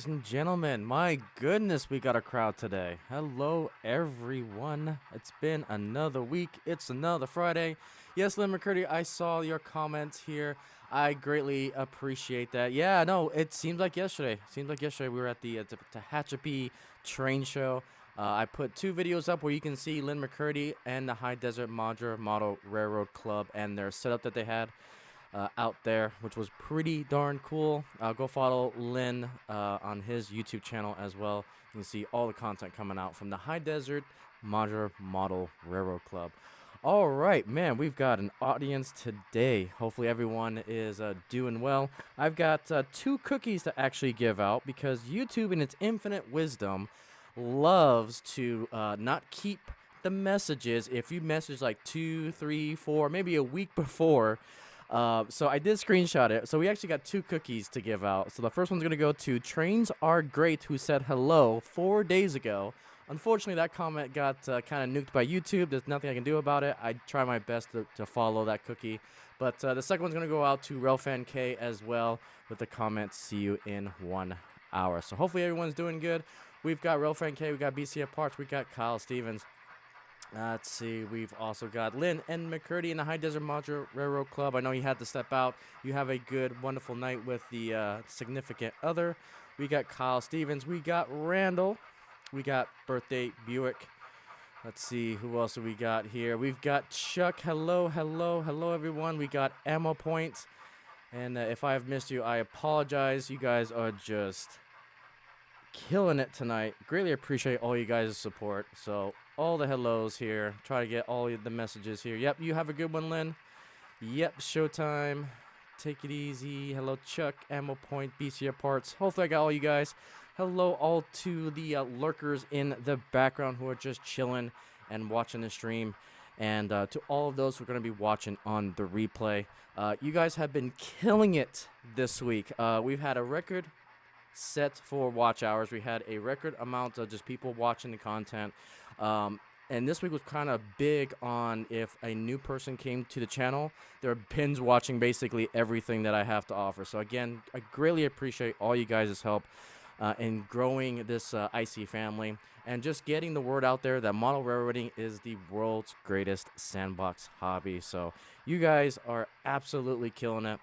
ladies and gentlemen. My goodness, we got a crowd today. Hello, everyone. It's been another week. It's another Friday. Yes, Lynn McCurdy, I saw your comments here. I greatly appreciate that. Yeah, no, it seems like yesterday. Seems like yesterday we were at the Tehachapi train show. I put two videos up where you can see Lynn McCurdy and the High Desert Modular Model Railroad Club and their setup that they had out there, which was pretty darn cool. Go follow Lynn on his YouTube channel as well. You can see all the content coming out from the High Desert Modular Model Railroad Club. All right, man, we've got an audience today. Hopefully everyone is doing well. I've got two cookies to actually give out because YouTube, in its infinite wisdom, loves to not keep the messages if you message like 2, 3, 4, maybe a week before. So I did screenshot it. So we actually got two cookies to give out. So the first one's going to go to Trains Are Great, who said hello 4 days ago. Unfortunately, that comment got kind of nuked by YouTube. There's nothing I can do about it. I try my best to follow that cookie. But the second one's going to go out to Railfanning K as well with the comment, see you in 1 hour. So hopefully everyone's doing good. We've got Railfanning K, we got BCF Parts, we got Kyle Stevens. Let's see, we've also got Lynn and McCurdy in the High Desert Modular Railroad Club. I know you had to step out. You have a good, wonderful night with the significant other. We got Kyle Stevens. We got Randall. We got Birthday Buick. Let's see, who else do we got here? We've got Chuck. Hello, hello, hello, everyone. We got Ammo Point. And if I have missed you, I apologize. You guys are just killing it tonight. Greatly appreciate all you guys' support. So all the hellos here. Try to get all the messages here. Yep, you have a good one, Lynn. Yep, showtime. Take it easy. Hello, Chuck, Ammo Point, BCR Parts. Hopefully I got all you guys. Hello all to the lurkers in the background who are just chilling and watching the stream. And to all of those who are going to be watching on the replay. You guys have been killing it this week. We've had a record set for watch hours. We had a record amount of just people watching the content. And this week was kind of big on if a new person came to the channel, they're binge watching basically everything that I have to offer. So again, I greatly appreciate all you guys' help in growing this Icey family and just getting the word out there that model railroading is the world's greatest sandbox hobby. So you guys are absolutely killing it.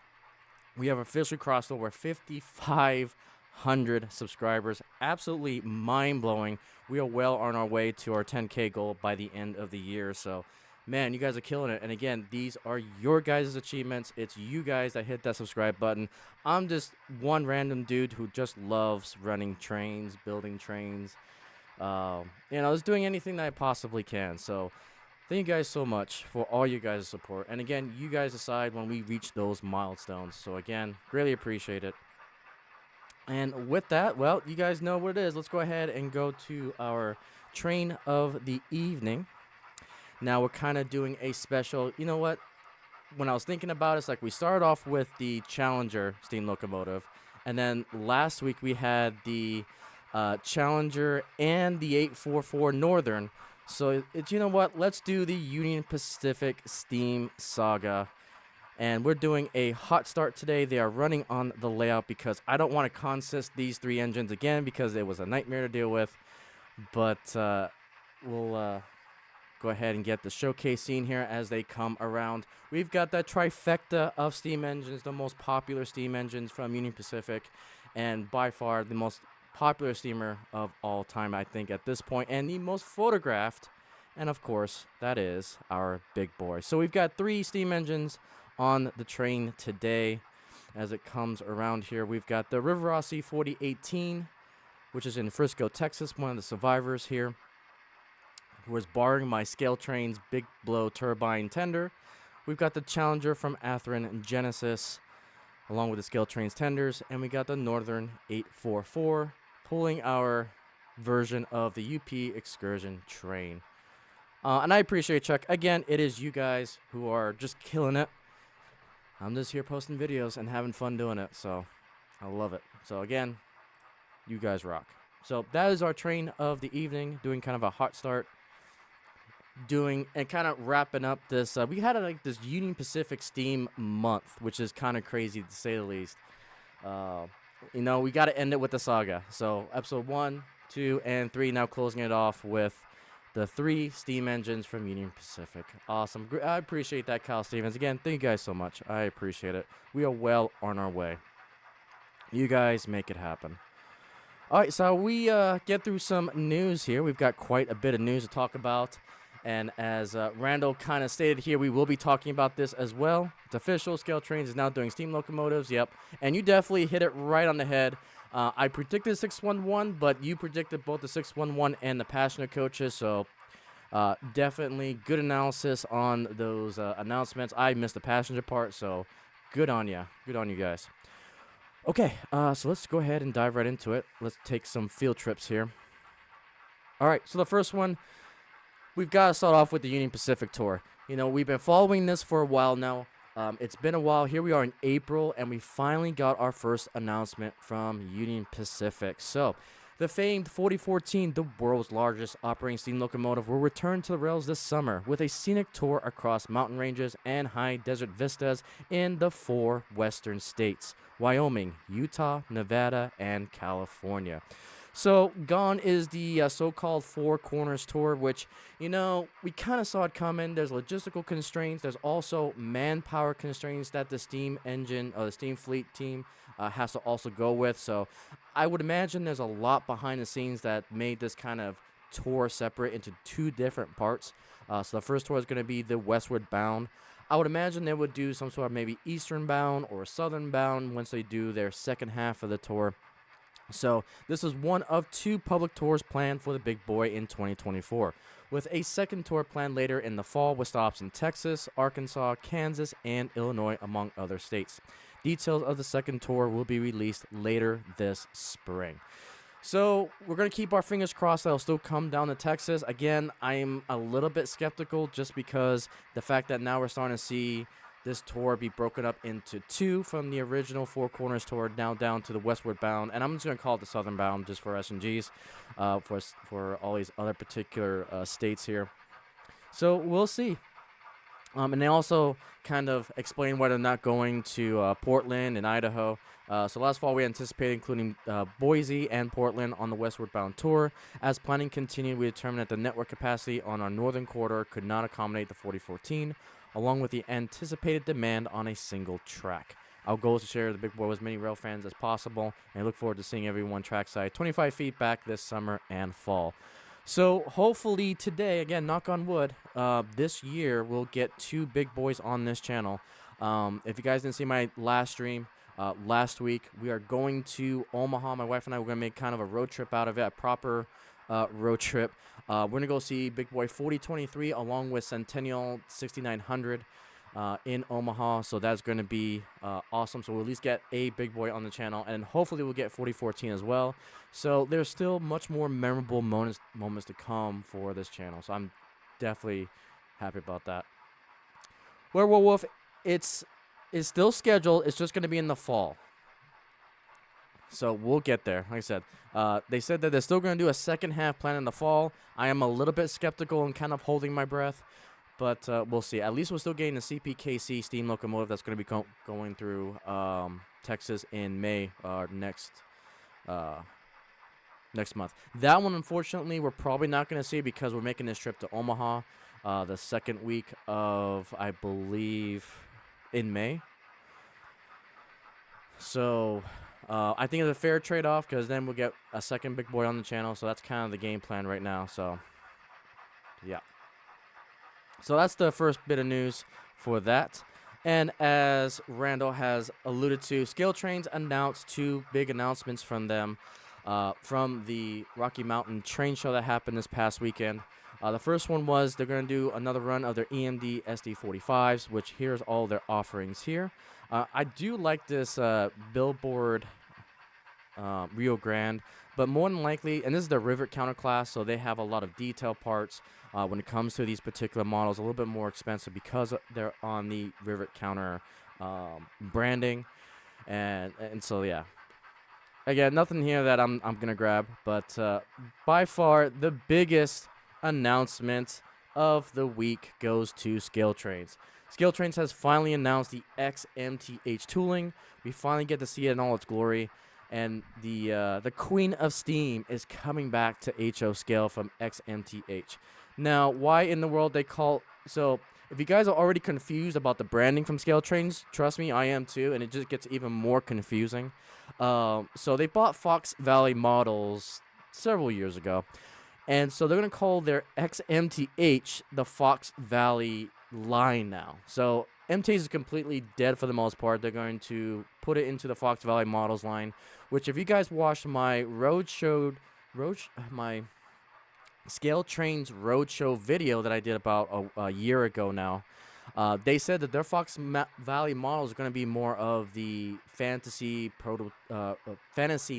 We have officially crossed over 5,500 subscribers. Absolutely mind-blowing. We are well on our way to our 10K goal by the end of the year. So, man, you guys are killing it. And again, these are your guys' achievements. It's you guys that hit that subscribe button. I'm just one random dude who just loves running trains, building trains. Just doing anything that I possibly can. So, thank you guys so much for all you guys' support. And again, you guys decide when we reach those milestones. So, again, really appreciate it. And with that, well, you guys know what it is. Let's go ahead and go to our train of the evening. Now we're kind of doing a special, you know what? When I was thinking about it, it's like we started off with the Challenger steam locomotive. And then last week we had the Challenger and the 844 Northern. So it's, you know what? Let's do the Union Pacific Steam Saga. And we're doing a hot start today. They are running on the layout because I don't want to consist these three engines again because it was a nightmare to deal with. But we'll go ahead and get the showcase scene here as they come around. We've got that trifecta of steam engines, the most popular steam engines from Union Pacific, and by far the most popular steamer of all time, I think, at this point, and the most photographed. And of course, that is our big boy. So we've got three steam engines on the train today as it comes around here. We've got the River Rossi 4018, which is in Frisco, Texas, one of the survivors here, who is borrowing my Scale Train's Big Blow Turbine Tender. We've got the Challenger from Athearn Genesis, along with the Scale Train's tenders, and we got the Northern 844, pulling our version of the UP Excursion train. And I appreciate, Chuck. Again, it is you guys who are just killing it. I'm just here posting videos and having fun doing it, so I love it. So again, you guys rock. So that is our train of the evening, doing kind of a hot start, doing and kind of wrapping up this. We had like this Union Pacific Steam month, which is kind of crazy to say the least. you know, we got to end it with the Saga. So episode 1, 2, and 3, now closing it off with the 3 steam engines from Union Pacific. Awesome. I appreciate that, Kyle Stevens. Again, thank you guys so much. I appreciate it. We are well on our way. You guys make it happen. All right, so we get through some news here. We've got quite a bit of news to talk about. And as Randall kind of stated here, we will be talking about this as well. It's official. Scale Trains is now doing steam locomotives. Yep. And you definitely hit it right on the head. I predicted 611, but you predicted both the 611 and the passenger coaches. So definitely good analysis on those announcements. I missed the passenger part, so good on you. Good on you guys. Okay, so let's go ahead and dive right into it. Let's take some field trips here. All right, so the first one, we've got to start off with the Union Pacific Tour. You know, we've been following this for a while now. It's been a while. Here we are in April, and we finally got our first announcement from Union Pacific. So, the famed 4014, the world's largest operating steam locomotive, will return to the rails this summer with a scenic tour across mountain ranges and high desert vistas in the 4 western states: Wyoming, Utah, Nevada, and California. So gone is the so-called Four Corners Tour, which, you know, we kind of saw it coming. There's logistical constraints. There's also manpower constraints that the steam engine or the steam fleet team has to also go with. So I would imagine there's a lot behind the scenes that made this kind of tour separate into 2 different parts. So the first tour is going to be the westward bound. I would imagine they would do some sort of maybe eastern bound or southern bound once they do their second half of the tour. So this is one of 2 public tours planned for the big boy in 2024, with a second tour planned later in the fall with stops in Texas, Arkansas, Kansas, and Illinois, among other states. Details of the second tour will be released later this spring. So we're going to keep our fingers crossed that it'll still come down to Texas. Again, I'm a little bit skeptical just because the fact that now we're starting to see this tour be broken up into 2 from the original Four Corners Tour, now down to the westward bound, and I'm just going to call it the southern bound just for S&Gs, for all these other particular states here. So we'll see. And they also kind of explain why they're not going to Portland and Idaho. So last fall we anticipated including Boise and Portland on the westward bound tour. As planning continued, we determined that the network capacity on our northern corridor could not accommodate the 4014, along with the anticipated demand on a single track. Our goal is to share the big boy with as many rail fans as possible, and I look forward to seeing everyone trackside 25 feet back this summer and fall. So hopefully today, again, knock on wood, this year we'll get 2 big boys on this channel. If you guys didn't see my last stream last week, we are going to Omaha. My wife and I, we're going to make kind of a road trip out of it, a proper road trip. We're going to go see Big Boy 4023 along with Centennial 6900 in Omaha. So that's going to be awesome. So we'll at least get a Big Boy on the channel, and hopefully we'll get 4014 as well. So there's still much more memorable moments to come for this channel. So I'm definitely happy about that. Werewolf, it's still scheduled. It's just going to be in the fall. So we'll get there. Like I said, they said that they're still going to do a second half plan in the fall. I am a little bit skeptical and kind of holding my breath, but we'll see. At least we're still getting the CPKC steam locomotive that's going to be going through Texas in May next month. That one, unfortunately, we're probably not going to see because we're making this trip to Omaha the second week of, I believe, in May. So I think it's a fair trade-off because then we'll get a second big boy on the channel. So that's kind of the game plan right now. So, yeah. So that's the first bit of news for that. And as Randall has alluded to, Scale Trains announced 2 big announcements from them from the Rocky Mountain Train Show that happened this past weekend. The first one was they're going to do another run of their EMD SD45s, which here's all their offerings here. I do like this Billboard Rio Grande, but more than likely, and this is the rivet counter class, so they have a lot of detail parts when it comes to these particular models, a little bit more expensive because they're on the rivet counter branding, and so yeah. Again, nothing here that I'm gonna grab, but by far the biggest announcement of the week goes to Scale Trains. Scale Trains has finally announced the XMTH tooling. We finally get to see it in all its glory. And the Queen of Steam is coming back to HO scale from XMTH. Now, why in the world they call so? If you guys are already confused about the branding from Scale Trains, trust me, I am too, and it just gets even more confusing. So they bought Fox Valley Models several years ago, and so they're gonna call their XMTH the Fox Valley line now. So MTH is completely dead for the most part. They're going to put it into the Fox Valley Models line, which if you guys watched my my Scale Trains Roadshow video that I did about a year ago now, they said that their Valley models are going to be more of the fantasy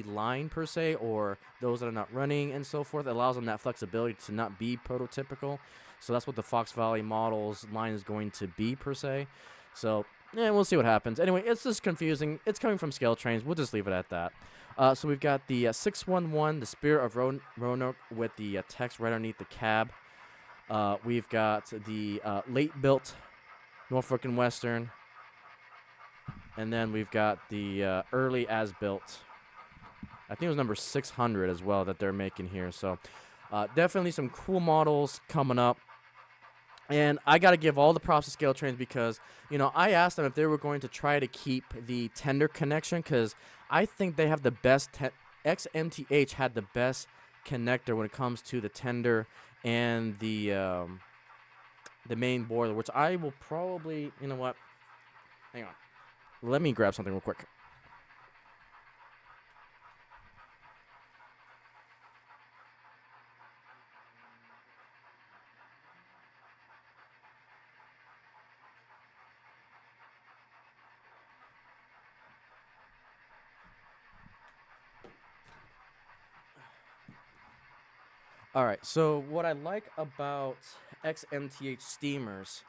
line per se, or those that are not running and so forth. It allows them that flexibility to not be prototypical. So that's what the Fox Valley models line is going to be per se. So yeah, we'll see what happens. Anyway, it's just confusing. It's coming from Scale Trains. We'll just leave it at that. So we've got the 611, the Spirit of Roanoke, with the text right underneath the cab. We've got the late built Norfolk and Western, and then we've got the early as built. I think it was number 600 as well that they're making here. So definitely some cool models coming up. And I got to give all the props to Scale Trains because, I asked them if they were going to try to keep the tender connection because I think they have the best, XMTH had the best connector when it comes to the tender and the main boiler, which I will probably, you know what, hang on. Let me grab something real quick. All right, so what I like about XMTH steamers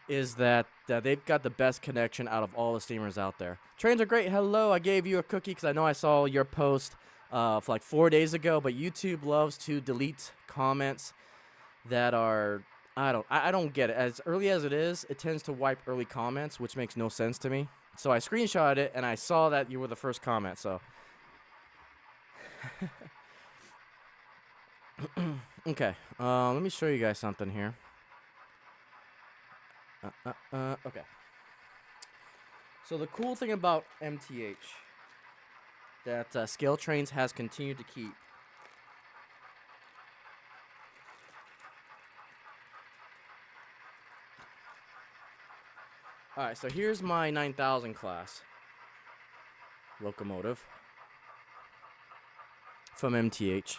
is that they've got the best connection out of all the steamers out there. Trains are great. Hello, I gave you a cookie because I know I saw your post for like 4 days ago, but YouTube loves to delete comments that are I don't get it. As early as it is, it tends to wipe early comments, which makes no sense to me. So I screenshotted it and I saw that you were the first comment. So okay, let me show you guys something here. Okay. So the cool thing about MTH that Scale Trains has continued to keep all right, so here's my 9000 class locomotive from MTH.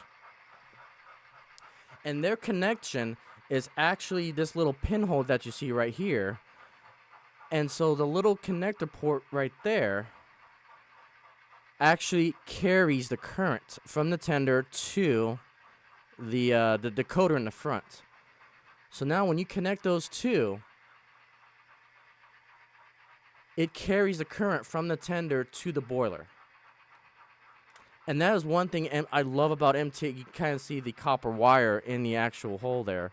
And their connection is actually this little pinhole that you see right here. And so the little connector port right there actually carries the current from the tender to the decoder in the front. So now when you connect those two, it carries the current from the tender to the boiler. And that is one thing I love about MTH. You kind of see the copper wire in the actual hole there.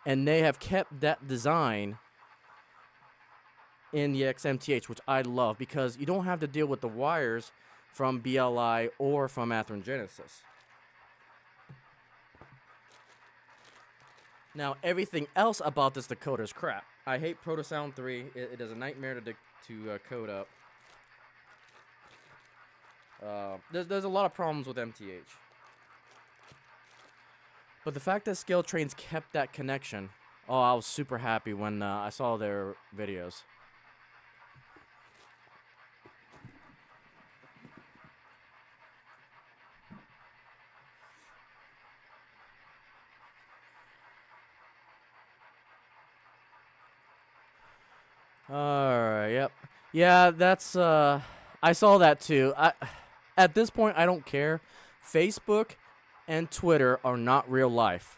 And they have kept that design in the XMTH, which I love because you don't have to deal with the wires from BLI or from Athearn Genesis. Now, everything else about this decoder is crap. I hate Protosound 3. It is a nightmare to code up. There's a lot of problems with MTH. But the fact that Scale Trains kept that connection, I was super happy when I saw their videos. Alright, yep. Yeah, that's, I saw that too. At this point, I don't care. Facebook and Twitter are not real life.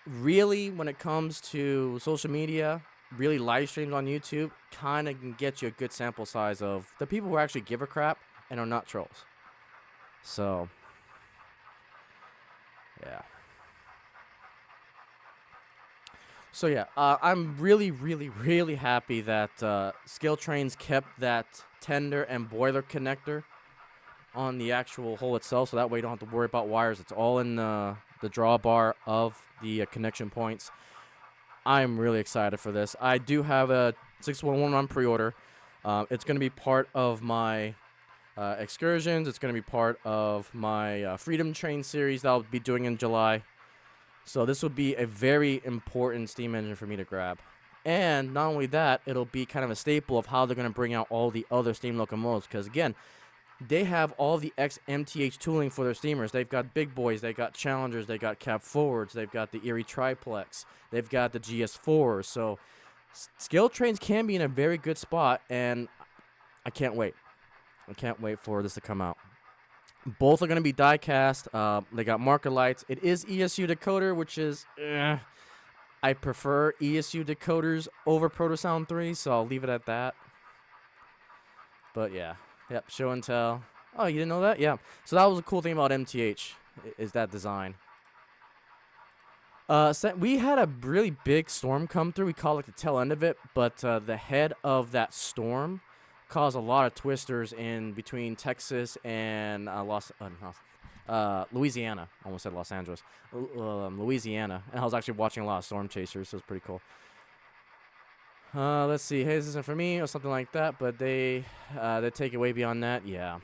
Really, when it comes to social media, really live streams on YouTube, kind of can get you a good sample size of the people who actually give a crap and are not trolls. So, yeah. So yeah, I'm really, really, really happy that Skill Trains kept that tender and boiler connector on the actual hole itself, so that way you don't have to worry about wires. It's all in the drawbar of the connection points. I'm really excited for this. I do have a 611 on pre-order. It's going to be part of my excursions. It's going to be part of my Freedom Train series that I'll be doing in July. So this will be a very important steam engine for me to grab. And not only that, it'll be kind of a staple of how they're going to bring out all the other steam locomotives. Because again, they have all the XMTH tooling for their steamers. They've got big boys, they got challengers, they got cab forwards, they've got the Erie triplex, they've got the GS4s. So Skill Trains can be in a very good spot, and I can't wait. I can't wait for this to come out. Both are going to be die cast. They got marker lights. It is ESU decoder, which is I prefer ESU decoders over Protosound 3, so I'll leave it at that. But yeah. Yep, show and tell. Oh, you didn't know that? Yeah. So that was a cool thing about MTH, is that design. We had a really big storm come through. We call it the tail end of it, but the head of that storm caused a lot of twisters in between Texas and Louisiana. Almost said Los Angeles. Louisiana. And I was actually watching a lot of storm chasers, so it's pretty cool. Let's see. Hey, this isn't for me or something like that, but they take it way beyond that. Yeah.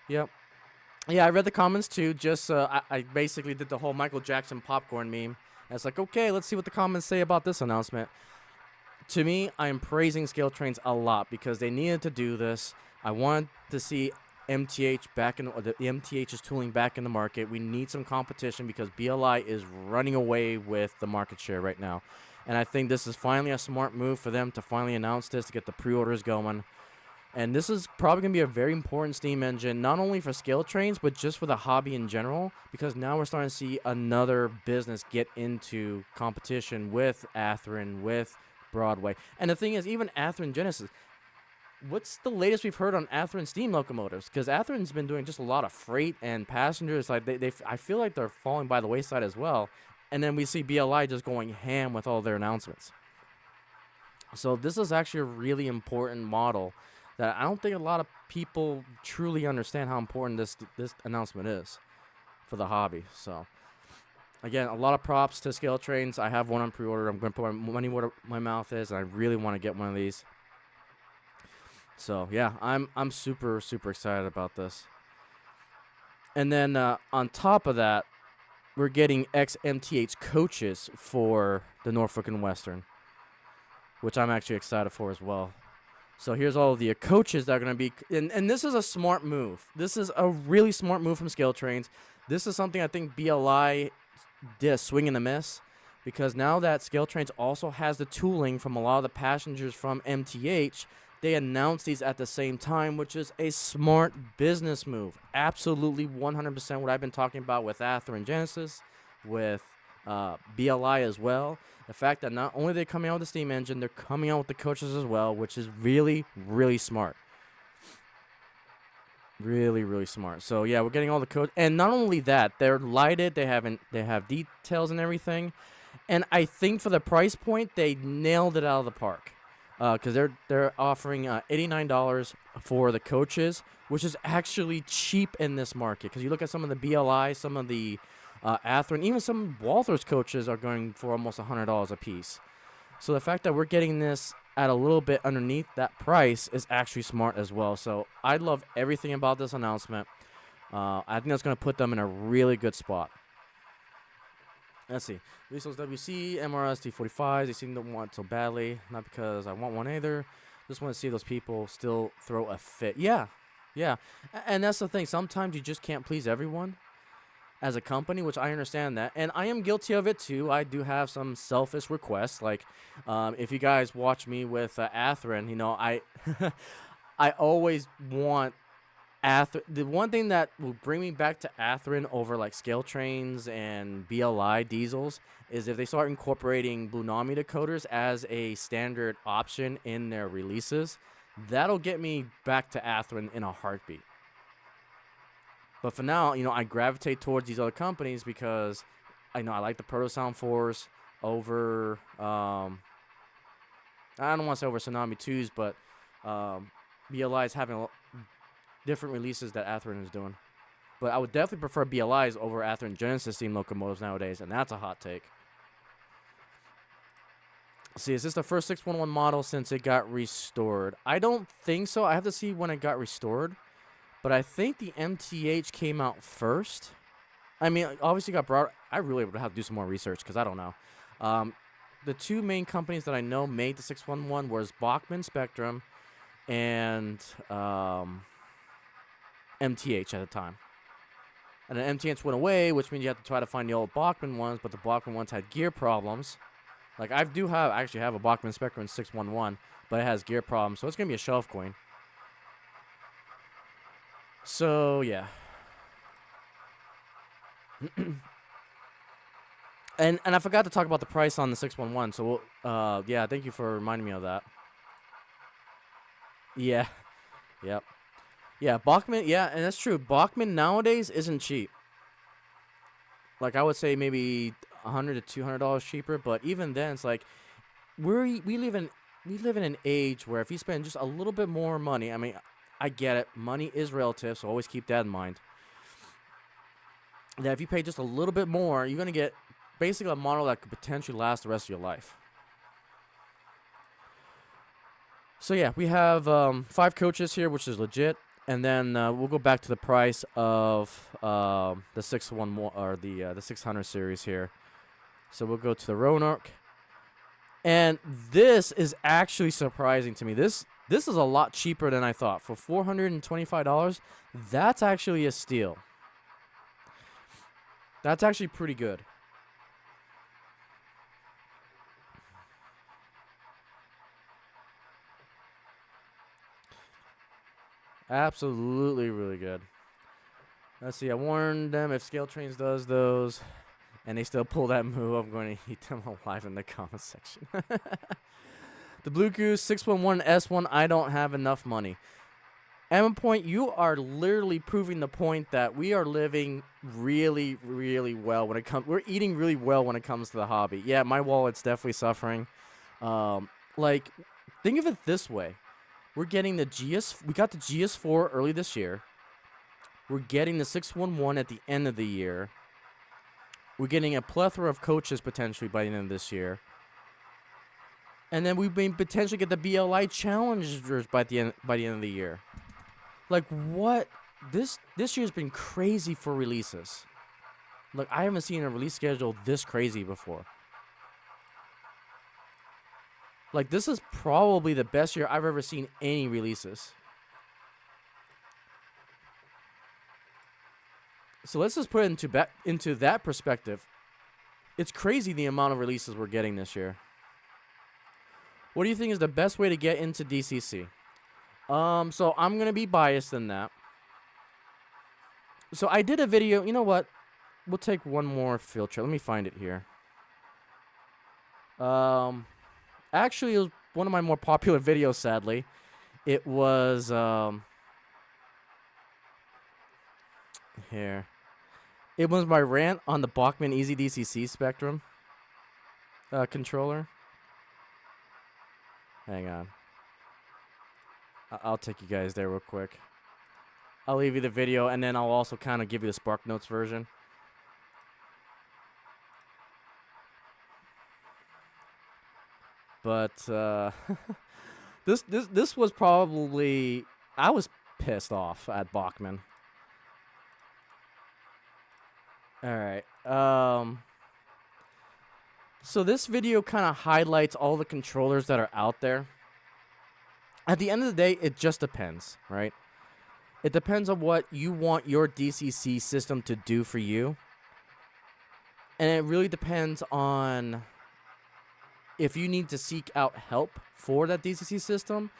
Yep. Yeah, I read the comments too. Just I basically did the whole Michael Jackson popcorn meme. And it's like, okay, let's see what the comments say about this announcement. To me, I am praising Scale Trains a lot because they needed to do this. I want to see MTH back in the MTH is tooling back in the market. We need some competition because BLI is running away with the market share right now. And I think this is finally a smart move for them to finally announce this to get the pre-orders going. And this is probably going to be a very important steam engine, not only for Scale Trains, but just for the hobby in general, because now we're starting to see another business get into competition with Athearn, with Broadway. And the thing is, even Athearn Genesis, what's the latest we've heard on Athearn steam locomotives? Because Athearn's been doing just a lot of freight and passengers. Like I feel like they're falling by the wayside as well. And then we see BLI just going ham with all their announcements. So this is actually a really important model that I don't think a lot of people truly understand how important this announcement is for the hobby. So again, a lot of props to Scale Trains. I have one on pre-order. I'm going to put my money where my mouth is, and I really want to get one of these. So yeah, I'm super excited about this. And then on top of that, we're getting XMTH coaches for the Norfolk and Western, which I'm actually excited for as well. So here's all of the coaches that are going to be, and this is a smart move. This is a really smart move from Scale Trains. This is something I think BLI did a swing and a miss, because now that Scale Trains also has the tooling from a lot of the passengers from MTH, they announced these at the same time, which is a smart business move. Absolutely 100% what I've been talking about with Athearn Genesis, with BLI as well. The fact that not only are they coming out with the steam engine, they're coming out with the coaches as well, which is really smart. Really smart. So yeah, we're getting all the codes, and not only that, they're lighted. They have details and everything, and I think for the price point, they nailed it out of the park. Because they're offering $89 for the coaches, which is actually cheap in this market. Because you look at some of the BLI, some of the Athearn, even some Walther's coaches are going for almost $100 a piece. So the fact that we're getting this at a little bit underneath that price is actually smart as well. So I love everything about this announcement. I think that's going to put them in a really good spot. Let's see. Resource WC, MRS, T45s. They seem to want so badly. Not because I want one either. Just want to see those people still throw a fit. Yeah. And that's the thing. Sometimes you just can't please everyone as a company, which I understand that. And I am guilty of it too. I do have some selfish requests. Like, if you guys watch me with Athearn, you know, I always want the one thing that will bring me back to Athearn over like Scale Trains and BLI diesels is if they start incorporating Blunami decoders as a standard option in their releases. That'll get me back to Athearn in a heartbeat. But for now, you know, I gravitate towards these other companies because I know I like the Proto Sound 4s over, I don't want to say over Tsunami 2s, but BLI is having different releases that Atherin is doing. But I would definitely prefer BLIs over Atherin Genesis steam locomotives nowadays, and that's a hot take. See, is this the first 611 model since it got restored? I don't think so. I have to see when it got restored. But I think the MTH came out first. I mean, obviously got brought. I really would have to do some more research because I don't know. The two main companies that I know made the 611 was Bachmann Spectrum and MTH at the time. And then MTH went away, which means you have to try to find the old Bachmann ones, but the Bachmann ones had gear problems. Like, I actually have a Bachmann Spectrum 611, but it has gear problems, so it's going to be a shelf coin. So, yeah. and I forgot to talk about the price on the 611, so, yeah, thank you for reminding me of that. Yeah. Yep. Yeah, Bachmann, yeah, and that's true. Bachmann nowadays isn't cheap. Like, I would say maybe $100 to $200 cheaper, but even then, it's like we live in an age where if you spend just a little bit more money, I mean, I get it, money is relative, so always keep that in mind. That if you pay just a little bit more, you're gonna get basically a model that could potentially last the rest of your life. So yeah, we have 5 coaches here, which is legit. And then we'll go back to the price of the 611 or the 600 series here. So we'll go to the Roanoke, and this is actually surprising to me. This is a lot cheaper than I thought. For $425, that's actually a steal. That's actually pretty good. Absolutely really good. Let's see, I warned them if Scale Trains does those and they still pull that move, I'm going to eat them alive in the comment section. The Blue Goose 611 S1, I don't have enough money. Emma Point, you are literally proving the point that we are living really, really well when it comes. We're eating really well when it comes to the hobby. Yeah, my wallet's definitely suffering. Like, think of it this way: we're getting the we got the GS4 early this year. We're getting the 611 at the end of the year. We're getting a plethora of coaches potentially by the end of this year. And then we may potentially get the BLI Challengers by the end of the year. Like, what? This year's been crazy for releases. Like, I haven't seen a release schedule this crazy before. Like, this is probably the best year I've ever seen any releases. So let's just put it into that perspective. It's crazy the amount of releases we're getting this year. What do you think is the best way to get into DCC? So I'm going to be biased in that. So I did a video. You know what? We'll take one more field trip. Let me find it here. Actually, it was one of my more popular videos, sadly. It was, here. It was my rant on the Bachmann Easy DCC Spectrum controller. Hang on. I'll take you guys there real quick. I'll leave you the video, and then I'll also kind of give you the Spark Notes version. But this was probably, I was pissed off at Bachmann. All right. So this video kind of highlights all the controllers that are out there. At the end of the day, it just depends, right? It depends on what you want your DCC system to do for you. And it really depends on if you need to seek out help for that DCC system.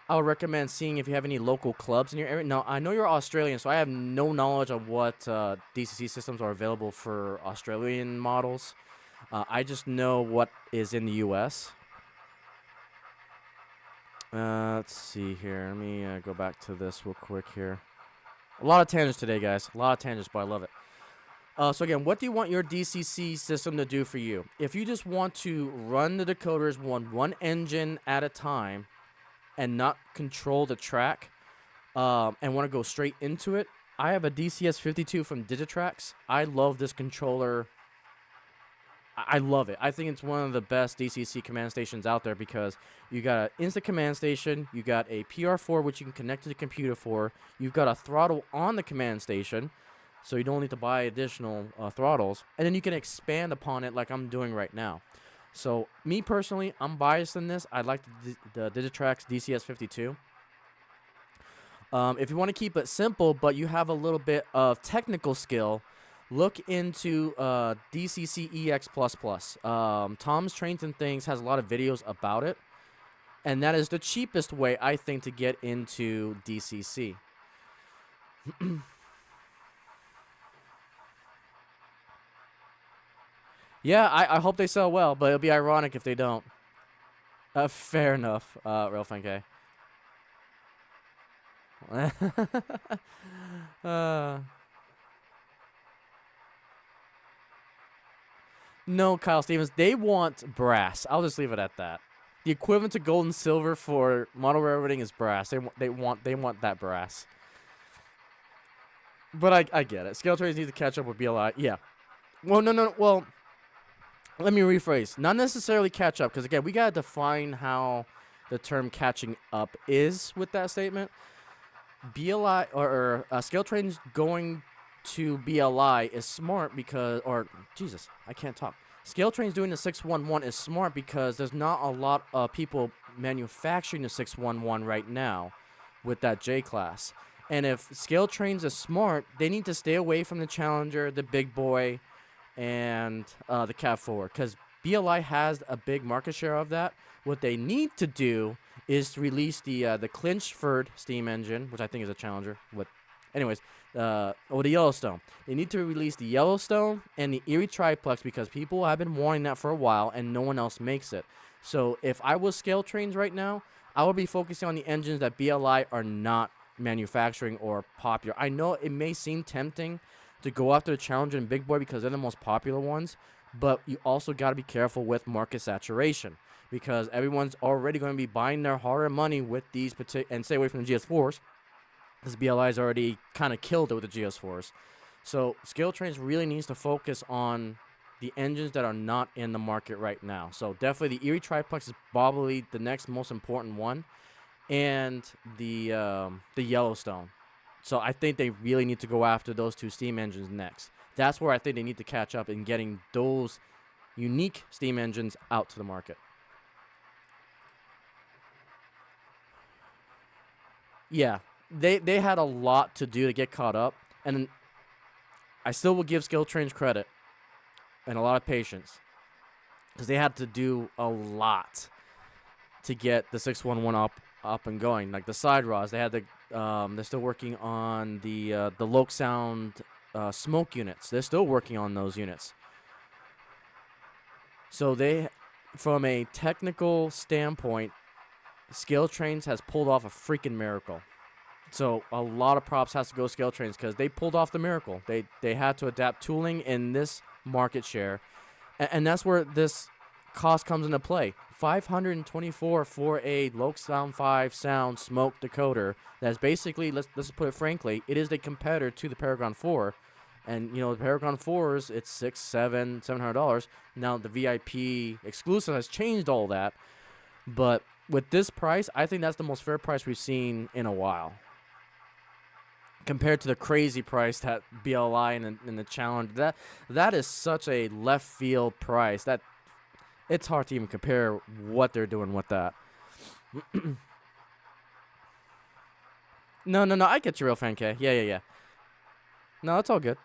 I would recommend seeing if you have any local clubs in your area. Now, I know you're Australian, so I have no knowledge of what DCC systems are available for Australian models. I just know what is in the U.S. Let's see here. Let me go back to this real quick here. A lot of tangents today, guys. A lot of tangents, but I love it. So again, what do you want your DCC system to do for you? If you just want to run the decoders one engine at a time and not control the track, and want to go straight into it, I have a DCS52 from Digitrax. I love this controller. I love it. I think it's one of the best DCC command stations out there because you got an instant command station, you got a PR4 which you can connect to the computer for, you've got a throttle on the command station, so you don't need to buy additional throttles, and then you can expand upon it like I'm doing right now. So me personally, I'm biased in this. I like the Digitrax DCS52. If you want to keep it simple, but you have a little bit of technical skill, look into DCC EX++. Tom's Trains and Things has a lot of videos about it, and that is the cheapest way, I think, to get into DCC. Yeah, I hope they sell well, but it'll be ironic if they don't. Fair enough, Railfanning. uh, no, Kyle Stevens, they want brass. I'll just leave it at that. The equivalent to gold and silver for model railroading is brass. They want that brass. But I get it. Scale trains need to catch up with BLI. Yeah. Well, no. Well, let me rephrase. Not necessarily catch up, because again, we gotta define how the term catching up is with that statement. BLI or scale trains going to BLI is smart because, or Jesus, I can't talk. Scale trains doing the 611 is smart because there's not a lot of people manufacturing the 611 right now with that J class. And if scale trains is smart, they need to stay away from the Challenger, the Big Boy, and the Cat 4, because BLI has a big market share of that. What they need to do is to release the Clinchford steam engine, which I think is a Challenger. Anyways, the Yellowstone. They need to release the Yellowstone and the Erie Triplex because people have been wanting that for a while and no one else makes it. So if I was scale trains right now, I would be focusing on the engines that BLI are not manufacturing or popular. I know it may seem tempting to go after the Challenger and Big Boy because they're the most popular ones, but you also got to be careful with market saturation because everyone's already going to be buying their hard money with these and stay away from the GS4s because BLI is already kind of killed it with the GS4s. So scale trains really needs to focus on the engines that are not in the market right now. So definitely the Erie Triplex is probably the next most important one, and the Yellowstone. So I think they really need to go after those two steam engines next. That's where I think they need to catch up in getting those unique steam engines out to the market. Yeah, they had a lot to do to get caught up, and I still will give Skill Trains credit and a lot of patience because they had to do a lot to get the 611 up and going. Like the side rods, they had the they're still working on the Loke Sound smoke units. They're still working on those units. So they, from a technical standpoint, Scale Trains has pulled off a freaking miracle. So a lot of props has to go Scale Trains because they pulled off the miracle. They had to adapt tooling in this market share, and that's where this cost comes into play. $524 for a Loke Sound 5 sound smoke decoder. That's basically, let's put it frankly, it is a competitor to the Paragon 4. And, you know, the Paragon 4s, it's $700. Now, the VIP exclusive has changed all that. But with this price, I think that's the most fair price we've seen in a while. Compared to the crazy price that BLI and the Challenge, that is such a left field price that it's hard to even compare what they're doing with that. No, I get you, Railfanning. Yeah. No, it's all good.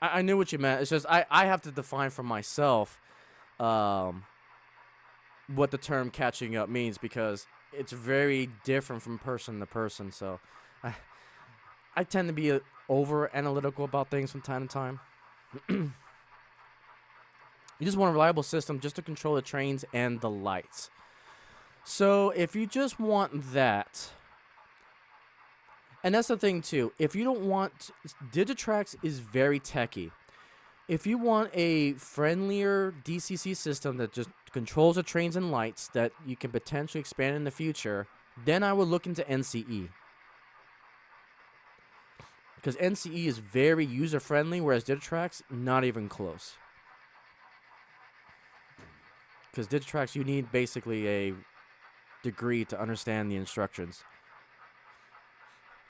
I knew what you meant. It's just I have to define for myself what the term catching up means because it's very different from person to person. So I tend to be over analytical about things from time to time. You just want a reliable system just to control the trains and the lights. So if you just want that, And that's the thing too. If you don't want Digitrax is very techy. If you want a friendlier DCC system that just controls the trains and lights that you can potentially expand in the future, then I would look into NCE. Because NCE is very user friendly, whereas Digitrax not even close. Because Digitrax, you need basically a degree to understand the instructions.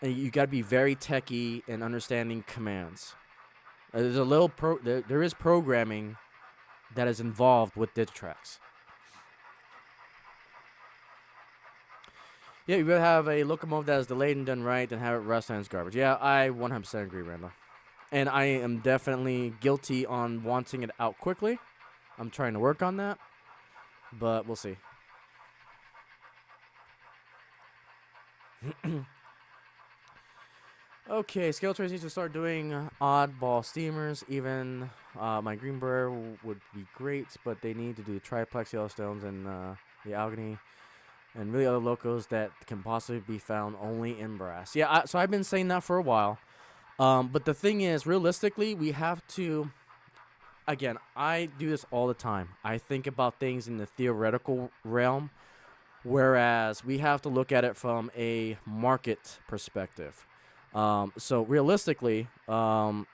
And you got to be very techy in understanding commands. There's a little there is programming that is involved with Digitrax. Yeah, you better have a locomotive that is delayed and done right, and have it rust on its garbage. Yeah, I 100% agree, Randall. And I am definitely guilty on wanting it out quickly. I'm trying to work on that, but we'll see. Okay, scale trains need to start doing oddball steamers. Even my Greenbrier would be great, but they need to do triplex Yellowstones and the Allegheny and really other locos that can possibly be found only in brass. Yeah, so I've been saying that for a while. But the thing is, realistically, we have to... Again, I do this all the time. I think about things in the theoretical realm, whereas we have to look at it from a market perspective. So realistically, tell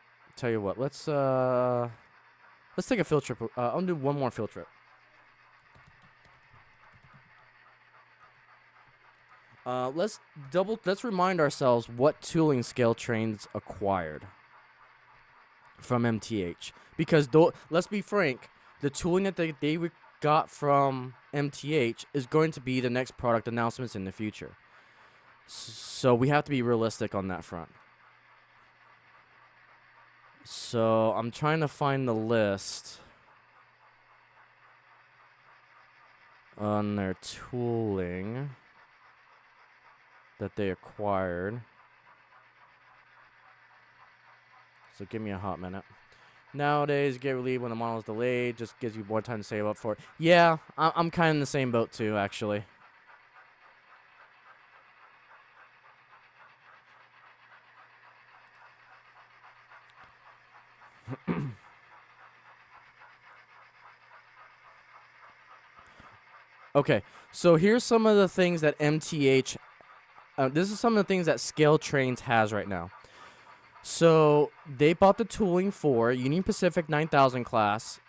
you what, let's take a field trip. I'll do one more field trip. Let's remind ourselves what tooling scale trains acquired from MTH. Because let's be frank, the tooling that they got from MTH is going to be the next product announcements in the future. So we have to be realistic on that front. So I'm trying to find the list on their tooling that they acquired. So give me a hot minute. Nowadays, get relieved when the model is delayed. Just gives you more time to save up for it. Yeah, I'm kind of in the same boat too, actually. Okay, so here's some of the things that MTH... this is some of the things that Scale Trains has right now. So they bought the tooling for Union Pacific 9000 class,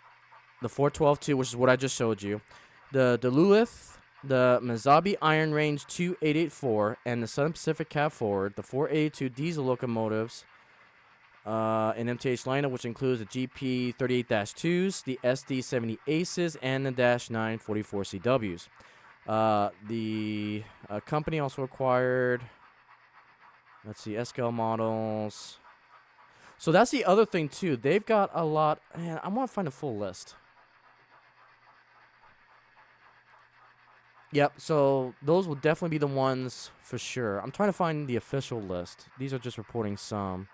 the 412-2, which is what I just showed you, the Duluth, the Mizabi Iron Range 2884, and the Southern Pacific Cab Forward, the 482 diesel locomotives in MTH lineup, which includes the GP 38-2s, the SD 70 Aces, and the -9 44 CWs. The company also acquired, let's see, SKL models. So that's the other thing, too. They've got a lot. Man, I want to find a full list. Yep, so those will definitely be the ones for sure. I'm trying to find the official list. These are just reporting some.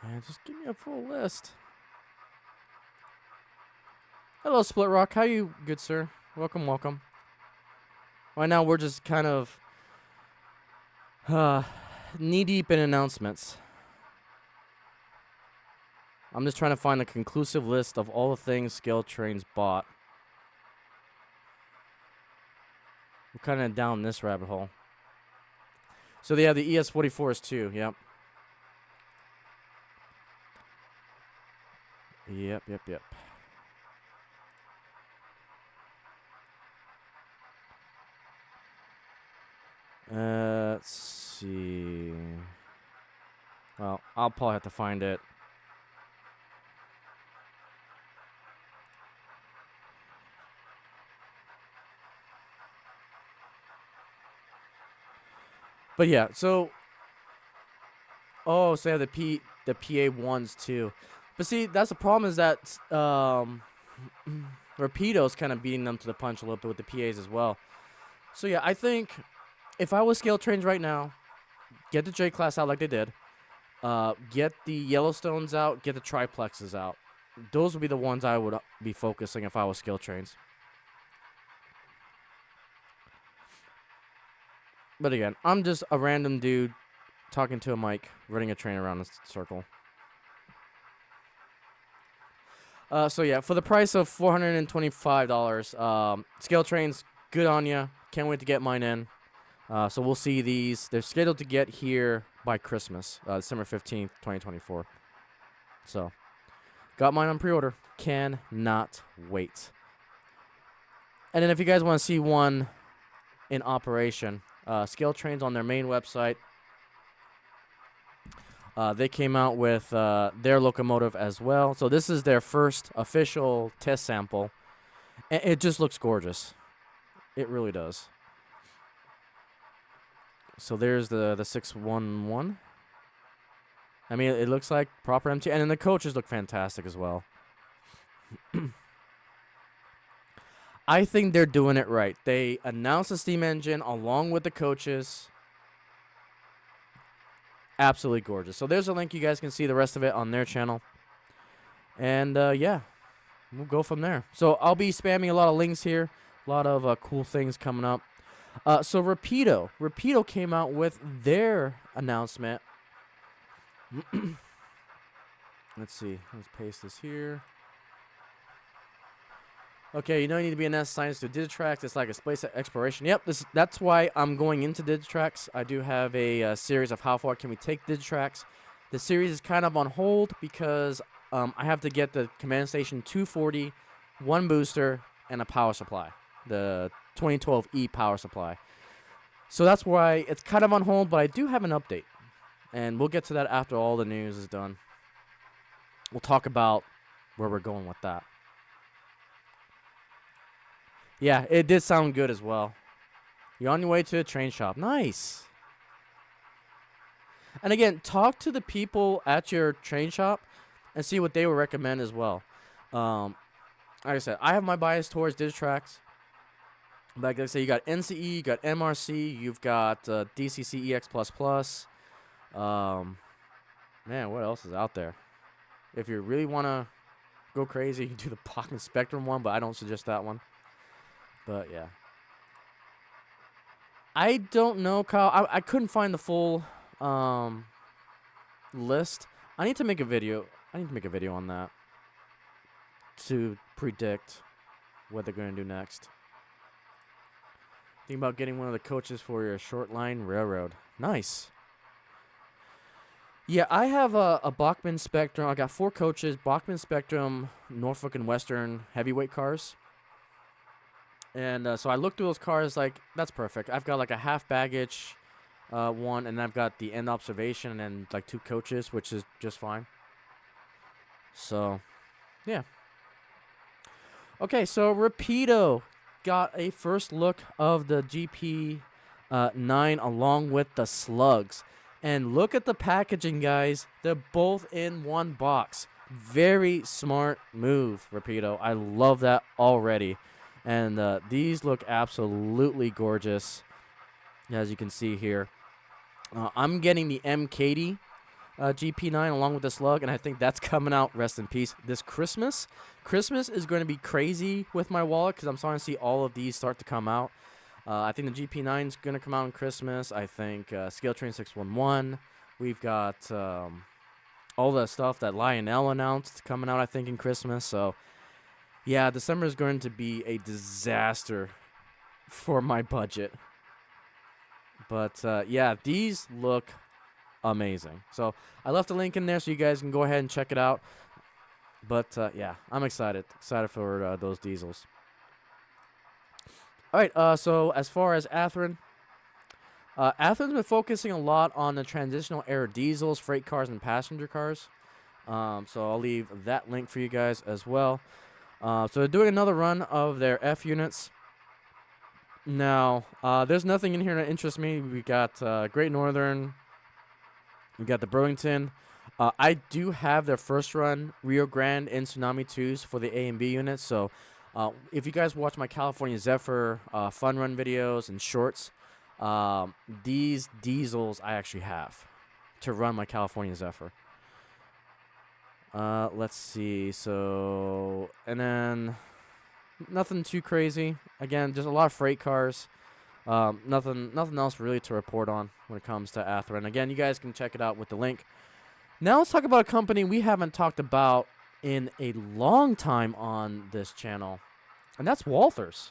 Man, just give me a full list. Hello, Split Rock. How you, good sir? Welcome, welcome. Right now, we're just kind of knee-deep in announcements. I'm just trying to find a conclusive list of all the things Scale Trains bought. We're kind of down this rabbit hole. So they have the ES44s too, yep. Yep. Let's see. Well, I'll probably have to find it. But yeah, so so they have the PA1s too. But see, that's the problem, is that Rapido's kind of beating them to the punch a little bit with the PAs as well. So yeah, I think if I was Scale Trains right now, get the J class out like they did. Get the Yellowstones out, get the triplexes out. Those would be the ones I would be focusing if I was Scale Trains. But again, I'm just a random dude talking to a mic, running a train around a circle. So yeah, for the price of $425, scale trains, good on ya. Can't wait to get mine in. So we'll see these. They're scheduled to get here by Christmas, December 15th, 2024. So, got mine on pre-order. Cannot wait. And then if you guys want to see one in operation, Scale Trains on their main website, they came out with their locomotive as well. So this is their first official test sample. And it just looks gorgeous. It really does. So there's the 611. I mean, it looks like proper MT. And then the coaches look fantastic as well. I think they're doing it right. They announced the steam engine along with the coaches. Absolutely gorgeous. So there's a link. You guys can see the rest of it on their channel. And, yeah, we'll go from there. So I'll be spamming a lot of links here. A lot of cool things coming up. So Rapido came out with their announcement. Let's see. Let's paste this here. Okay, you don't need to be an S science to Digitrax. It's like a space exploration. Yep, that's why I'm going into Digitrax. I do have a series of how far can we take Digitrax. The series is kind of on hold because I have to get the command station 240, one booster, and a power supply. The 2012E power supply. So that's why it's kind of on hold, but I do have an update. And we'll get to that after all the news is done. We'll talk about where we're going with that. Yeah, it did sound good as well. You're on your way to a train shop. Nice. And again, talk to the people at your train shop and see what they would recommend as well. Like I said, I have my bias towards Digitrax. Like I say, you got NCE, you got MRC, you've got DCC EX++. Man, what else is out there? If you really want to go crazy, you can do the Bachmann Spectrum one, but I don't suggest that one. But, yeah. I don't know, Kyle. I couldn't find the full list. I need to make a video. I need to make a video on that to predict what they're going to do next. Think about getting one of the coaches for your short line railroad. Nice. Yeah, I have a Bachmann Spectrum. I got 4 coaches, Bachmann Spectrum, Norfolk and Western heavyweight cars. And so I looked through those cars, like, that's perfect. I've got like a half baggage one, and I've got the end observation and like 2 coaches, which is just fine. So, yeah. Okay, so Rapido got a first look of the GP 9 along with the slugs. And look at the packaging, guys. They're both in one box. Very smart move, Rapido. I love that already. And these look absolutely gorgeous, as you can see here. I'm getting the M. Katie GP9 along with the slug, and I think that's coming out, rest in peace, this Christmas. Christmas is going to be crazy with my wallet because I'm starting to see all of these start to come out. I think the GP9 is going to come out on Christmas. I think Scale Train 611. We've got all the stuff that Lionel announced coming out, I think, in Christmas. So, yeah, December is going to be a disaster for my budget. But, yeah, these look amazing. So, I left a link in there so you guys can go ahead and check it out. But, yeah, I'm excited. Excited for those diesels. All right, so as far as Athearn, Athearn's been focusing a lot on the transitional era diesels, freight cars, and passenger cars. So I'll leave that link for you guys as well. So they're doing another run of their F units. Now, there's nothing in here that interests me. We got Great Northern. We got the Burlington. I do have their first run Rio Grande and Tsunami 2s for the A and B units. So if you guys watch my California Zephyr fun run videos and shorts, these diesels I actually have to run my California Zephyr. Let's see. So, and then nothing too crazy. Again, just a lot of freight cars. Nothing else really to report on when it comes to Athra. And again, you guys can check it out with the link. Now let's talk about a company we haven't talked about in a long time on this channel, and that's Walthers.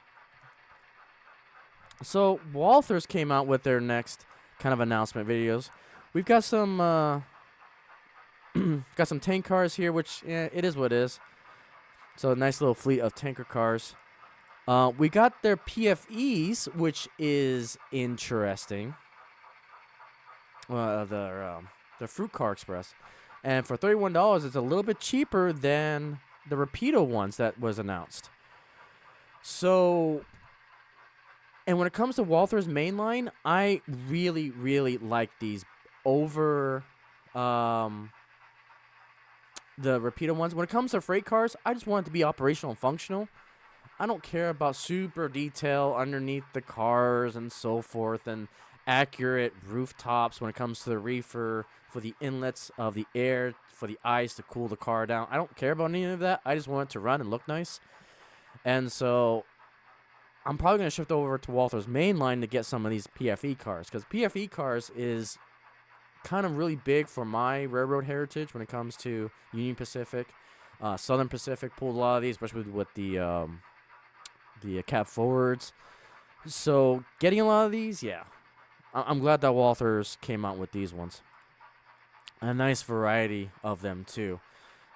So Walthers came out with their next kind of announcement videos. We've got some got some tank cars here, which it is what it is. So a nice little fleet of tanker cars. We got their PFEs, which is interesting. Their Fruit Car Express. And for $31, it's a little bit cheaper than the Rapido ones that was announced. So, and when it comes to Walther's mainline, I really, really like these over the Rapido ones. When it comes to freight cars, I just want it to be operational and functional. I don't care about super detail underneath the cars and so forth, and accurate rooftops when it comes to the reefer, for the inlets of the air, for the ice to cool the car down. I don't care about any of that. I just want it to run and look nice. And so I'm probably going to shift over to Walther's mainline to get some of these PFE cars, because PFE cars is kind of really big for my railroad heritage when it comes to Union Pacific. Southern Pacific pulled a lot of these, especially with the cab forwards. So getting a lot of these, yeah. I'm glad that Walthers came out with these ones. A nice variety of them, too.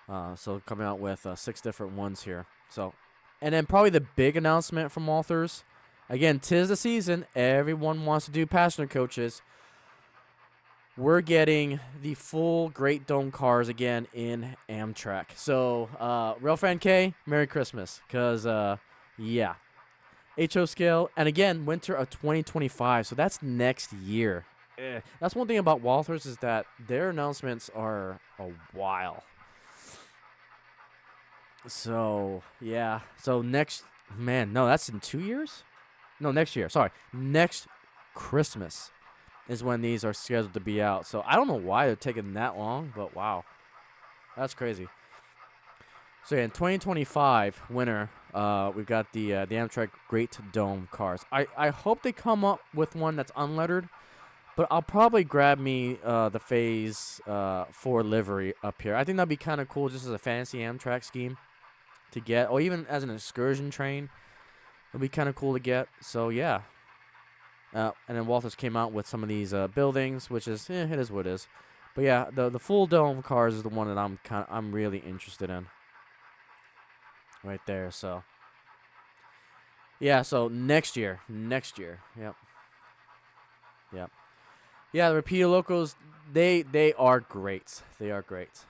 So coming out with 6 different ones here. So, and then probably the big announcement from Walthers. Again, 'tis the season. Everyone wants to do passenger coaches. We're getting the full Great Dome cars again in Amtrak. So, Railfan K, Merry Christmas. Because, yeah. HO scale. And again, winter of 2025. So that's next year. That's one thing about Walthers is that their announcements are a while. So, yeah. So next, man, no, that's in 2 years? No, next year. Sorry. Next Christmas is when these are scheduled to be out. So I don't know why they're taking that long, but wow. That's crazy. So yeah, in 2025 winter, we've got the Amtrak Great Dome cars. I hope they come up with one that's unlettered, but I'll probably grab me the Phase 4 livery up here. I think that'd be kind of cool just as a fancy Amtrak scheme to get, or even as an excursion train. It'd be kind of cool to get. So yeah. And then Walthers came out with some of these buildings, which is, it is what it is. But yeah, the full dome cars is the one that I'm really interested in. Right there, so. Yeah, so next year. Yep. Yeah, the Rapido Locos, they are great. They are great.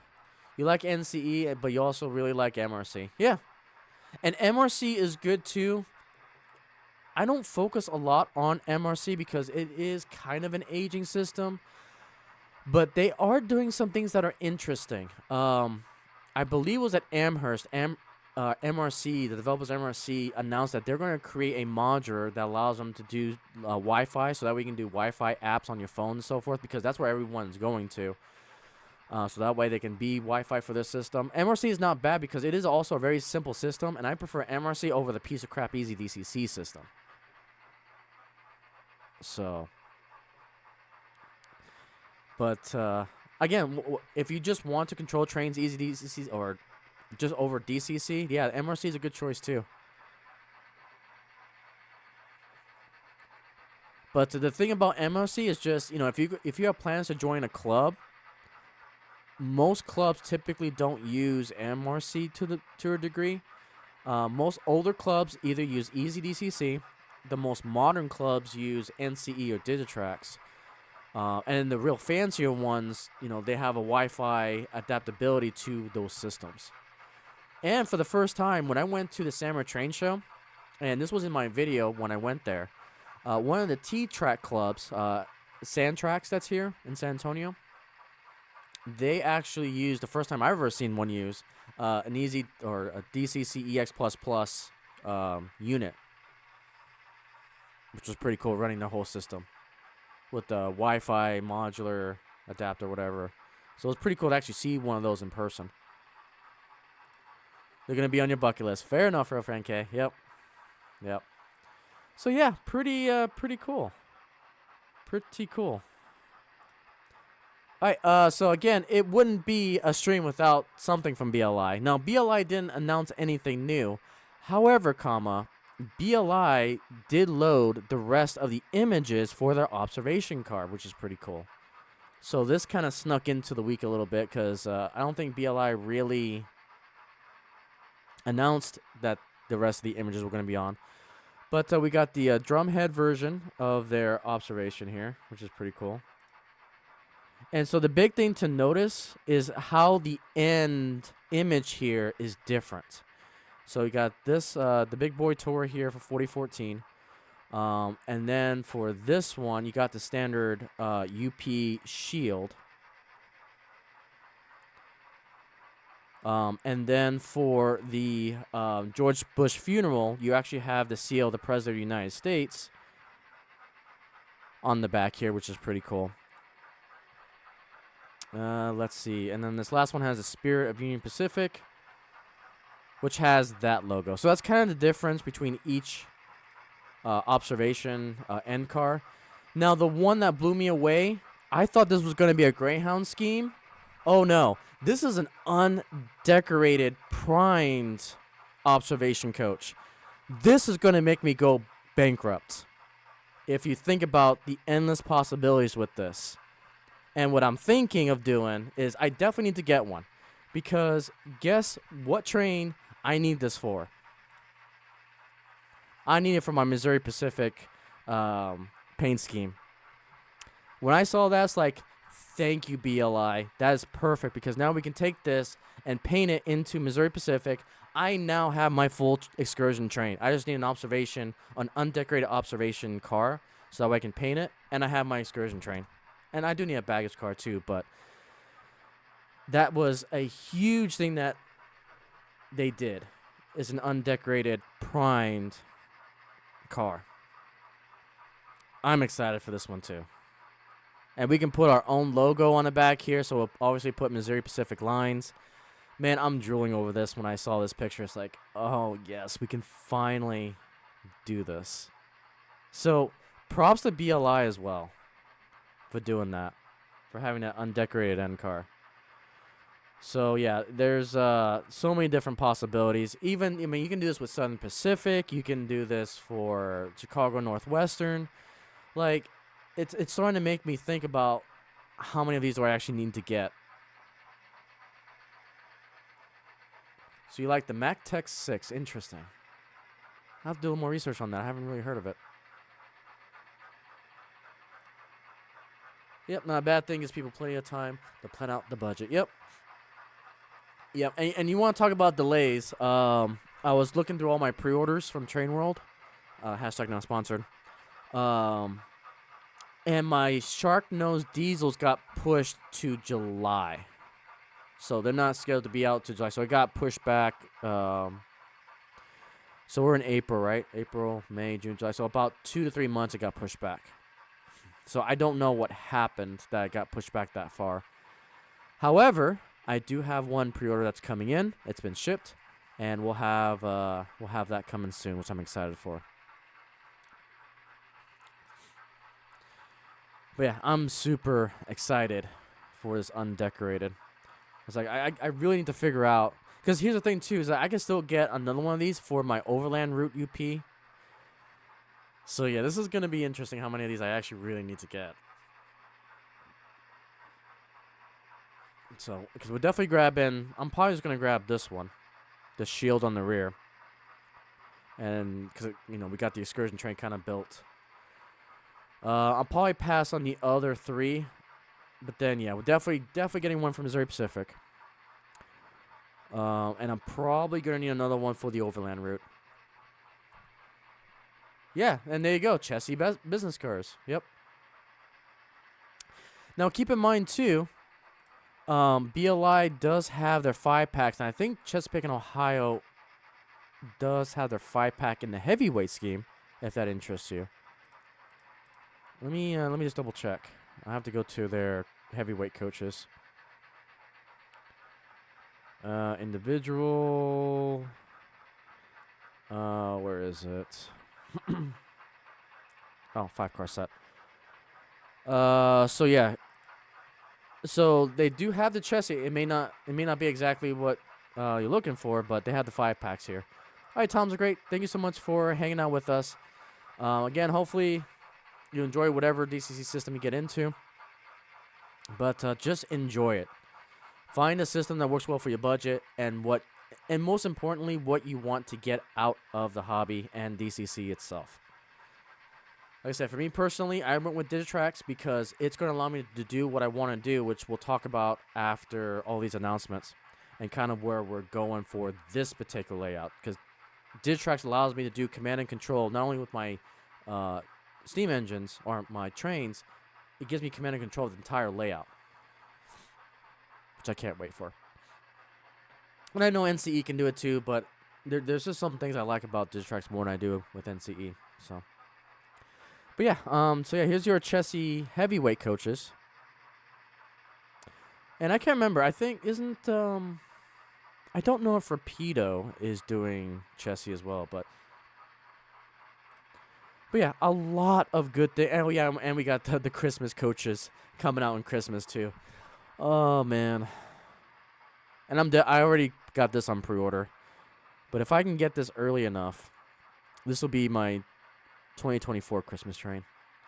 You like NCE, but you also really like MRC. Yeah. And MRC is good too. I don't focus a lot on MRC because it is kind of an aging system. But they are doing some things that are interesting. I believe it was at Amherst. MRC, the developers MRC, announced that they're going to create a module that allows them to do Wi-Fi, so that we can do Wi-Fi apps on your phone and so forth, because that's where everyone's going to. So that way they can be Wi-Fi for this system. MRC is not bad because it is also a very simple system, and I prefer MRC over the piece of crap Easy DCC system. So, but again, if you just want to control trains Easy DCC or just over DCC, yeah, MRC is a good choice too. But the thing about MRC is just, if you have plans to join a club, most clubs typically don't use MRC to a degree. Most older clubs either use Easy DCC. The most modern clubs use NCE or Digitrax. And the real fancier ones, they have a Wi-Fi adaptability to those systems. And for the first time, when I went to the Samurai Train Show, and this was in my video when I went there, one of the T-Track clubs, Sand Tracks that's here in San Antonio, they actually used, the first time I've ever seen one use, an Easy or a DCC EX++ unit, which was pretty cool, running the whole system with the Wi-Fi modular adapter, whatever. So it was pretty cool to actually see one of those in person. They're going to be on your bucket list. Fair enough, Railfan K. Yep. So yeah, pretty cool. Pretty cool. All right, so again, it wouldn't be a stream without something from BLI. Now, BLI didn't announce anything new. However, BLI did load the rest of the images for their observation card, which is pretty cool. So this kind of snuck into the week a little bit because I don't think BLI really announced that the rest of the images were going to be on. But we got the drumhead version of their observation here, which is pretty cool. And so the big thing to notice is how the end image here is different. So we got this, the Big Boy Tour here for 4014. And then for this one, you got the standard UP Shield. And then for the George Bush funeral, you actually have the seal of the President of the United States on the back here, which is pretty cool. Let's see. And then this last one has the Spirit of Union Pacific, which has that logo. So that's kind of the difference between each observation end car. Now, the one that blew me away, I thought this was going to be a Greyhound scheme. Oh, no. This is an undecorated, primed observation coach. This is going to make me go bankrupt if you think about the endless possibilities with this. And what I'm thinking of doing is I definitely need to get one. Because guess what train I need this for? I need it for my Missouri Pacific paint scheme. When I saw that, it's like, thank you, BLI. That is perfect because now we can take this and paint it into Missouri Pacific. I now have my full excursion train. I just need an undecorated observation car so that way I can paint it, and I have my excursion train. And I do need a baggage car too, but that was a huge thing that they did, is an undecorated, primed car. I'm excited for this one too. And we can put our own logo on the back here, so we'll obviously put Missouri Pacific lines. Man, I'm drooling over this when I saw this picture. It's like, oh, yes, we can finally do this. So, props to BLI as well for doing that, for having that undecorated end car. So, yeah, there's so many different possibilities. Even, I mean, you can do this with Southern Pacific. You can do this for Chicago Northwestern. Like, it's starting to make me think about how many of these do I actually need to get. So you like the Mac Tech 6. Interesting. I'll have to do a little more research on that. I haven't really heard of it. Yep, not a bad thing. Gives people plenty of time to plan out the budget. Yep. Yep, and you want to talk about delays. I was looking through all my pre-orders from Train World. Hashtag not sponsored. And my Shark Nose Diesels got pushed to July. So they're not scheduled to be out to July. So it got pushed back. So we're in April, right? April, May, June, July. So about 2 to 3 months it got pushed back. So I don't know what happened that it got pushed back that far. However, I do have one pre-order that's coming in. It's been shipped. And we'll have that coming soon, which I'm excited for. But yeah, I'm super excited for this undecorated. It's like, I really need to figure out, because here's the thing too, is that I can still get another one of these for my Overland Route UP. So yeah, this is going to be interesting how many of these I actually really need to get. So, because we're definitely grabbing, I'm probably just going to grab this one, the shield on the rear. And, because, we got the excursion train kind of built. I'll probably pass on the other 3. But then, yeah, we're definitely getting one from Missouri Pacific. And I'm probably going to need another one for the Overland Route. Yeah, and there you go. Chessie business cars. Yep. Now, keep in mind, too, BLI does have their 5-packs. And I think Chesapeake and Ohio does have their 5-pack in the heavyweight scheme, if that interests you. Let me just double check. I have to go to their heavyweight coaches. Individual. Where is it? Oh, 5-car set. So yeah. So they do have the chassis. It may not be exactly what you're looking for, but they have the 5-packs here. All right, Tom's great. Thank you so much for hanging out with us. Again, hopefully you enjoy whatever DCC system you get into, but just enjoy it. Find a system that works well for your budget and most importantly, what you want to get out of the hobby and DCC itself. Like I said, for me personally, I went with Digitrax because it's going to allow me to do what I want to do, which we'll talk about after all these announcements and kind of where we're going for this particular layout. Because Digitrax allows me to do command and control not only with my steam engines or my trains, it gives me command and control of the entire layout, which I can't wait for. And I know NCE can do it too, but there's just some things I like about Digitrax more than I do with NCE. But yeah, here's your Chessie heavyweight coaches. And I can't remember. I think I don't know if Rapido is doing Chessie as well, but yeah, a lot of good things. And we got the Christmas coaches coming out in Christmas too. Oh man. And I already got this on pre-order. But if I can get this early enough, this will be my 2024 Christmas train.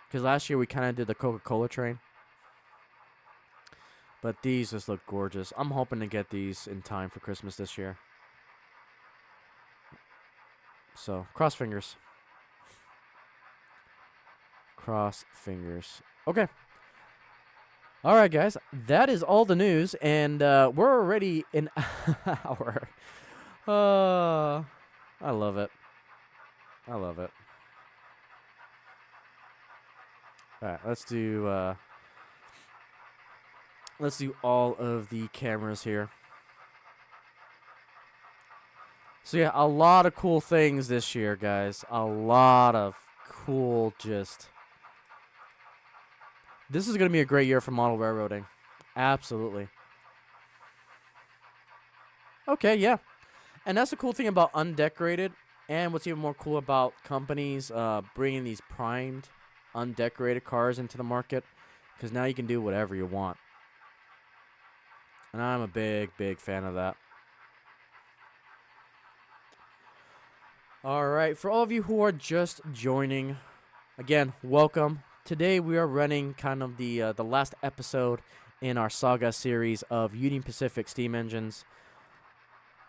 Because last year we kind of did the Coca-Cola train. But these just look gorgeous. I'm hoping to get these in time for Christmas this year. So, cross fingers. Cross fingers. Okay. All right, guys. That is all the news. And we're already an hour. I love it. I love it. All right, let's do all of the cameras here. So yeah, a lot of cool things this year, guys. A lot of cool This is going to be a great year for model railroading. Absolutely. Okay, yeah. And that's the cool thing about undecorated, and what's even more cool about companies bringing these primed undecorated cars into the market, because now you can do whatever you want. And I'm a big fan of that. All right, for all of you who are just joining, again, welcome. Today we are running kind of the last episode in our Saga series of Union Pacific steam engines.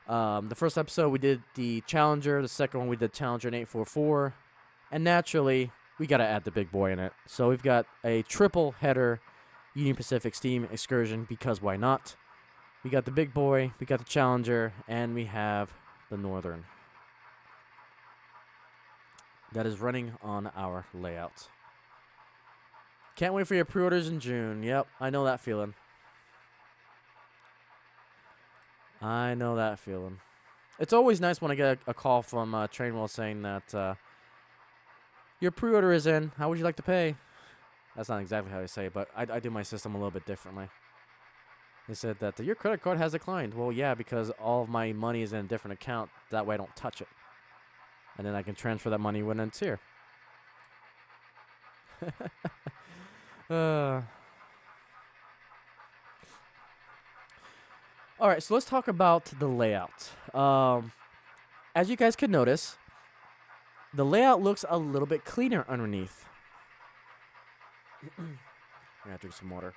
The first episode we did the Challenger, the second one we did Challenger in 844, and naturally we got to add the big boy in it. So we've got a triple header Union Pacific steam excursion, because why not? We got the big boy, we got the Challenger, and we have the Northern. That is running on our layout. Can't wait for your pre-orders in June. Yep, I know that feeling. I know that feeling. It's always nice when I get a call from Trainwell saying that your pre-order is in. How would you like to pay? That's not exactly how I say it, but I do my system a little bit differently. They said that your credit card has declined. Well, yeah, because all of my money is in a different account. That way I don't touch it. And then I can transfer that money when it's here. All right, so let's talk about the layout. As you guys can notice, the layout looks a little bit cleaner underneath. I'm gonna drink some water.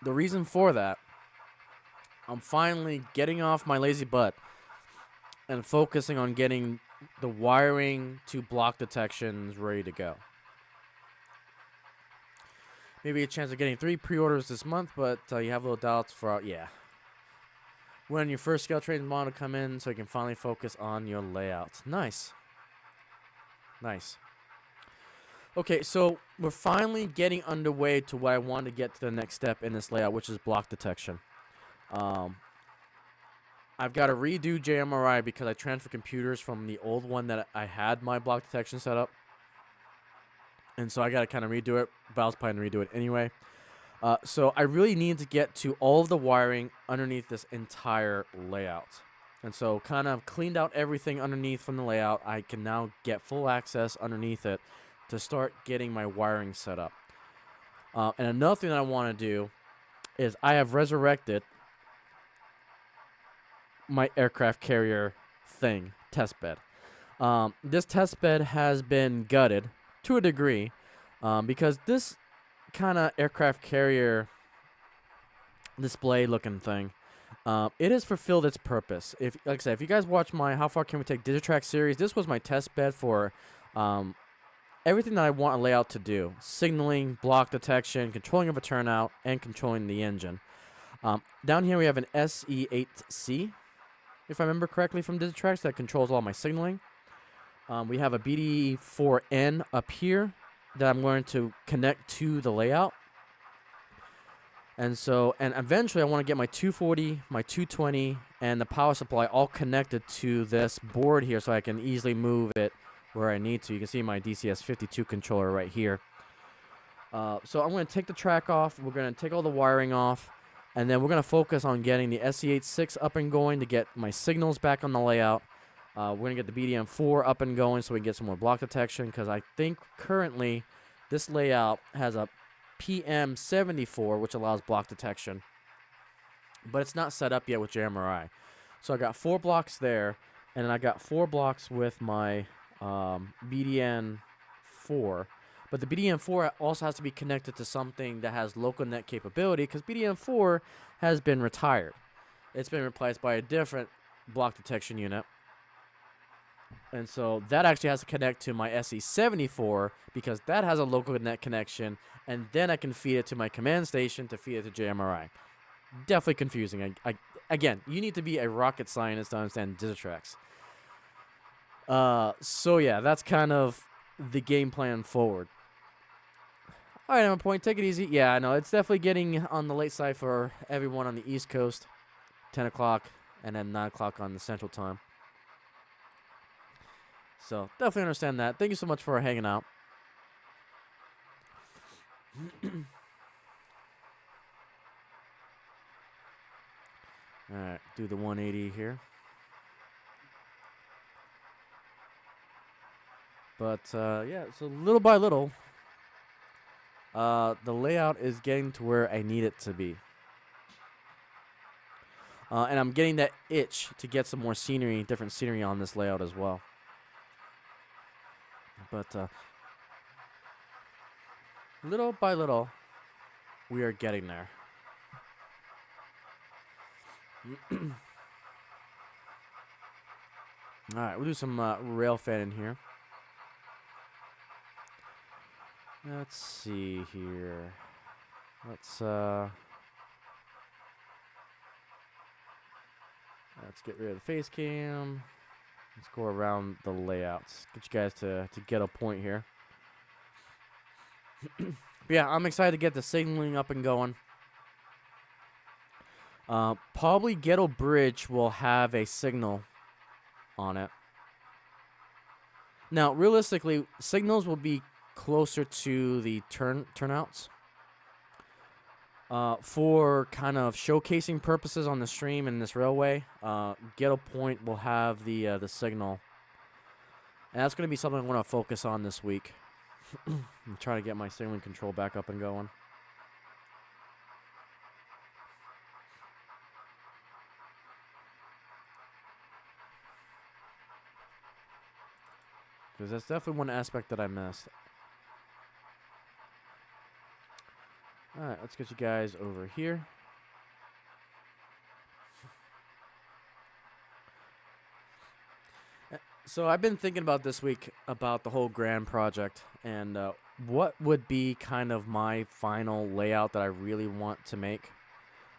The reason for that, I'm finally getting off my lazy butt and focusing on getting the wiring to block detections ready to go. Maybe a chance of getting 3 pre-orders this month, but you have little doubts for, when your first scale train model come in, so you can finally focus on your layout. Nice. Nice. Okay, so we're finally getting underway to what I want to get to the next step in this layout, which is block detection. I've got to redo JMRI because I transferred computers from the old one that I had my block detection set up. And so I got to kind of redo it, but I was planning to redo it anyway. So I really need to get to all of the wiring underneath this entire layout. And so kind of cleaned out everything underneath from the layout. I can now get full access underneath it to start getting my wiring set up. And another thing that I want to do is I have resurrected my aircraft carrier test bed. This test bed has been gutted to a degree because this kind of aircraft carrier display looking thing, it has fulfilled its purpose. Like I said, if you guys watch my How Far Can We Take Digitrack series, this was my test bed for everything that I want a layout to do: signaling, block detection, controlling of a turnout, and controlling the engine. Down here we have an SE8C, if I remember correctly from Digitracks, that controls all my signaling. We have a BD4N up here that I'm going to connect to the layout. And eventually I want to get my 240, my 220, and the power supply all connected to this board here so I can easily move it where I need to. You can see my DCS52 controller right here. So I'm going to take the track off. We're going to take all the wiring off. And then we're going to focus on getting the SE86 up and going to get my signals back on the layout. We're going to get the BDM4 up and going so we can get some more block detection, because I think currently this layout has a PM74, which allows block detection. But it's not set up yet with JMRI. So I got 4 blocks there, and then I got 4 blocks with my BDN4. But the BDM4 also has to be connected to something that has local net capability, because BDM4 has been retired. It's been replaced by a different block detection unit. And so that actually has to connect to my SE74, because that has a local net connection, and then I can feed it to my command station to feed it to JMRI. Definitely confusing. Again, you need to be a rocket scientist to understand Digitracks. So yeah, that's kind of the game plan forward. All right, I'm point. Take it easy. Yeah, I know it's definitely getting on the late side for everyone on the East Coast. 10 o'clock and then 9 o'clock on the Central Time. So definitely understand that. Thank you so much for hanging out. All right, do the 180 here. But yeah, so little by little, the layout is getting to where I need it to be. And I'm getting that itch to get some more scenery, different scenery on this layout as well. But little by little, we are getting there. All right, we'll do some Railfanning here. Let's see here. Let's get rid of the face cam. Let's go around the layouts. Get you guys to get a point here. But yeah, I'm excited to get the signaling up and going. Probably Ghetto Bridge will have a signal on it. Now, realistically, signals will be closer to the turnouts. For kind of showcasing purposes on the stream and this railway, Ghetto Point will have the signal. And that's going to be something I want to focus on this week. I'm trying to get my signaling control back up and going. Because that's definitely one aspect that I missed. Alright, let's get you guys over here. So I've been thinking about this week about the whole grand project and what would be kind of my final layout that I really want to make.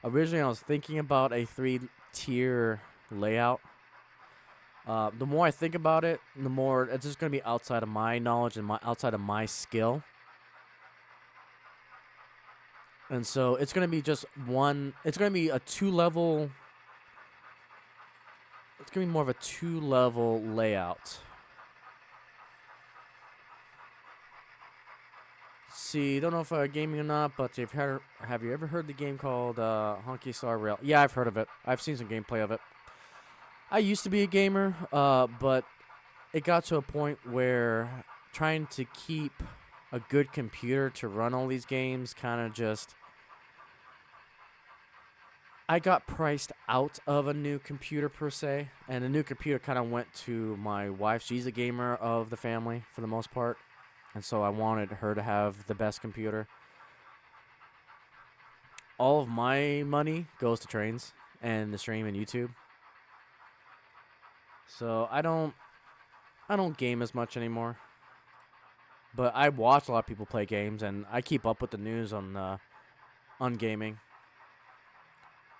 Originally, I was thinking about a 3-tier layout. The more I think about it, the more it's just going to be outside of my knowledge and outside of my skill. And so it's going to be just one. It's going to be a 2-level. It's going to be more of a 2-level layout. See, don't know if gaming or not, but have you ever heard the game called Honky Star Rail? Yeah, I've heard of it. I've seen some gameplay of it. I used to be a gamer, but it got to a point where trying to keep a good computer to run all these games kind of just. I got priced out of a new computer per se, and the new computer kind of went to my wife. She's a gamer of the family for the most part, and so I wanted her to have the best computer. All of my money goes to trains and the stream and YouTube. So I don't game as much anymore. But I watch a lot of people play games, and I keep up with the news on gaming.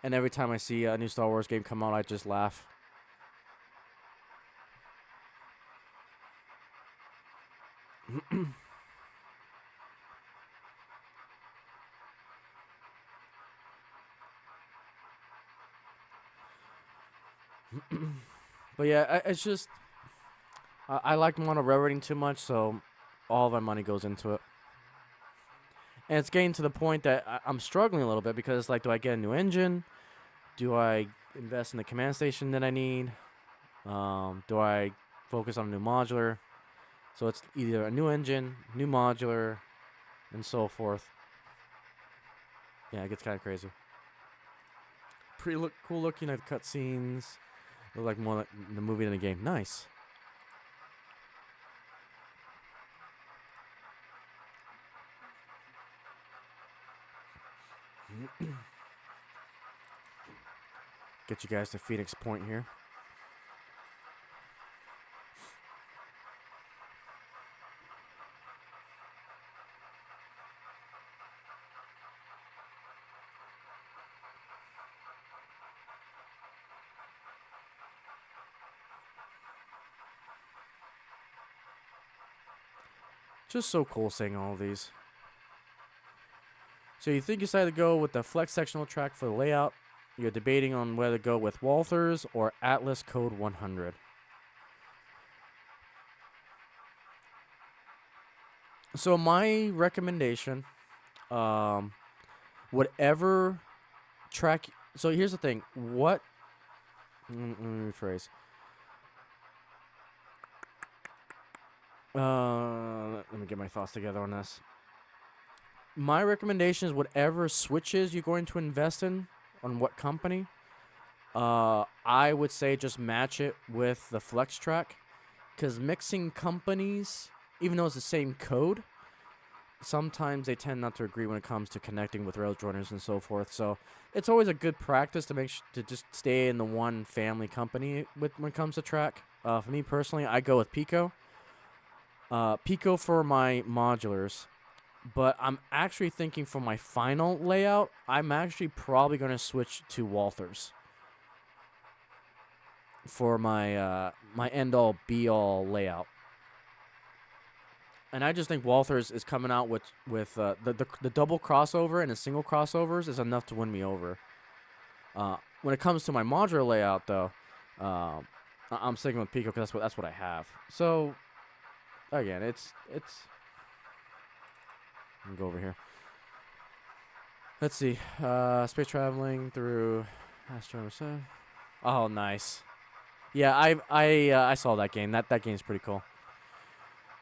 And every time I see a new Star Wars game come out, I just laugh. But yeah, it's just I like mono railroading too much, so all of my money goes into it. And it's getting to the point that I'm struggling a little bit because it's like, do I get a new engine? Do I invest in the command station that I need? Do I focus on a new modular? So it's either a new engine, new modular, and so forth. Yeah, it gets kind of crazy. Pretty cool looking at cutscenes. Look like more like the movie than the game. Nice. Get you guys to Phoenix Point here. Just so cool seeing all of these. So you think you decided to go with the flex sectional track for the layout. You're debating on whether to go with Walthers or Atlas Code 100. So my recommendation, whatever track. So here's the thing. Let me rephrase. Let me get my thoughts together on this. My recommendation is whatever switches you're going to invest in, on what company. I would say just match it with the flex track, because mixing companies, even though it's the same code, sometimes they tend not to agree when it comes to connecting with rail joiners and so forth. So it's always a good practice to to just stay in the one family company when it comes to track. For me personally, I go with Pico. Pico for my modulars. But I'm actually thinking for my final layout, I'm actually probably going to switch to Walthers for my my end-all, be-all layout. And I just think Walthers is coming out with the double crossover and the single crossovers is enough to win me over. When it comes to my modular layout, though, I'm sticking with Pico because that's what I have. So again, it's. Let me go over here. Let's see. Space traveling through Astro. Oh, nice. Yeah, I saw that game. That game's pretty cool.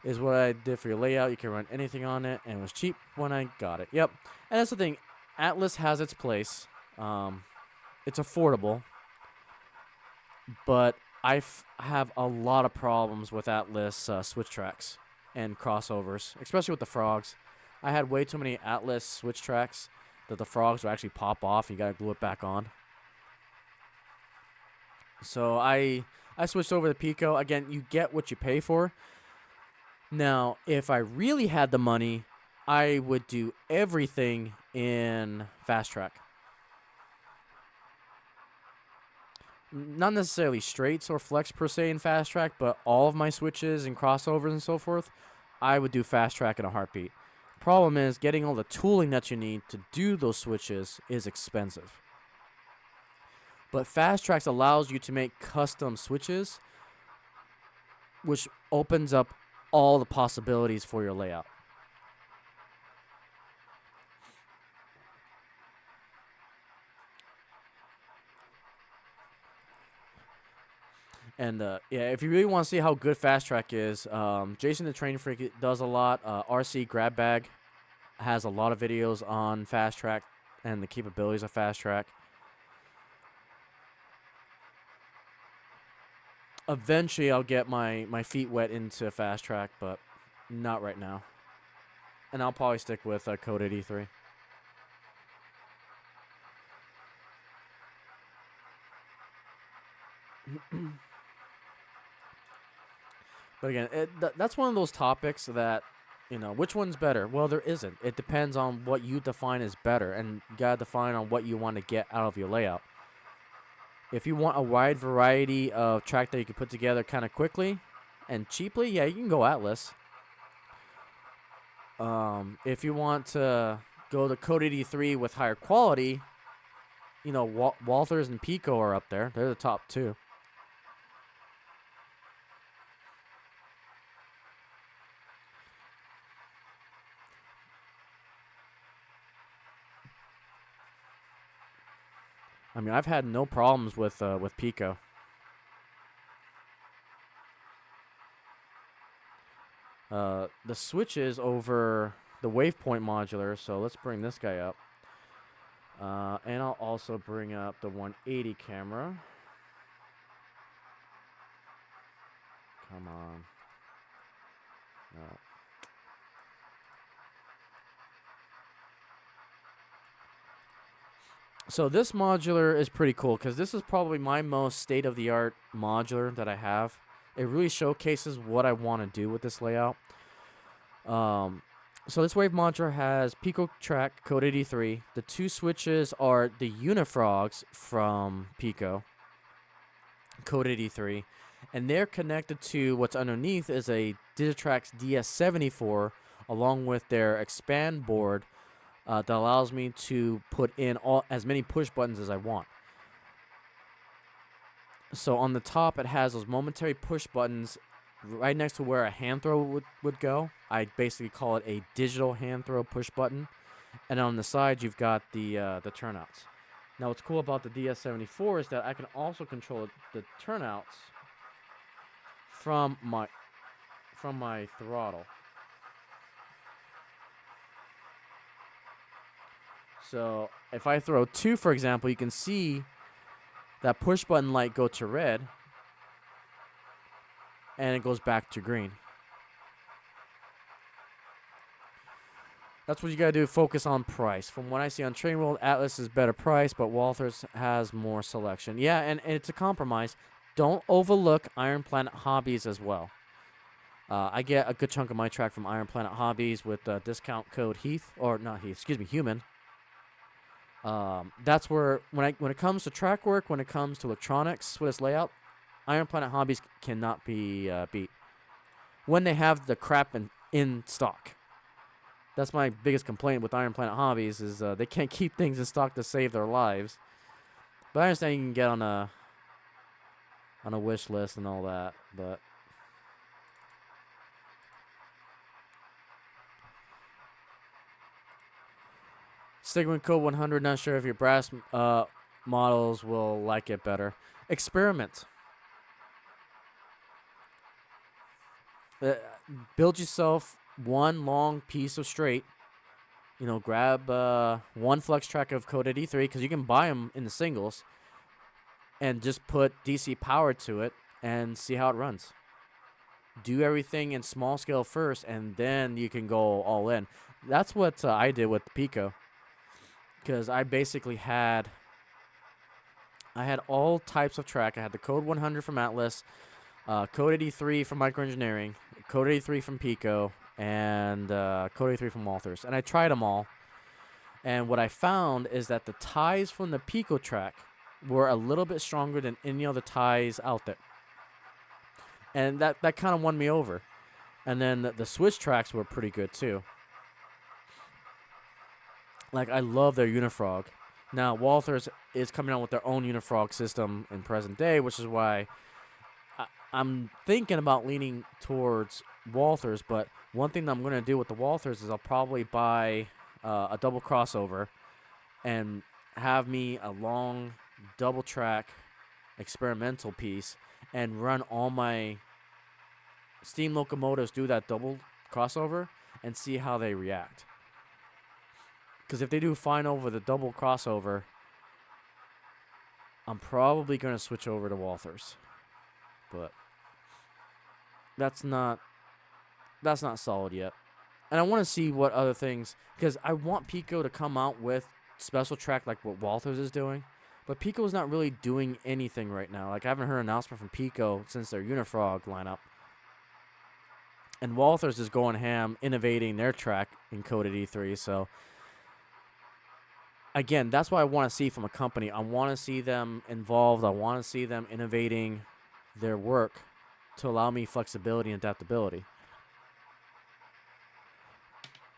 Is what I did for your layout. You can run anything on it, and it was cheap when I got it. Yep. And that's the thing. Atlas has its place. It's affordable, but I have a lot of problems with Atlas switch tracks and crossovers, especially with the frogs. I had way too many Atlas switch tracks that the frogs would actually pop off, and you gotta glue it back on. So I switched over to Pico. Again, you get what you pay for. Now, if I really had the money, I would do everything in Fast Track. Not necessarily straights or flex per se in Fast Track, but all of my switches and crossovers and so forth, I would do Fast Track in a heartbeat. Problem is, getting all the tooling that you need to do those switches is expensive. But Fast Tracks allows you to make custom switches, which opens up all the possibilities for your layout. And yeah, if you really want to see how good Fast Track is, Jason the Train Freak does a lot. RC Grab Bag has a lot of videos on Fast Track and the capabilities of Fast Track. Eventually, I'll get my feet wet into Fast Track, but not right now. And I'll probably stick with Code 83. But again, that's one of those topics that, which one's better? Well, there isn't. It depends on what you define as better, and you gotta define on what you want to get out of your layout. If you want a wide variety of track that you can put together kind of quickly and cheaply, yeah, you can go Atlas. If you want to go to Code 83 with higher quality, Walthers and Pico are up there. They're the top two. I mean, I've had no problems with Pico. The switches over the Wavepoint modular, so let's bring this guy up. And I'll also bring up the 180 camera. Come on. No. So this modular is pretty cool because this is probably my most state-of-the-art modular that I have. It really showcases what I want to do with this layout. So this wave modular has Pico Track Code 83. The two switches are the Unifrogs from Pico Code 83, and they're connected to what's underneath is a Digitrax DS74 along with their expand board that allows me to put in as many push buttons as I want. So on the top, it has those momentary push buttons right next to where a hand throw would go. I basically call it a digital hand throw push button. And on the side, you've got the turnouts. Now, what's cool about the DS74 is that I can also control the turnouts from my throttle. So if I throw 2, for example, you can see that push button light go to red, and it goes back to green. That's what you gotta do. Focus on price. From what I see on Train World, Atlas is better price, but Walthers has more selection. Yeah, and it's a compromise. Don't overlook Iron Planet Hobbies as well. I get a good chunk of my track from Iron Planet Hobbies with discount code Heath, or not Heath, excuse me, Human. That's where when it comes to track work, when it comes to electronics with this layout, Iron Planet Hobbies cannot be beat. When they have the crap in stock. That's my biggest complaint with Iron Planet Hobbies is they can't keep things in stock to save their lives. But I understand you can get on a wish list and all that, but sticking with Code 100, not sure if your brass models will like it better. Experiment. Build yourself one long piece of straight. Grab one flex track of Code 83 because you can buy them in the singles, and just put DC power to it and see how it runs. Do everything in small scale first, and then you can go all in. That's what I did with the Pico, because I basically had all types of track. I had the Code 100 from Atlas, Code 83 from Microengineering, Code 83 from Pico, and Code 83 from Walthers. And I tried them all. And what I found is that the ties from the Pico track were a little bit stronger than any other ties out there. And that kind of won me over. And then the switch tracks were pretty good too. Like, I love their Unifrog. Now, Walthers is coming out with their own Unifrog system in present day, which is why I'm thinking about leaning towards Walthers. But one thing that I'm going to do with the Walthers is I'll probably buy a double crossover and have me a long double track experimental piece and run all my steam locomotives do that double crossover and see how they react. Because if they do fine over the double crossover, I'm probably going to switch over to Walthers. But that's not solid yet. And I want to see what other things, because I want Pico to come out with special track like what Walthers is doing. But Pico's not really doing anything right now. Like, I haven't heard an announcement from Pico since their Unifrog lineup. And Walthers is going ham, innovating their track in Coded E3. So, again, that's what I want to see from a company. I want to see them involved. I want to see them innovating their work to allow me flexibility and adaptability.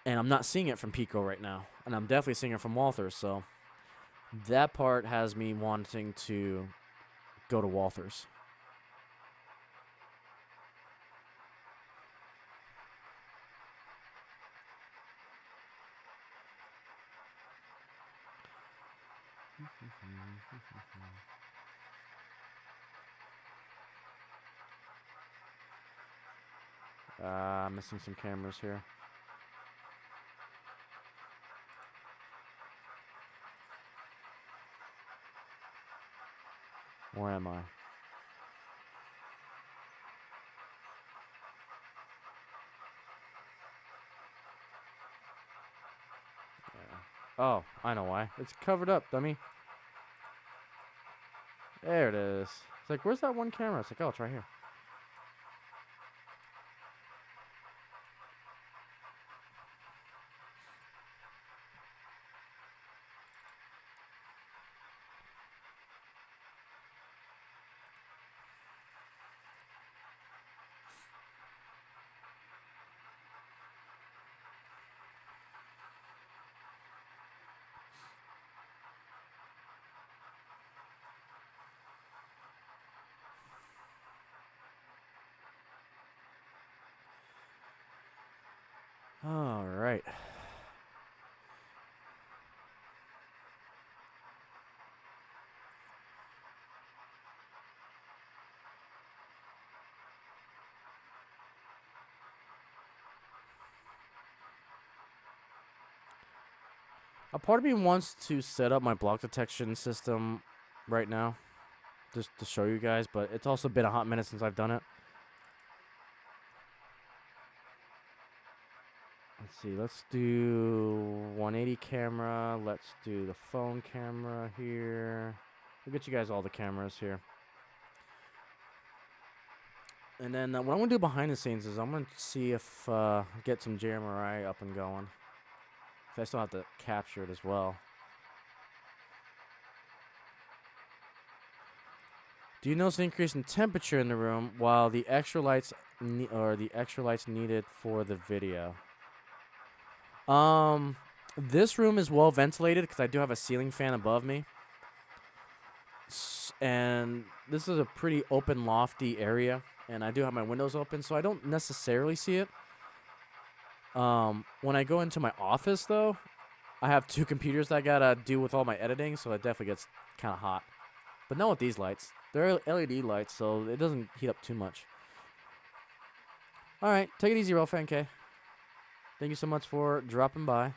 And I'm not seeing it from Pico right now. And I'm definitely seeing it from Walthers. So that part has me wanting to go to Walthers. Missing some cameras here. Where am I? Yeah. Oh, I know why. It's covered up, dummy. There it is. It's like, where's that one camera? It's like, oh, it's right here. All right. A part of me wants to set up my block detection system right now, just to show you guys, but it's also been a hot minute since I've done it. Let's see, let's do 180 camera, let's do the phone camera here. We'll get you guys all the cameras here. And then what I'm going to do behind the scenes is I'm going to see if get some JMRI up and going. I still have to capture it as well. Do you notice an increase in temperature in the room while the extra lights needed for the video? This room is well ventilated because I do have a ceiling fan above me. And this is a pretty open, lofty area. And I do have my windows open, so I don't necessarily see it. When I go into my office, though, I have 2 computers that I gotta do with all my editing, so it definitely gets kind of hot. But not with these lights. They're LED lights, so it doesn't heat up too much. All right, take it easy, Railfanning K. Thank you so much for dropping by.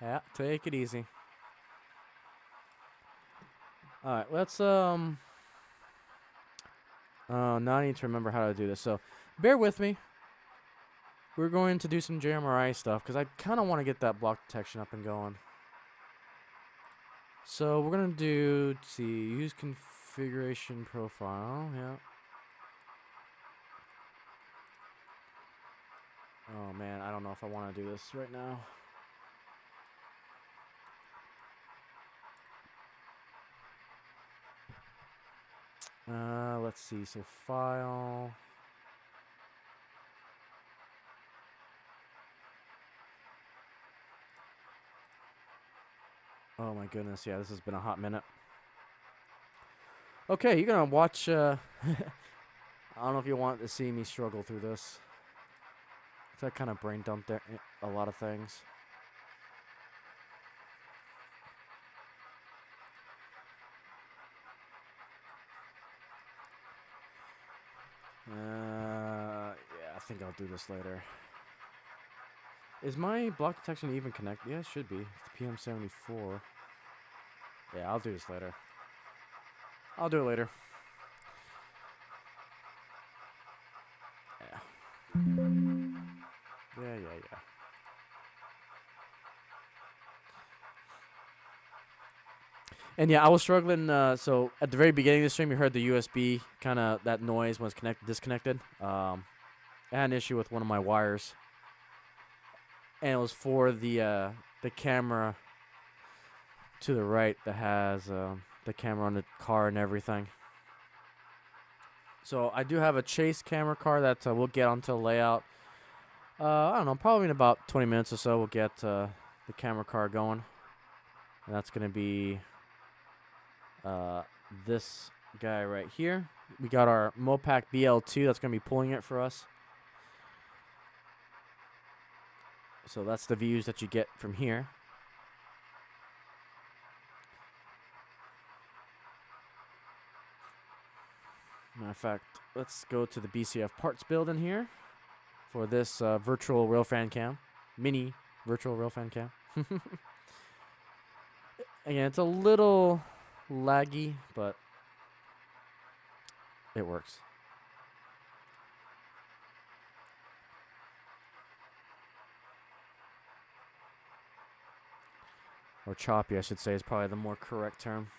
Yeah, take it easy. All right, let's now I need to remember how to do this. So, bear with me. We're going to do some JMRI stuff because I kind of want to get that block detection up and going. So we're gonna do, let's see, use configuration profile. Yeah. Oh man, I don't know if I want to do this right now. Let's see. So file. Oh my goodness, yeah, this has been a hot minute. Okay, you're gonna watch I don't know if you want to see me struggle through this. So I kind of brain dumped there a lot of things. Yeah, I think I'll do this later. Is my block detection even connected? Yeah, it should be. It's the PM74. Yeah, I'll do this later. I'll do it later. Yeah. Yeah. And yeah, I was struggling. So at the very beginning of the stream, you heard the USB kind of that noise when it's disconnected. I had an issue with one of my wires, and it was for the camera to the right that has the camera on the car and everything. So I do have a chase camera car that we'll get onto the layout. I don't know, probably in about 20 minutes or so we'll get the camera car going. And that's going to be this guy right here. We got our Mopac BL2 that's going to be pulling it for us. So that's the views that you get from here. Matter of fact, let's go to the BCF parts building here for this virtual railfan cam. Mini virtual railfan cam. Again, it's a little laggy, but it works. Or choppy, I should say, is probably the more correct term.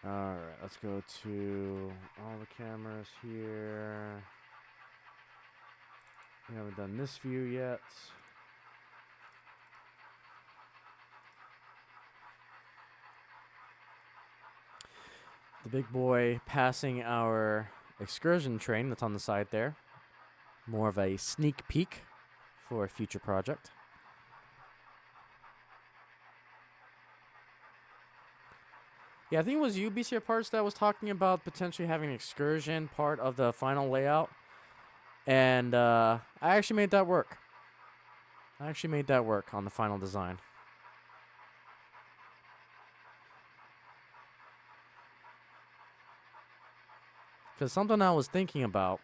Alright, let's go to all the cameras here. We haven't done this view yet. The big boy passing our excursion train that's on the side there. More of a sneak peek for a future project. Yeah, I think it was you, BCR Parts, that was talking about potentially having an excursion part of the final layout. And I actually made that work. I actually made that work on the final design. Because something I was thinking about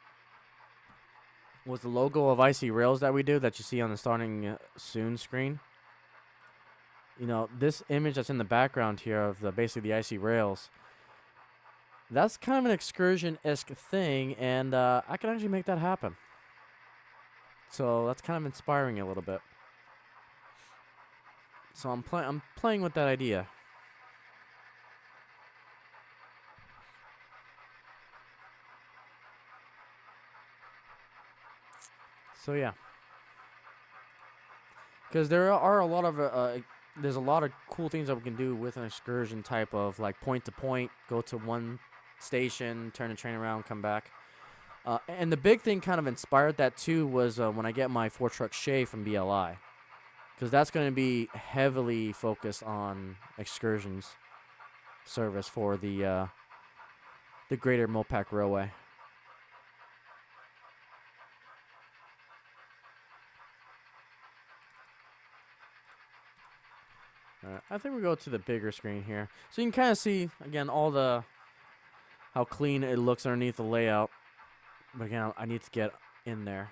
was the logo of Icey Rails that we do that you see on the starting soon screen. You know, this image that's in the background here of basically the Icey Rails, that's kind of an excursion-esque thing, and I can actually make that happen. So that's kind of inspiring a little bit. So I'm playing with that idea. So yeah, because there are a lot of there's a lot of cool things that we can do with an excursion type of like point to point, go to one station, turn the train around, come back. And the big thing kind of inspired that too was when I get my 4-truck Shay from BLI, because that's going to be heavily focused on excursions service for the Greater Mopac Railway. I think we go to the bigger screen here, so you can kind of see again how clean it looks underneath the layout. But again, I need to get in there.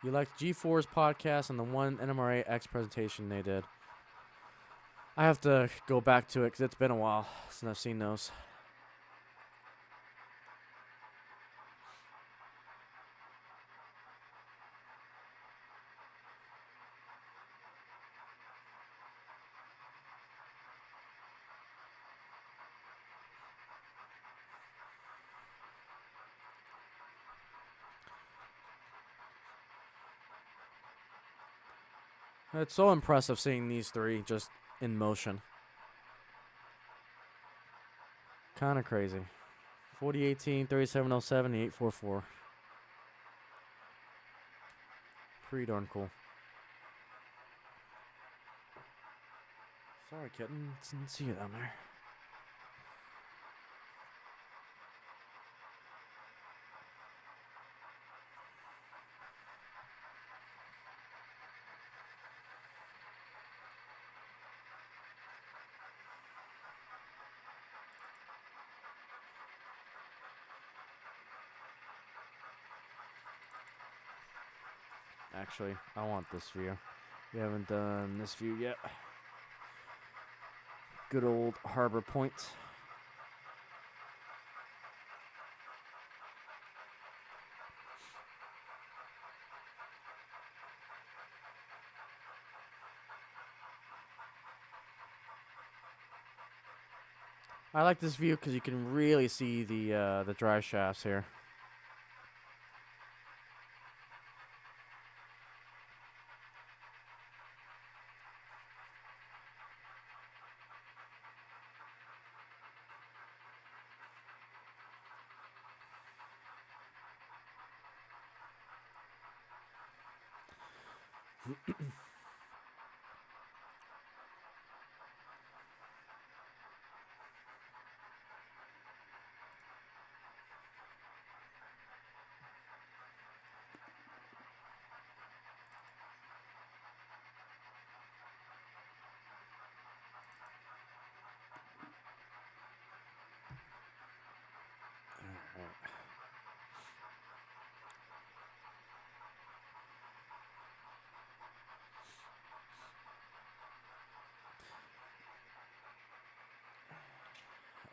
You liked G4's podcast and the one NMRA X presentation they did. I have to go back to it because it's been a while since I've seen those. It's so impressive seeing these three just in motion. Kind of crazy. 4018, 3707, 844. Pretty darn cool. Sorry, kitten. Didn't see you down there. Actually, I want this view. We haven't done this view yet. Good old Harbor Point. I like this view because you can really see the dry shafts here.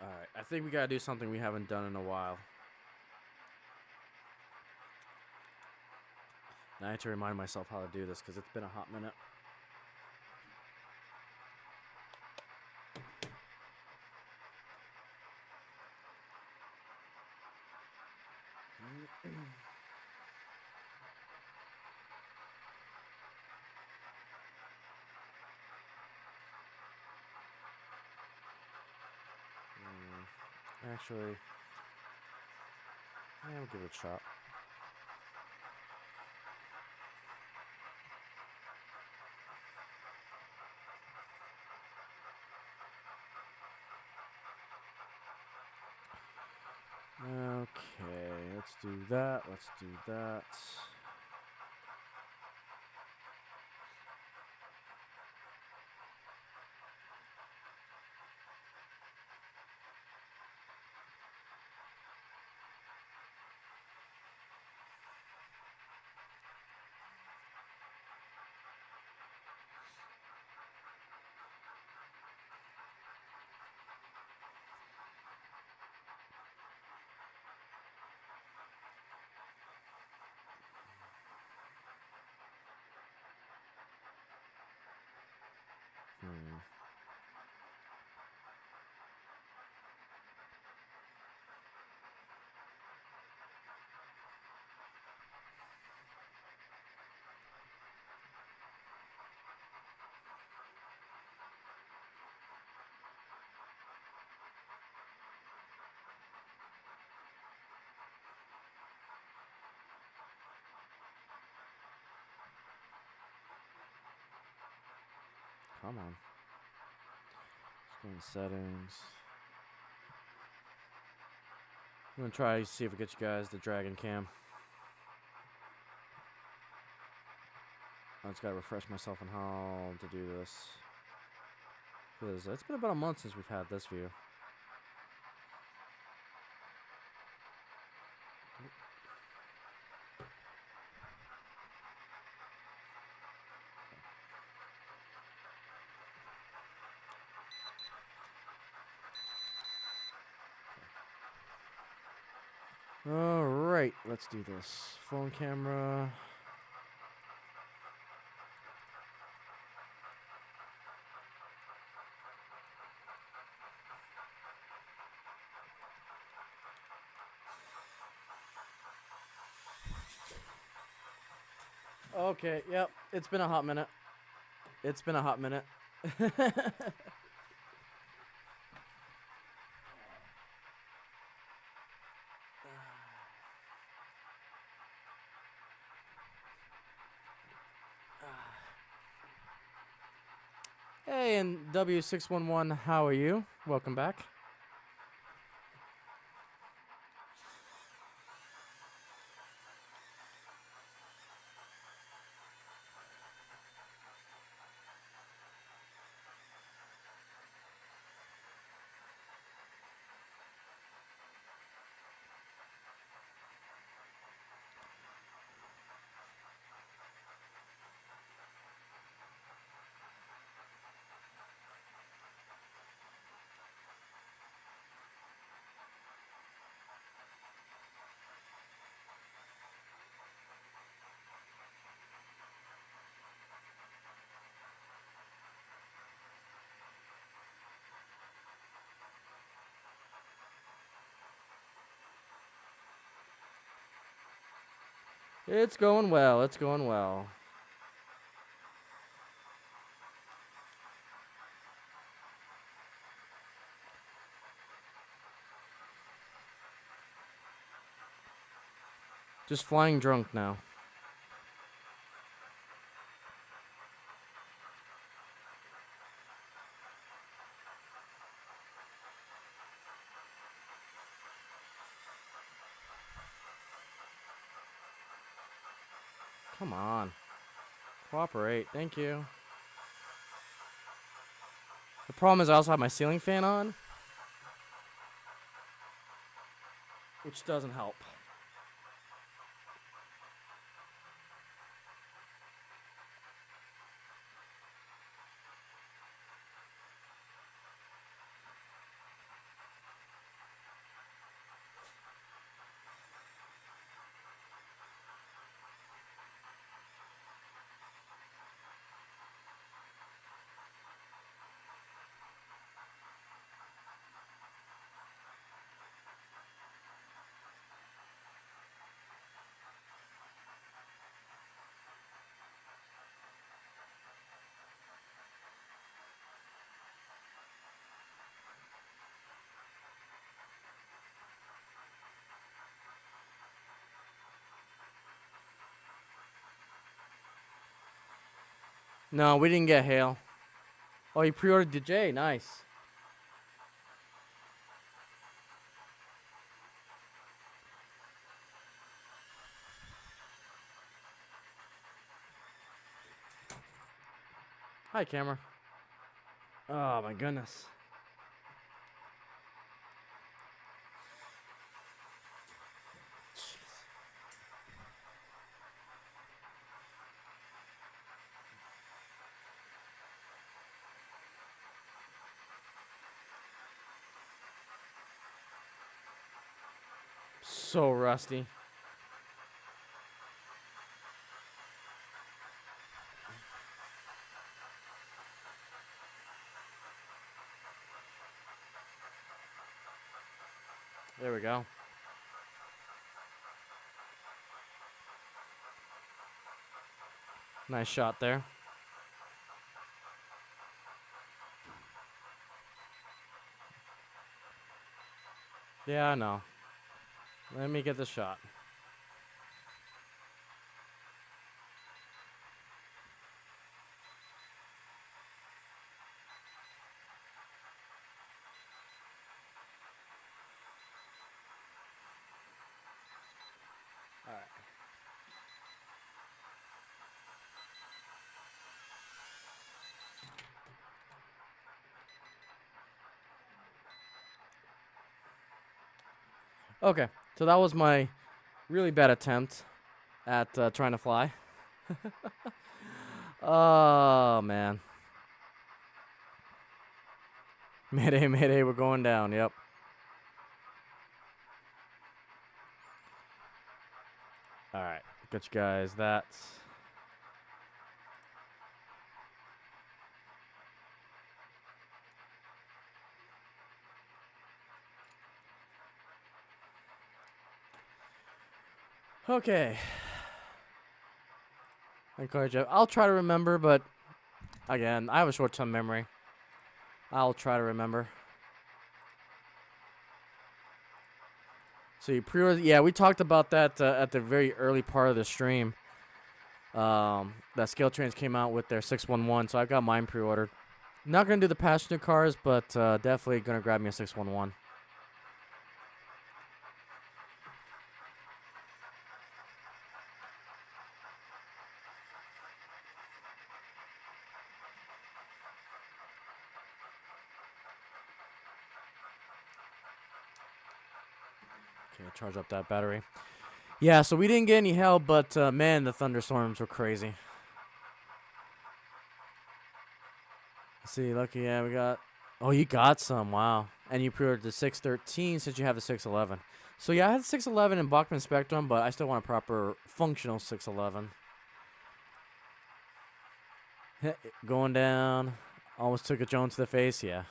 Alright, I think we gotta do something we haven't done in a while. And I have to remind myself how to do this because it's been a hot minute. Actually, I'll give it a shot. Okay, let's do that. Let's do that. Come on. Let's go in settings. I'm gonna try to see if we get you guys the dragon cam. I just gotta refresh myself on how to do this. Because it's been about a month since we've had this view. All right, let's do this. Phone camera. Okay, yep. It's been a hot minute. It's been a hot minute. Hey, and W611, how are you? Welcome back. It's going well. It's going well. Just flying drunk now. Come on. Cooperate. Thank you. The problem is I also have my ceiling fan on, which doesn't help. No, we didn't get hail. Oh, you pre-ordered the J. Nice. Hi, camera. Oh, my goodness. So rusty. There we go. Nice shot there. Yeah, I know. Let me get the shot. All right. Okay, so that was my really bad attempt at trying to fly. Oh, man. Mayday, mayday, we're going down, yep. All right, got you guys. That's okay. Encourage you. I'll try to remember, but again, I have a short-term memory. I'll try to remember. So you pre-order? Yeah, we talked about that at the very early part of the stream. That Scale Trains came out with their 611, so I got mine pre-ordered. Not gonna do the passenger cars, but definitely gonna grab me a 611. Okay, charge up that battery. Yeah, so we didn't get any help, but man, the thunderstorms were crazy. Let's see, lucky, yeah, we got. Oh, you got some, wow. And you pre-ordered the 613 since you have the 611. So yeah, I had the 611 in Bachman Spectrum, but I still want a proper functional 611. Going down, almost took a Jones to the face, yeah.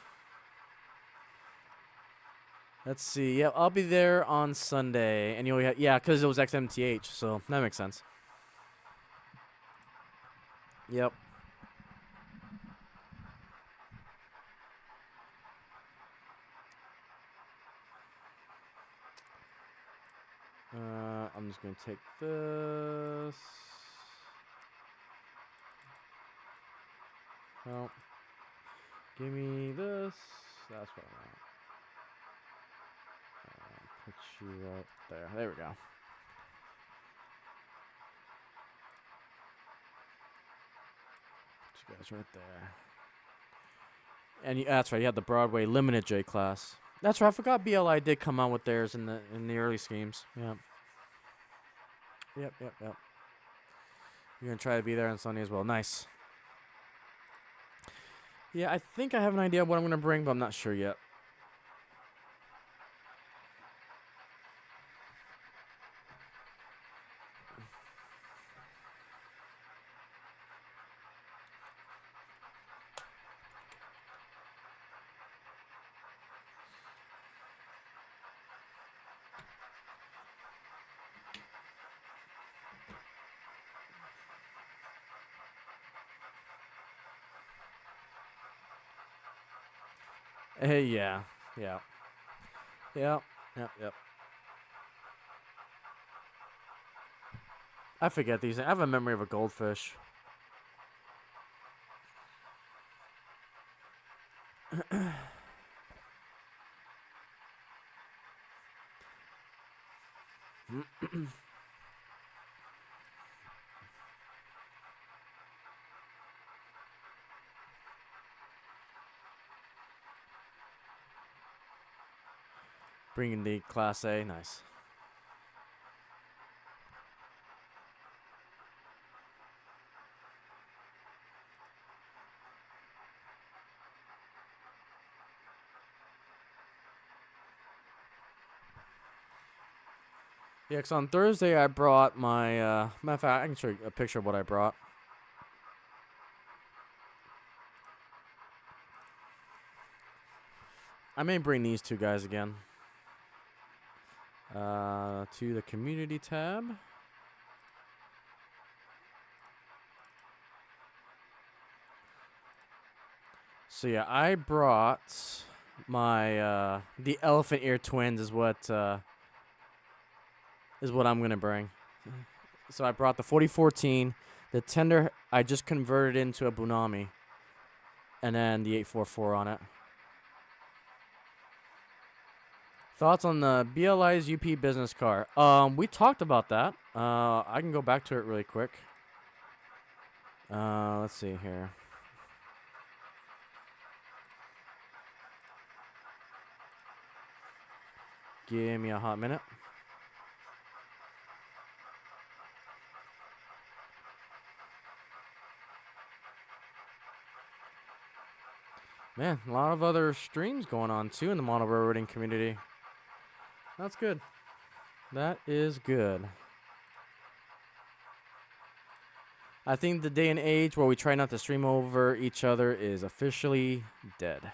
Let's see. Yep, I'll be there on Sunday, and you'll yeah, because it was XMTH, so that makes sense. Yep. I'm just gonna take this. Oh, give me this. That's what I want. Put you right there. There we go. Put you guys right there. And that's right. You had the Broadway Limited J class. That's right. I forgot BLI did come out with theirs in the early schemes. Yeah. Yep. You're gonna try to be there on Sunday as well. Nice. Yeah, I think I have an idea of what I'm gonna bring, but I'm not sure yet. Hey, yeah. Yep. I forget these. I have a memory of a goldfish. Bringing the Class A. Nice. Yeah, because on Thursday I brought my. Matter of fact, I can show you a picture of what I brought. I may bring these two guys again. To the community tab. So yeah, I brought my the elephant ear twins is what I'm gonna bring. So I brought the 4014, the tender I just converted into a Bunami, and then the 844 on it. Thoughts on the BLI's UP business car? We talked about that. I can go back to it really quick. Let's see here. Give me a hot minute. Man, a lot of other streams going on too in the model railroading community. That's good. That is good. I think the day and age where we try not to stream over each other is officially dead.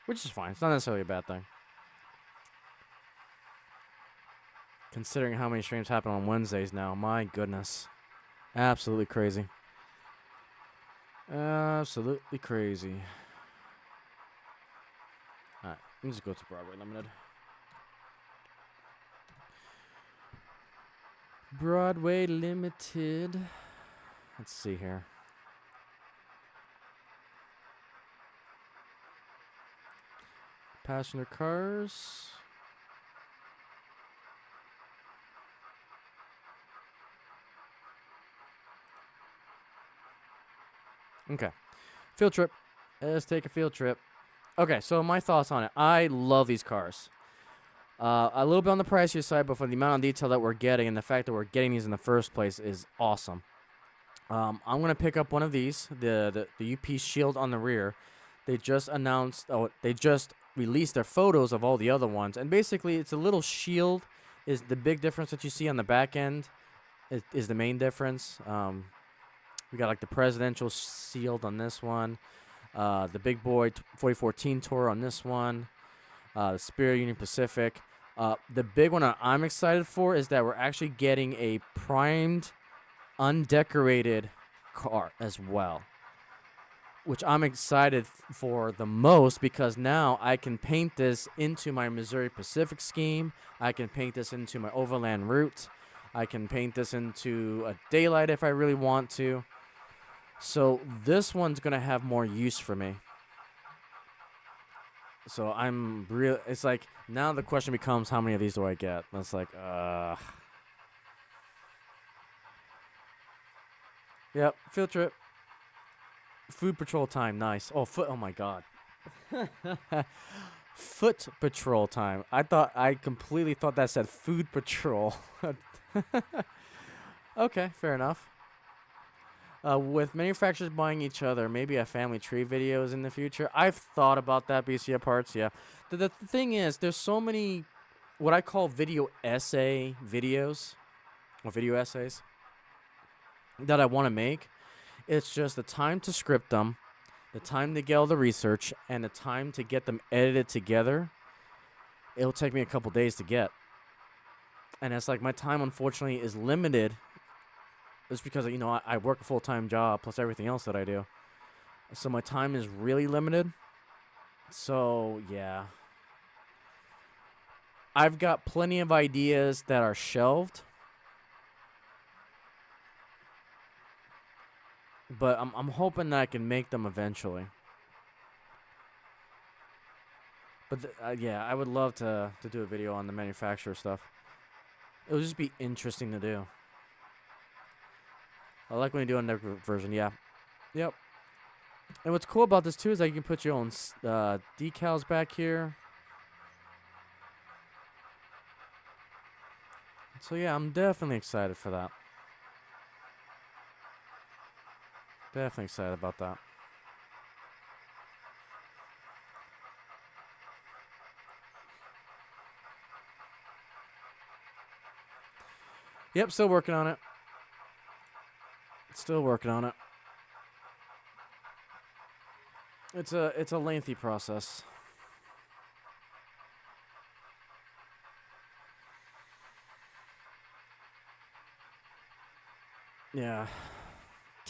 Which is fine. It's not necessarily a bad thing. Considering how many streams happen on Wednesdays now. My goodness. Absolutely crazy. Absolutely crazy. Alright, let me just go to Broadway Limited. Broadway Limited. Let's see here. Passenger cars. Okay. Field trip. Let's take a field trip. Okay, so my thoughts on it. I love these cars. A little bit on the pricier side, but for the amount of detail that we're getting and the fact that we're getting these in the first place is awesome. I'm going to pick up one of these, the UP Shield on the rear. They just released their photos of all the other ones. And basically, it's a little shield is the big difference that you see on the back end is the main difference. We got like the presidential shield on this one. The big boy 4014 Tour on this one. The Spirit Union Pacific. The big one I'm excited for is that we're actually getting a primed, undecorated car as well, which I'm excited for the most because now I can paint this into my Missouri Pacific scheme. I can paint this into my overland route. I can paint this into a daylight if I really want to. So this one's going to have more use for me. So I'm real. It's like now the question becomes, how many of these do I get? That's like, Yep, field trip. Food patrol time, nice. Oh my god. Foot patrol time. I completely thought that said food patrol. Okay, fair enough. With manufacturers buying each other, maybe a family tree videos in the future. I've thought about that, BCA parts, yeah. The thing is, there's so many, what I call video essay videos, or video essays, that I want to make. It's just the time to script them, the time to get all the research, and the time to get them edited together. It'll take me a couple days to get. And it's like my time, unfortunately, is limited. It's because, I work a full-time job plus everything else that I do. So my time is really limited. So, yeah. I've got plenty of ideas that are shelved. But I'm hoping that I can make them eventually. But, yeah, I would love to do a video on the manufacturer stuff. It would just be interesting to do. I like when you do a network version, yeah. Yep. And what's cool about this, too, is that you can put your own decals back here. So, yeah, I'm definitely excited for that. Definitely excited about that. Yep, still working on it. Still working on it. It's a lengthy process. Yeah.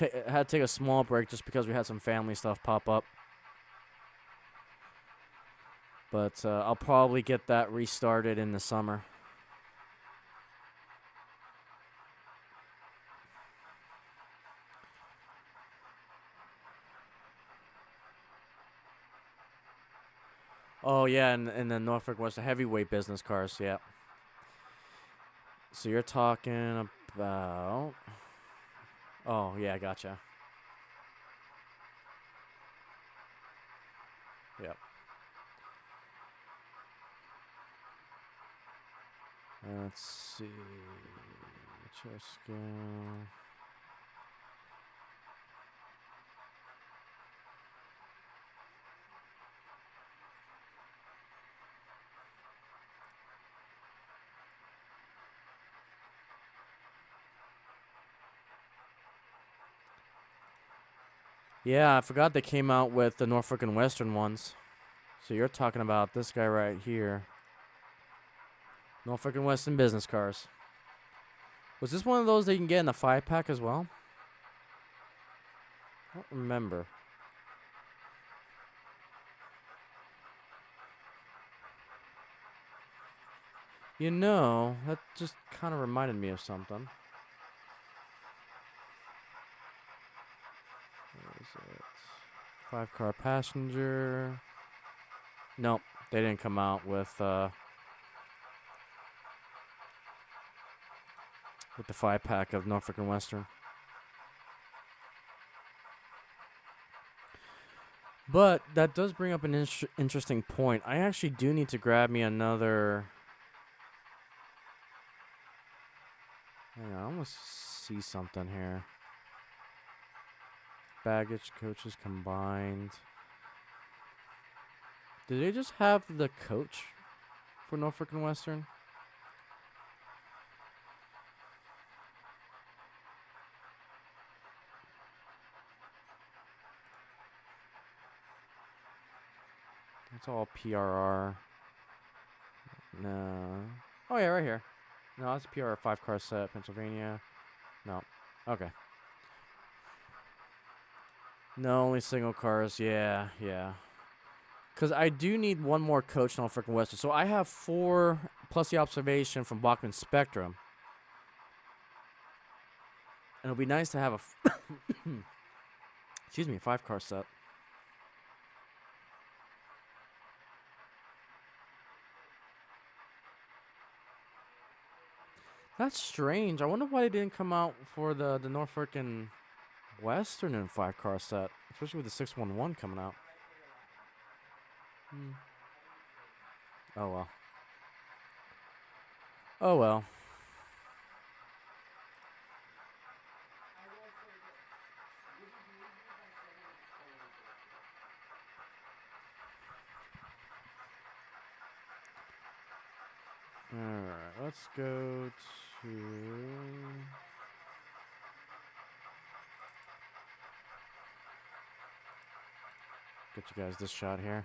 I had to take a small break just because we had some family stuff pop up. But I'll probably get that restarted in the summer. Oh, yeah, and the Norfolk was the heavyweight business cars, yeah. So you're talking about... Oh, yeah, gotcha. Yep. Let's see. Just go... Yeah, I forgot they came out with the Norfolk and Western ones. So you're talking about this guy right here. Norfolk and Western business cars. Was this one of those that you can get in the 5-pack as well? I don't remember. You know, that just kind of reminded me of something. What is it? 5-car passenger. Nope, they didn't come out with the 5-pack of Norfolk and Western. But that does bring up an interesting point. I actually do need to grab me another. Hang on, I almost see something here. Baggage coaches combined. Did they just have the coach for Norfolk and Western? It's all PRR. No. Oh, yeah, right here. No, it's PRR 5-car set, Pennsylvania. No. Okay. No, only single cars. Yeah, yeah. Because I do need one more coach in Norfolk and Western. So I have 4 plus the observation from Bachman Spectrum. And it'll be nice to have a excuse me, 5-car set. That's strange. I wonder why they didn't come out for the Norfolk and Western in 5-car set, especially with the 611 coming out. Oh well. Oh well. Alright, let's go to... Get you guys this shot here.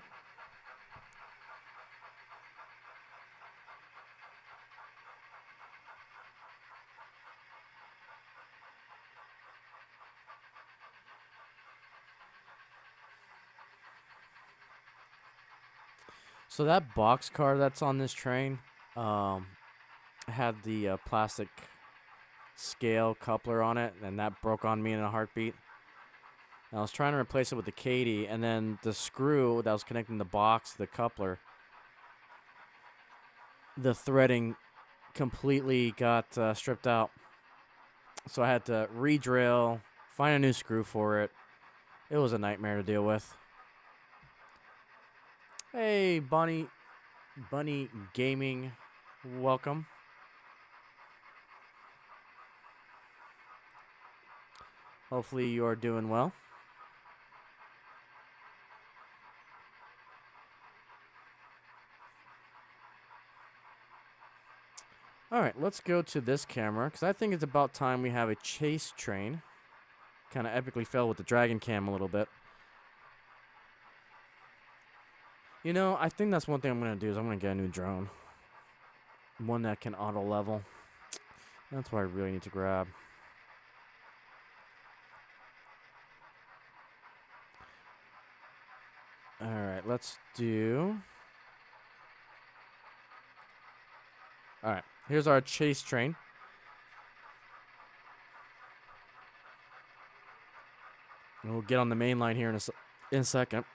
So that box car that's on this train had the plastic scale coupler on it, and that broke on me in a heartbeat. And I was trying to replace it with the Katie, and then the screw that was connecting the box to the coupler, the threading completely got stripped out. So I had to re-drill, find a new screw for it. It was a nightmare to deal with. Hey, Bunny Gaming, welcome. Hopefully you are doing well. Alright, let's go to this camera, because I think it's about time we have a chase train. Kind of epically fell with the dragon cam a little bit. You know, I think that's one thing I'm going to do is I'm going to get a new drone. One that can auto level. That's what I really need to grab. Alright, let's do... Alright, here's our chase train. And we'll get on the main line here in a second.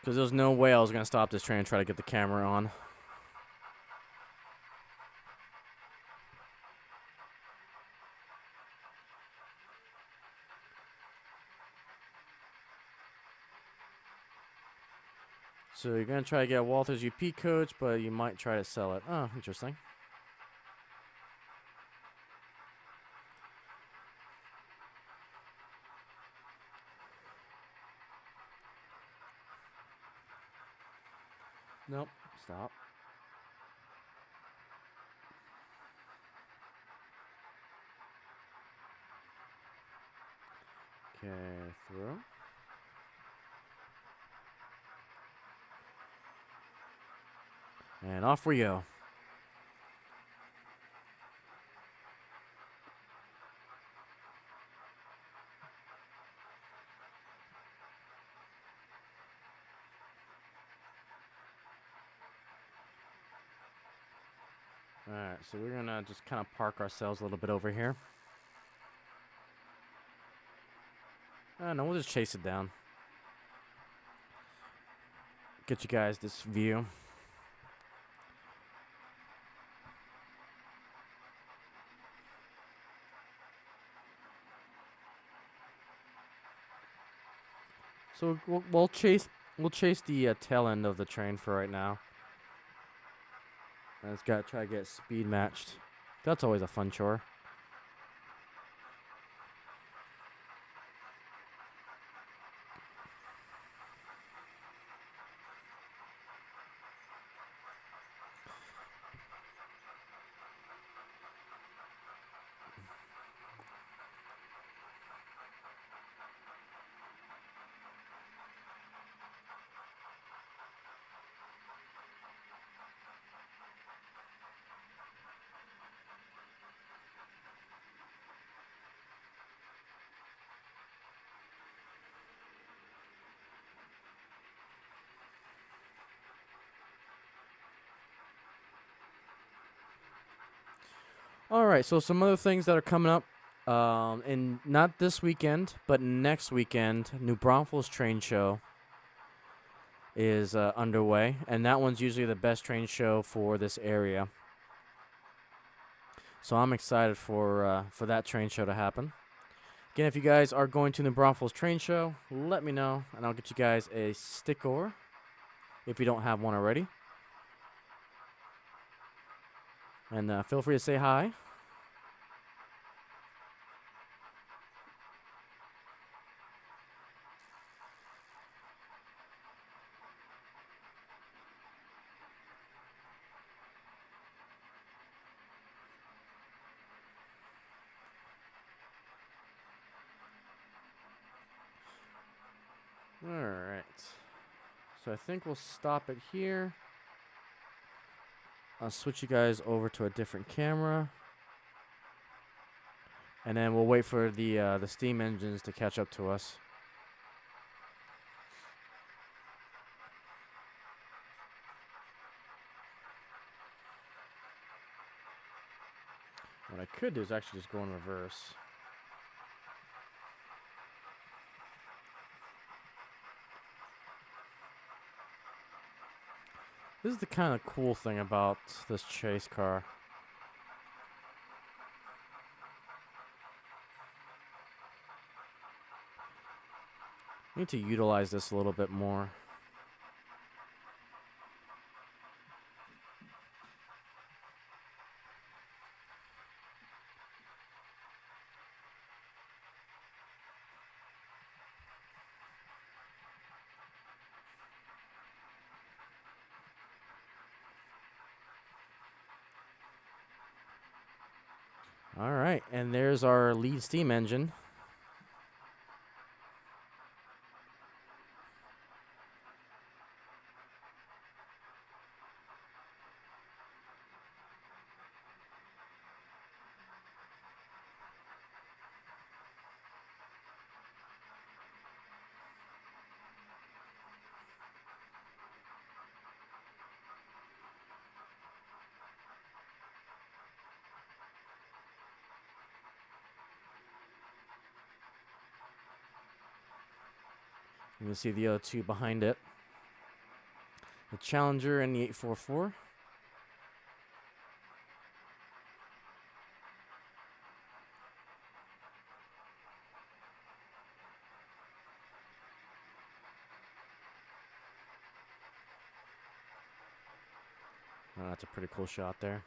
Because there's no way I was going to stop this train and try to get the camera on. So you're going to try to get a Walters UP coach, but you might try to sell it. Oh, interesting. Nope. Stop. Okay, through. And off we go. Alright, so we're gonna just kind of park ourselves a little bit over here. No, we'll just chase it down. Get you guys this view. So we'll chase the tail end of the train for right now. And it's gotta try to get speed matched. That's always a fun chore. All right, so some other things that are coming up, and not this weekend, but next weekend, New Braunfels train show is underway, and that one's usually the best train show for this area. So I'm excited for that train show to happen. Again, if you guys are going to the Braunfels train show, let me know, and I'll get you guys a sticker if you don't have one already. And feel free to say hi. All right. So I think we'll stop it here. I'll switch you guys over to a different camera. And then we'll wait for the steam engines to catch up to us. What I could do is actually just go in reverse. This is the kind of cool thing about this chase car. I need to utilize this a little bit more. All right, and there's our lead steam engine. You can see the other two behind it. The Challenger and the 844. Oh, that's a pretty cool shot there.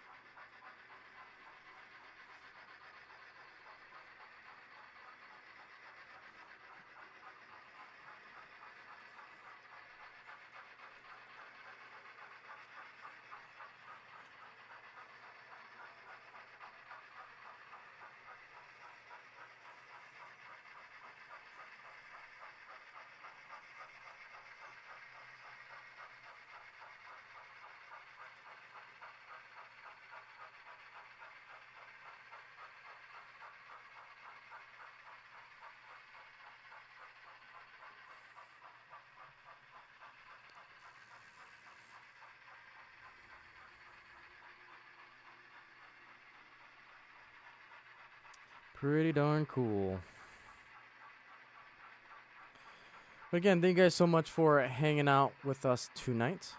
Pretty darn cool. But again, thank you guys so much for hanging out with us tonight.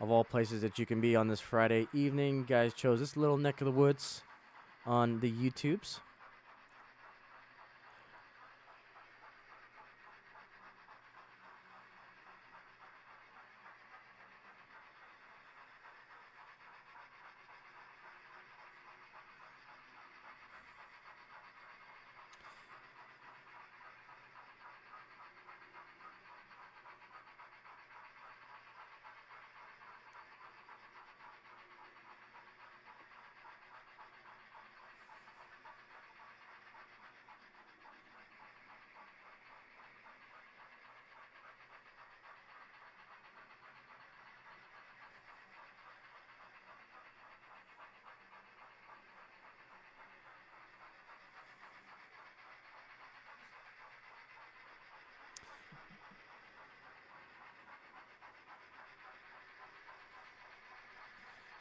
Of all places that you can be on this Friday evening, you guys chose this little neck of the woods on the YouTubes.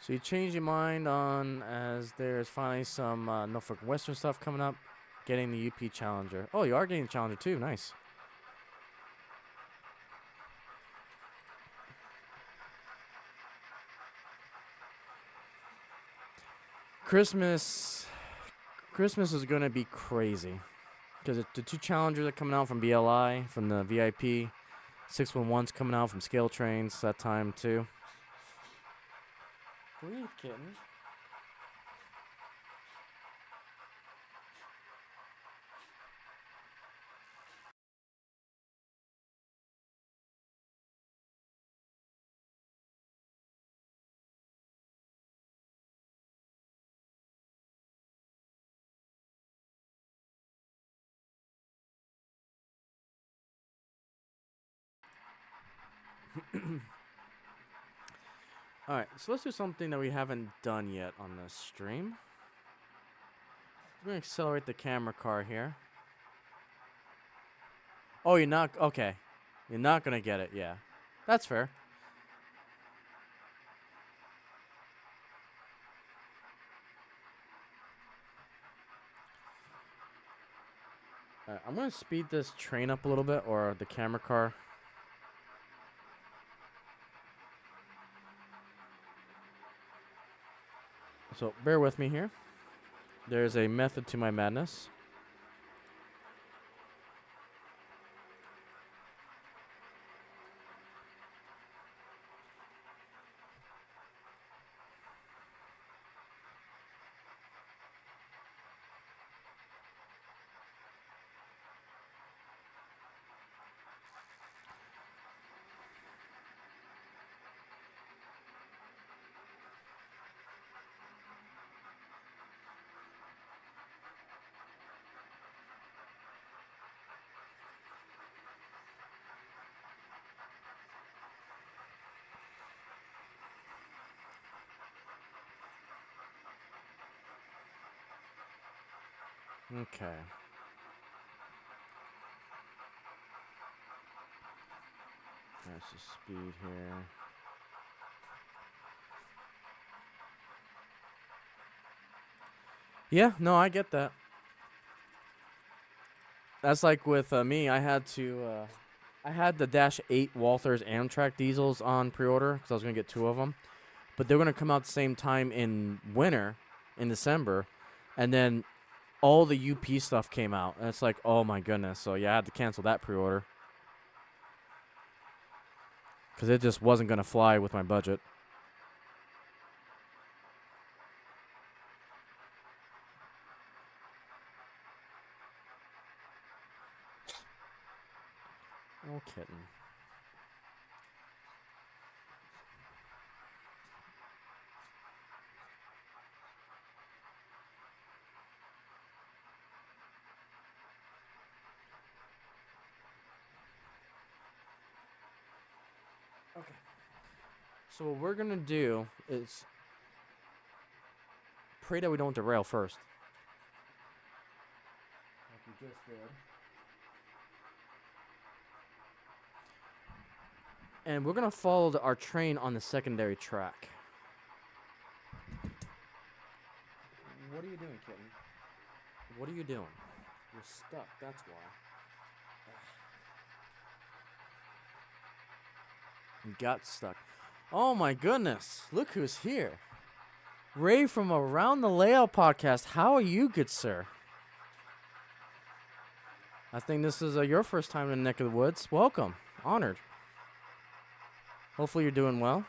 So you change your mind on, as there's finally some Norfolk Western stuff coming up, getting the UP Challenger. Oh, you are getting the Challenger too. Nice. Christmas is going to be crazy because the 2 Challengers are coming out from BLI, from the VIP. 611's coming out from Scale Trains that time too. Breathe, kitten. Alright, so let's do something that we haven't done yet on this stream. We're going to accelerate the camera car here. Oh, you're not... Okay. You're not going to get it, yeah. That's fair. Alright, I'm going to speed this train up a little bit, or the camera car. So, bear with me here. There's a method to my madness. Okay. There's the speed here. Yeah, no, I get that. That's like with me. I had the Dash 8 Walthers Amtrak diesels on pre-order because I was going to get 2 of them. But they're going to come out the same time in winter, in December. And then all the UP stuff came out. And it's like, oh my goodness. So yeah, I had to cancel that pre-order. Because it just wasn't going to fly with my budget. Oh, kitten. Okay. So what we're going to do is pray that we don't derail first. Like we just did. And we're going to follow our train on the secondary track. What are you doing, kitten? What are you doing? You're stuck, that's why. You got stuck. Oh my goodness. Look who's here. Ray from Around the Layout Podcast. How are you, good sir? I think this is your first time in the neck of the woods. Welcome. Honored. Hopefully you're doing well.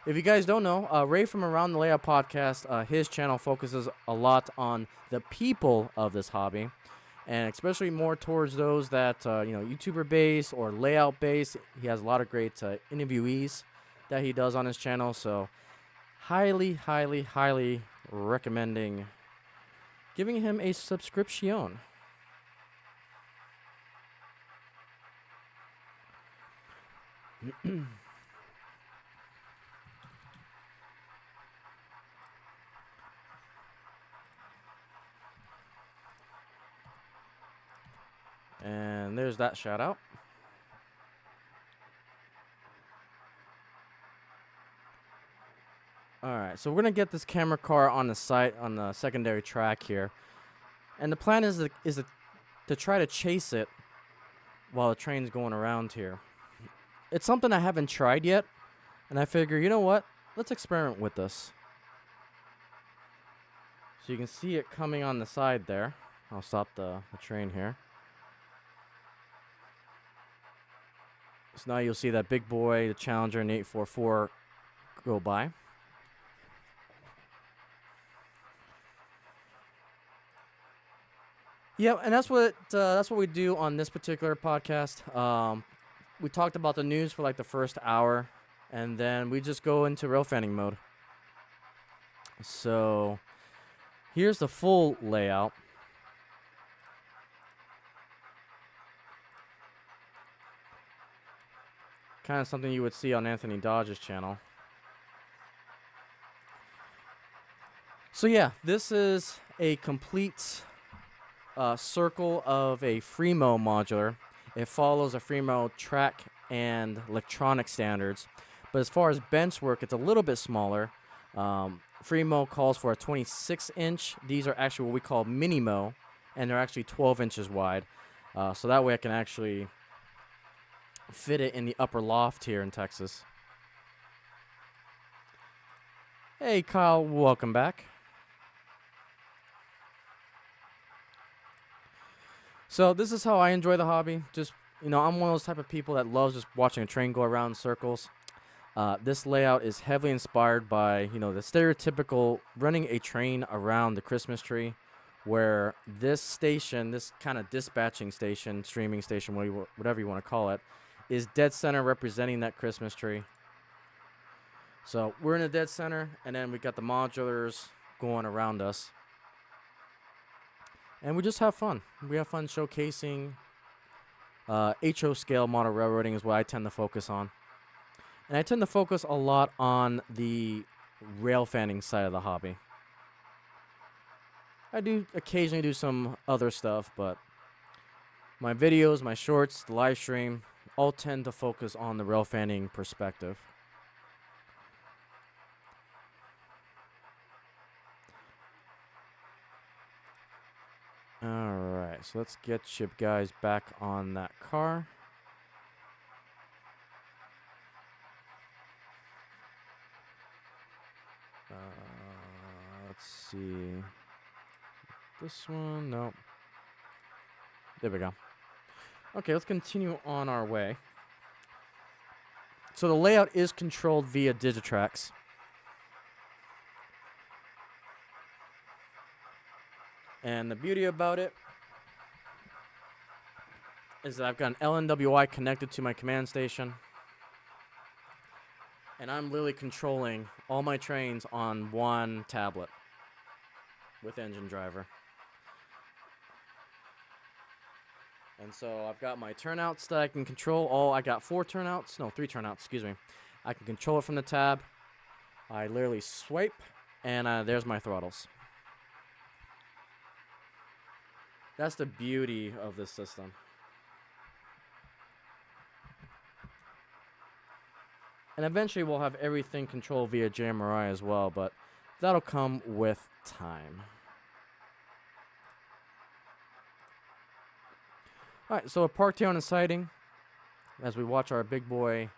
If you guys don't know, Ray from Around the Layout Podcast, his channel focuses a lot on the people of this hobby, and especially more towards those that, YouTuber base or layout base. He has a lot of great interviewees that he does on his channel, so highly, highly, highly recommending giving him a subscription. And there's that shout out. Alright, so we're going to get this camera car on the site, on the secondary track here. And the plan is to try to chase it while the train's going around here. It's something I haven't tried yet, and I figure, you know what? Let's experiment with this. So you can see it coming on the side there. I'll stop the train here. So now you'll see that big boy, the Challenger, and 844 go by. Yeah, and that's what we do on this particular podcast. We talked about the news for like the first hour, and then we just go into Railfanning mode. So here's the full layout. Kind of something you would see on Anthony Dodge's channel. So yeah, this is a complete circle of a Freemo modular. It follows a Freemo track and electronic standards. But as far as bench work, it's a little bit smaller. Freemo calls for a 26-inch. These are actually what we call Minimo, and they're actually 12 inches wide. So that way I can actually fit it in the upper loft here in Texas. Hey, Kyle, welcome back. So this is how I enjoy the hobby. Just, I'm one of those type of people that loves just watching a train go around in circles. This layout is heavily inspired by, the stereotypical running a train around the Christmas tree, where this station, this kind of dispatching station, streaming station, whatever you want to call it, is dead center representing that Christmas tree. So we're in the dead center, and then we got the modulars going around us. And we just have fun. We have fun showcasing HO scale model railroading is what I tend to focus on. And I tend to focus a lot on the railfanning side of the hobby. I do occasionally do some other stuff, but my videos, my shorts, the live stream, all tend to focus on the railfanning perspective. Alright, so let's get you guys back on that car. Let's see. This one, nope. There we go. Okay, let's continue on our way. So the layout is controlled via Digitrax. And the beauty about it is that I've got an LNWI connected to my command station. And I'm literally controlling all my trains on one tablet with Engine Driver. And so I've got my turnouts that I can control. I got 3 turnouts, excuse me. I can control it from the tab. I literally swipe, and there's my throttles. That's the beauty of this system. And eventually we'll have everything controlled via JMRI as well, but that'll come with time. All right, so a parked here on a siding as we watch our big boy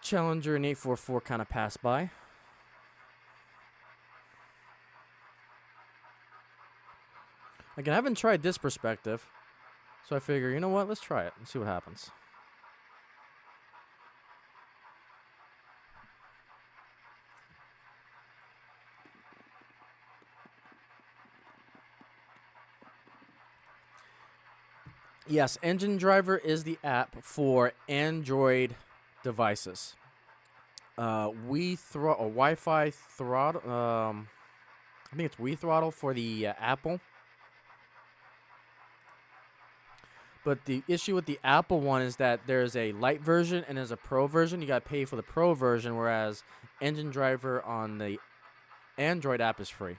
Challenger and 844 kind of pass by. Again, I haven't tried this perspective, so I figure, you know what, let's try it and see what happens. Yes, Engine Driver is the app for Android devices. We throw a Wi-Fi throttle. I think it's We Throttle for the Apple. But the issue with the Apple one is that there's a light version and there's a pro version. You got to pay for the pro version, whereas Engine Driver on the Android app is free.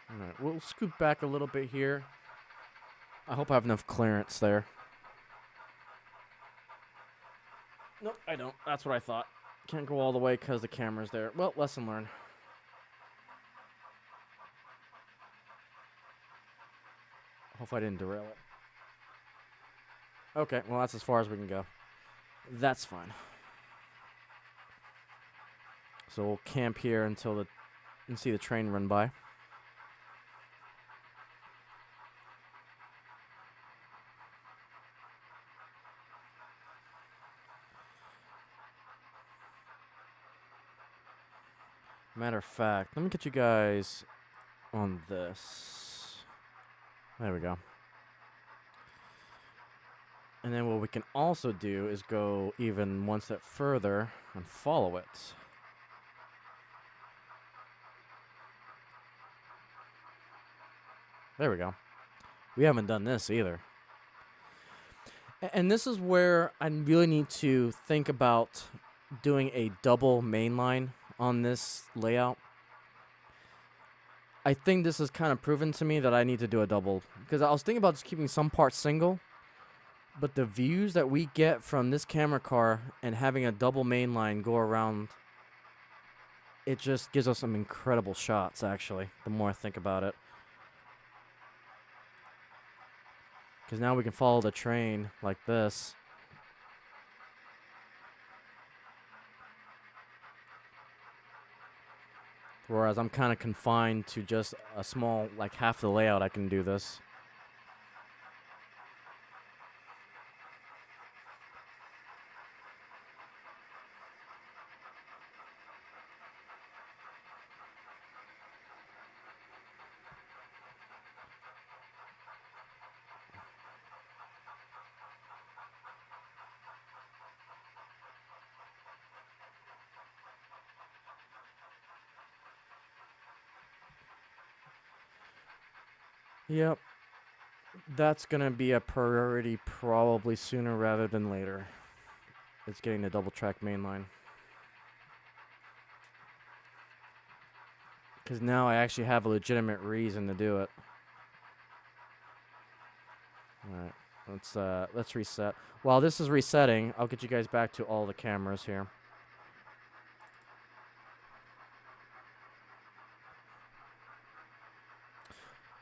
All right, we'll scoot back a little bit here. I hope I have enough clearance there. Nope, I don't. That's what I thought. Can't go all the way because the camera's there. Well, lesson learned. Hopefully I didn't derail it. Okay, well, that's as far as we can go. That's fine. So we'll camp here until and see the train run by. Matter of fact, let me get you guys on this. There we go. And then what we can also do is go even one step further and follow it. There we go. We haven't done this either. And this is where I really need to think about doing a double mainline on this layout. I think this has kind of proven to me that I need to do a double, because I was thinking about just keeping some parts single, but the views that we get from this camera car and having a double mainline go around, it just gives us some incredible shots, actually, the more I think about it. Because now we can follow the train like this. Whereas I'm kind of confined to just a small, like half the layout, I can do this. Yep. That's going to be a priority probably sooner rather than later. It's getting the double track mainline. Because now I actually have a legitimate reason to do it. Alright, let's reset. While this is resetting, I'll get you guys back to all the cameras here.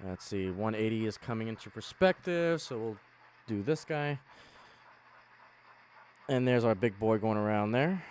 Let's see, 180 is coming into perspective, so we'll do this guy. And there's our big boy going around there.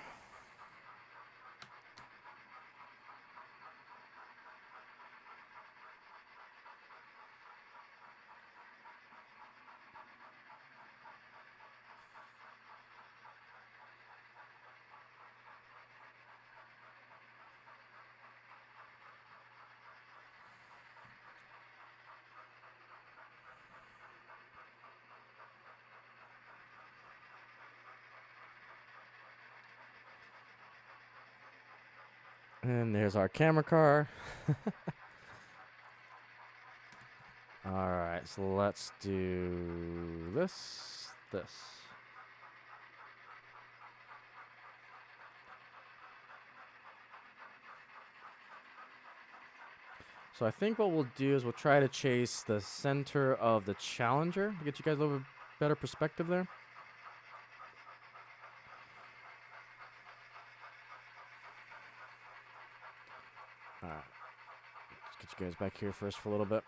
And there's our camera car. Alright, so let's do this. So I think what we'll do is we'll try to chase the center of the challenger to get you guys a little bit better perspective there. Alright. Let's get you guys back here first for a little bit.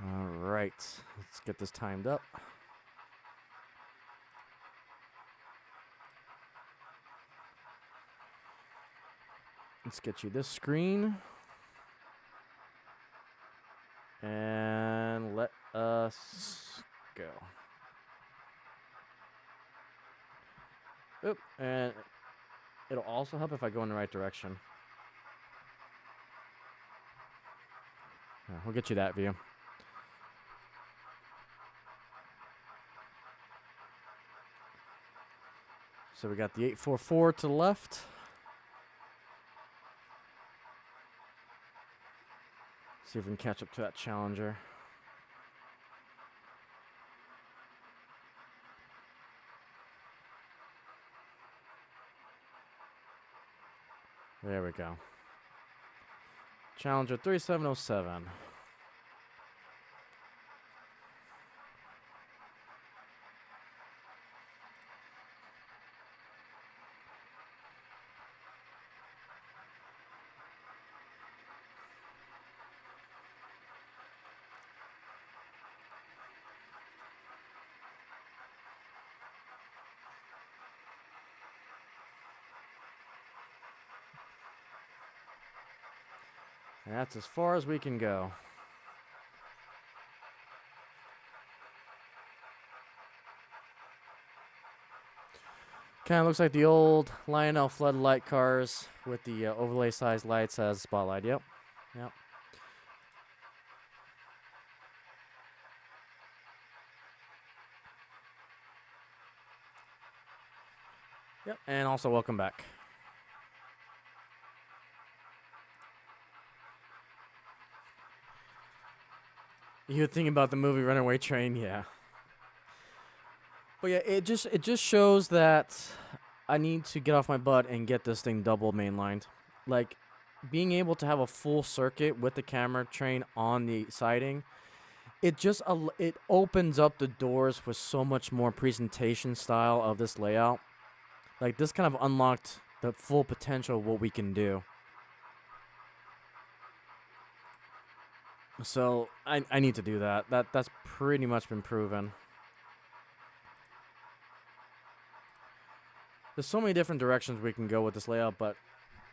Alright, let's get this timed up. Let's get you this screen. And let us go. Oop, and it'll also help if I go in the right direction. We'll get you that view. So we got the 844 to the left. See if we can catch up to that challenger. There we go. Challenger 3707. And that's as far as we can go. Kind of looks like the old Lionel floodlight cars with the overlay sized lights as spotlight. Yep. Yep. Yep. And also welcome back. You were thinking about the movie Runaway Train, yeah. But yeah, it just shows that I need to get off my butt and get this thing double mainlined. Like, being able to have a full circuit with the camera train on the siding, it just it opens up the doors for so much more presentation style of this layout. Like, this kind of unlocked the full potential of what we can do. So I need to do that. That's pretty much been proven. There's so many different directions we can go with this layout, but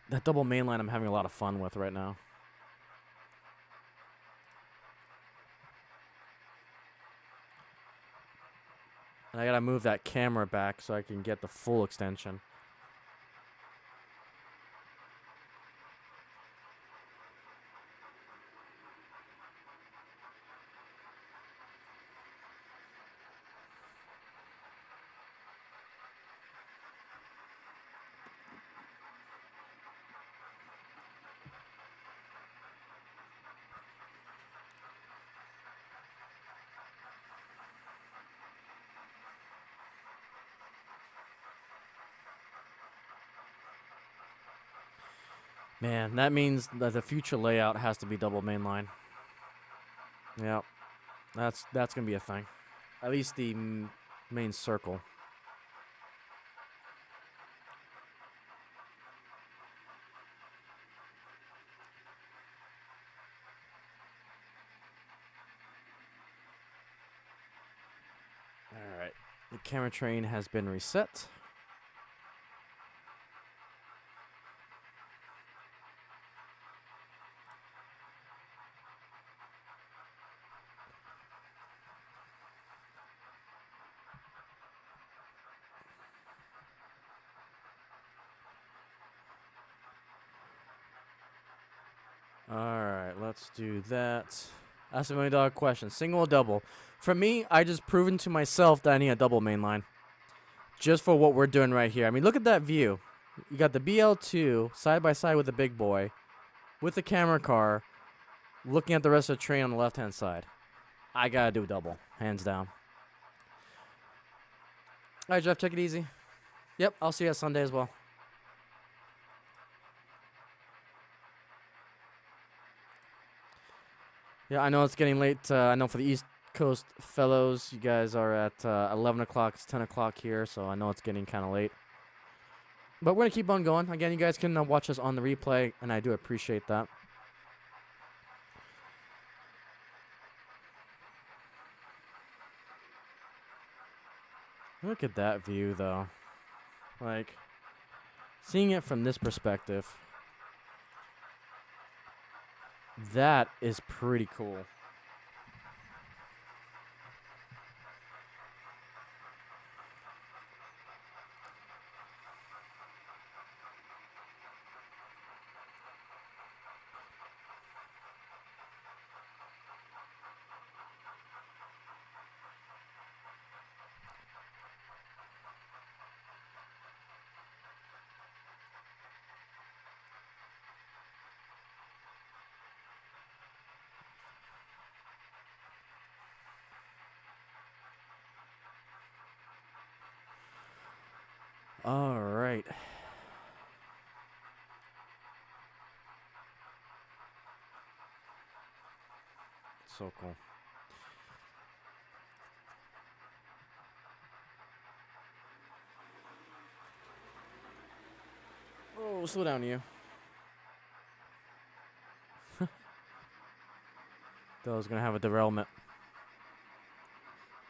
that double mainline I'm having a lot of fun with right now. And I gotta move that camera back so I can get the full extension. Man, that means that the future layout has to be double mainline. Yep. That's going to be a thing. At least the main circle. All right. The camera train has been reset. Alright, let's do that. That's a $1 million question. Single or double? For me, I just proven to myself that I need a double mainline. just for what we're doing right here. I mean, look at that view. You got the BL2 side by side with the big boy, with the camera car, looking at the rest of the train on the left-hand side. I gotta do a double, hands down. All right, Jeff, take it easy. Yep, I'll see you at Sunday as well. Yeah, I know it's getting late. I know for the East Coast fellows, you guys are at 11 o'clock. It's 10 o'clock here, so I know it's getting kind of late. But we're going to keep on going. Again, you guys can watch us on the replay, and I do appreciate that. Look at that view, though. Like, seeing it from this perspective, that is pretty cool. All right. So cool. Oh, slow down, you. Thought I was going to have a derailment.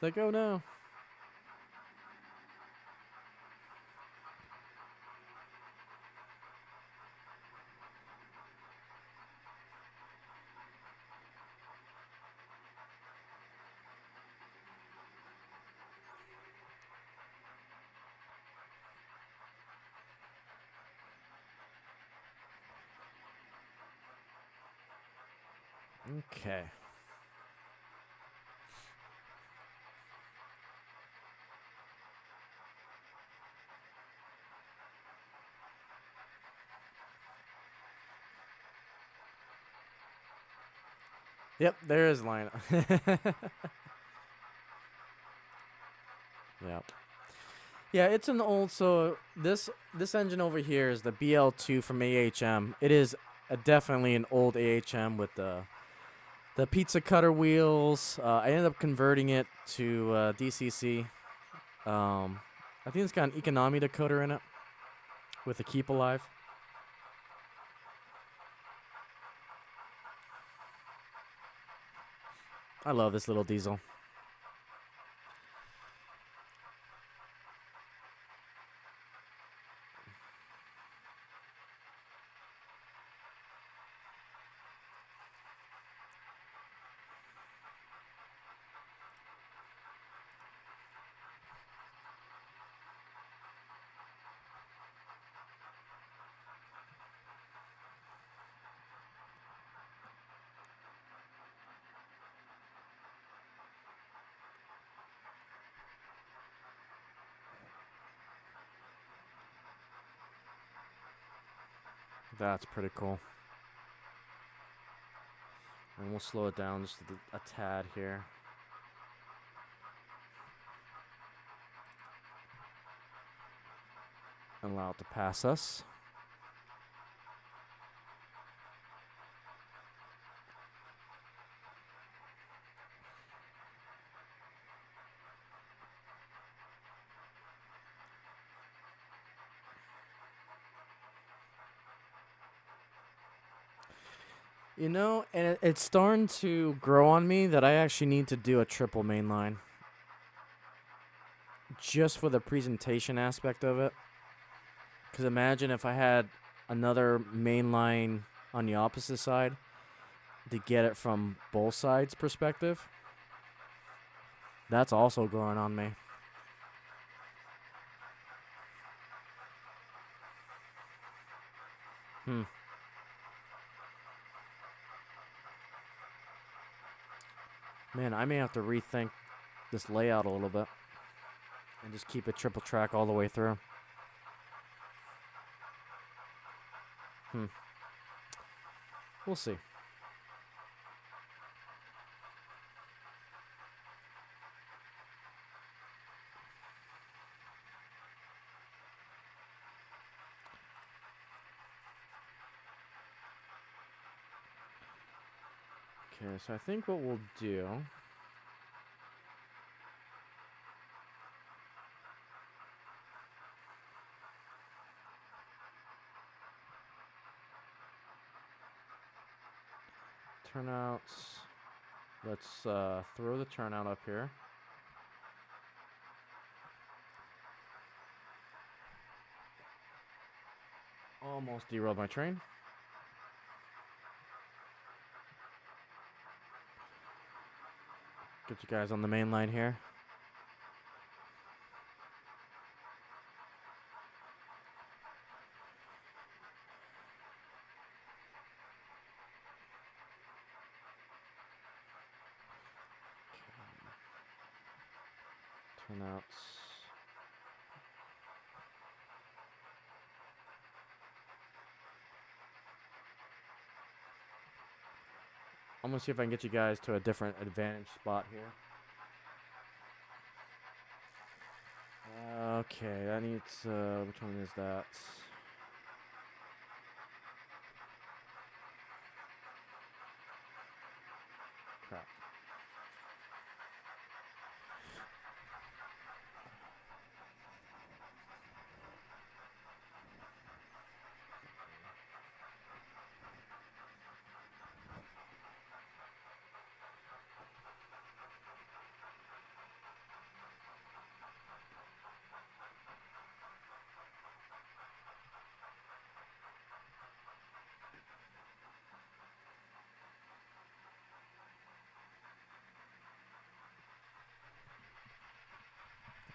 Like, oh no. Okay. Yep, there is line. Yep. Yeah, it's an old. So this engine over here is the BL2 from AHM. It is definitely an old AHM with the pizza cutter wheels. I ended up converting it to DCC. I think it's got an economy decoder in it with a keep alive. I love this little diesel. That's pretty cool. And we'll slow it down just a tad here. And allow it to pass us. You know, and it's starting to grow on me that I actually need to do a triple main line. Just for the presentation aspect of it. Because imagine if I had another main line on the opposite side to get it from both sides' perspective. That's also growing on me. Man, I may have to rethink this layout a little bit. And just keep it triple track all the way through. We'll see. Okay, so I think what we'll do... Turnouts. Let's throw the turnout up here. Almost derailed my train. Get you guys on the main line here. Turnouts. I'm gonna see if I can get you guys to a different advantage spot here. Okay, that needs, which one is that? Crap.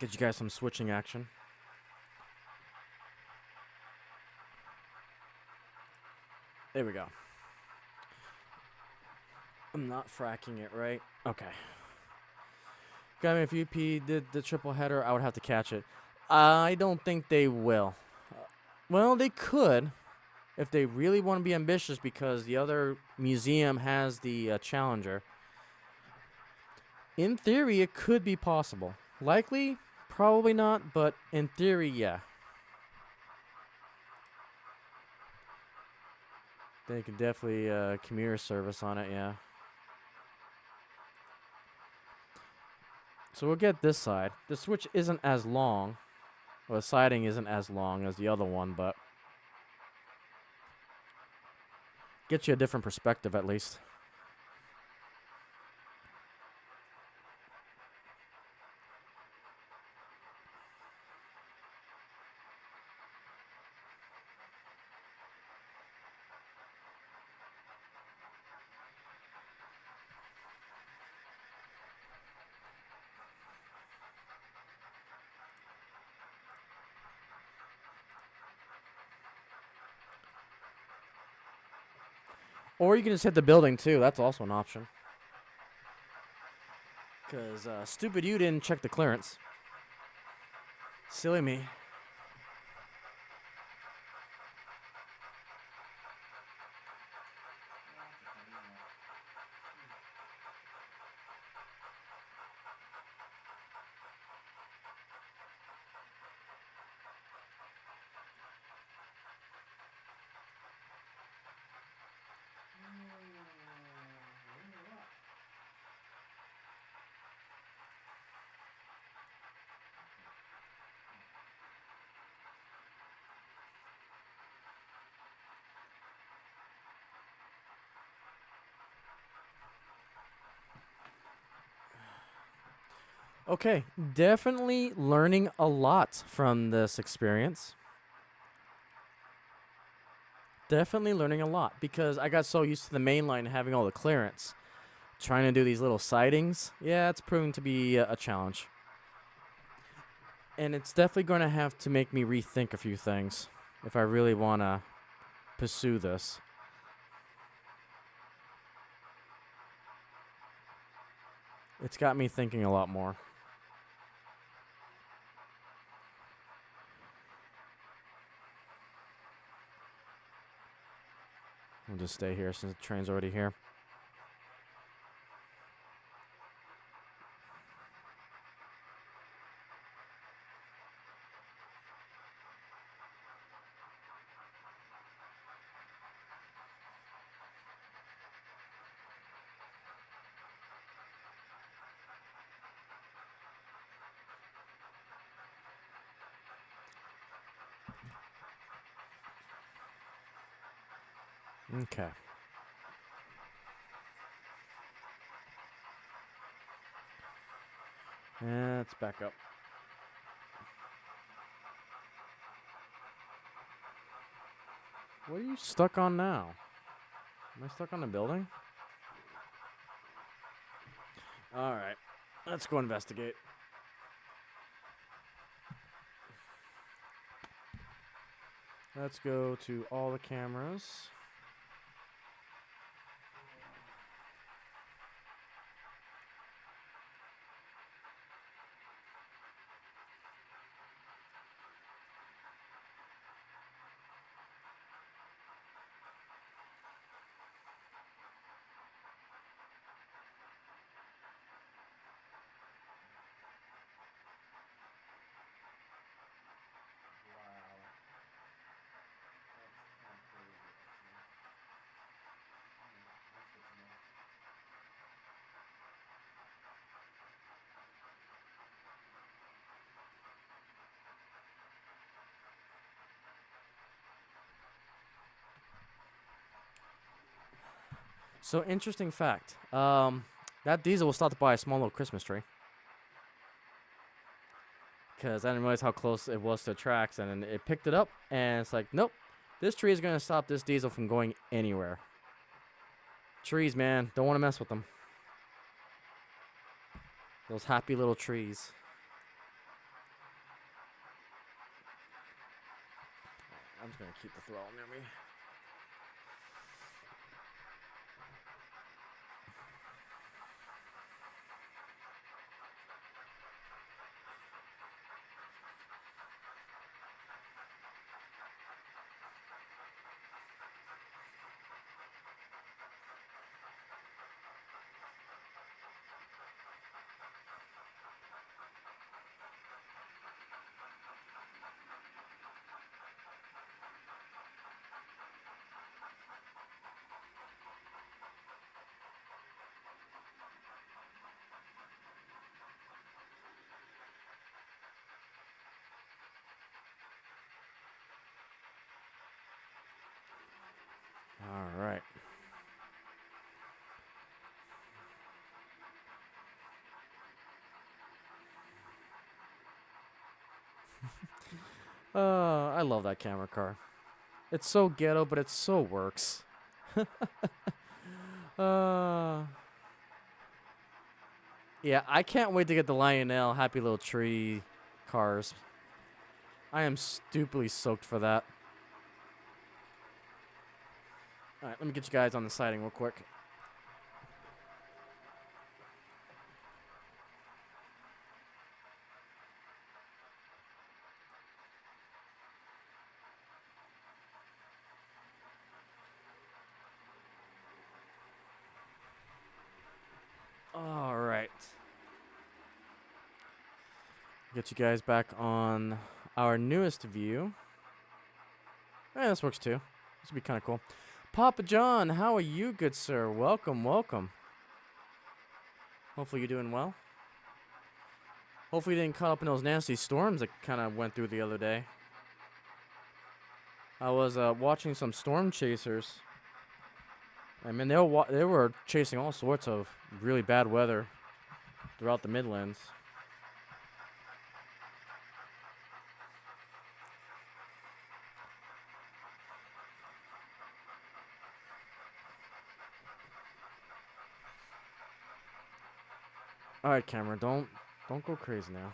Get you guys some switching action. There we go. I'm not fracking it, right? Okay. Got me if UP did the triple header, I would have to catch it. I don't think they will. Well, they could if they really want to be ambitious because the other museum has the Challenger. In theory, it could be possible. Likely, probably not, but in theory, yeah. They could definitely commuter service on it, yeah. So we'll get this side. The switch isn't as long. Well, the siding isn't as long as the other one, but get you a different perspective at least. Or you can just hit the building, too. That's also an option. Because stupid you didn't check the clearance. Silly me. Okay, definitely learning a lot from this experience. Definitely learning a lot because I got so used to the main line having all the clearance. Trying to do these little sidings, yeah, it's proving to be a challenge. And it's definitely going to have to make me rethink a few things if I really want to pursue this. It's got me thinking a lot more. We'll just stay here since the train's already here. Okay. And let's back up. What are you stuck on now? Am I stuck on the building? Alright. Let's go investigate. Let's go to all the cameras. So, interesting fact. That diesel was stopped by a small little Christmas tree. Because I didn't realize how close it was to the tracks, and then it picked it up, and it's like, nope, this tree is going to stop this diesel from going anywhere. Trees, man, don't want to mess with them. Those happy little trees. I'm just going to keep the throttle near me. All right. I love that camera car. It's so ghetto, but it so works. Yeah, I can't wait to get the Lionel Happy Little Tree cars. I am stupidly soaked for that. All right, let me get you guys on the siding real quick. All right. Get you guys back on our newest view. Yeah, this works too. This would be kind of cool. Papa John, how are you, good sir? Welcome, welcome. Hopefully you're doing well. Hopefully you didn't caught up in those nasty storms that kind of went through the other day. I was watching some storm chasers. I mean, they were chasing all sorts of really bad weather throughout the Midlands. All right, camera, don't go crazy now.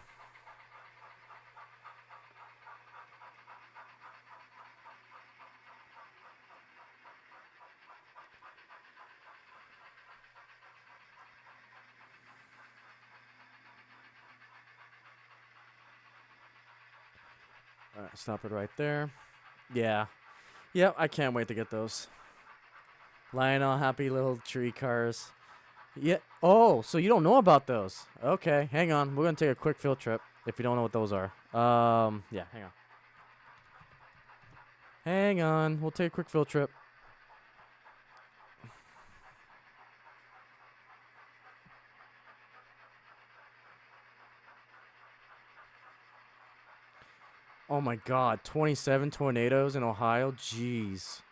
All right, stop it right there. Yeah. Yep, I can't wait to get those. Lionel, happy little tree cars. Yeah. Oh, so you don't know about those? Okay, hang on. We're gonna take a quick field trip. If you don't know what those are. Yeah, hang on. Hang on. We'll take a quick field trip. Oh my God, 27 tornadoes in Ohio. Jeez.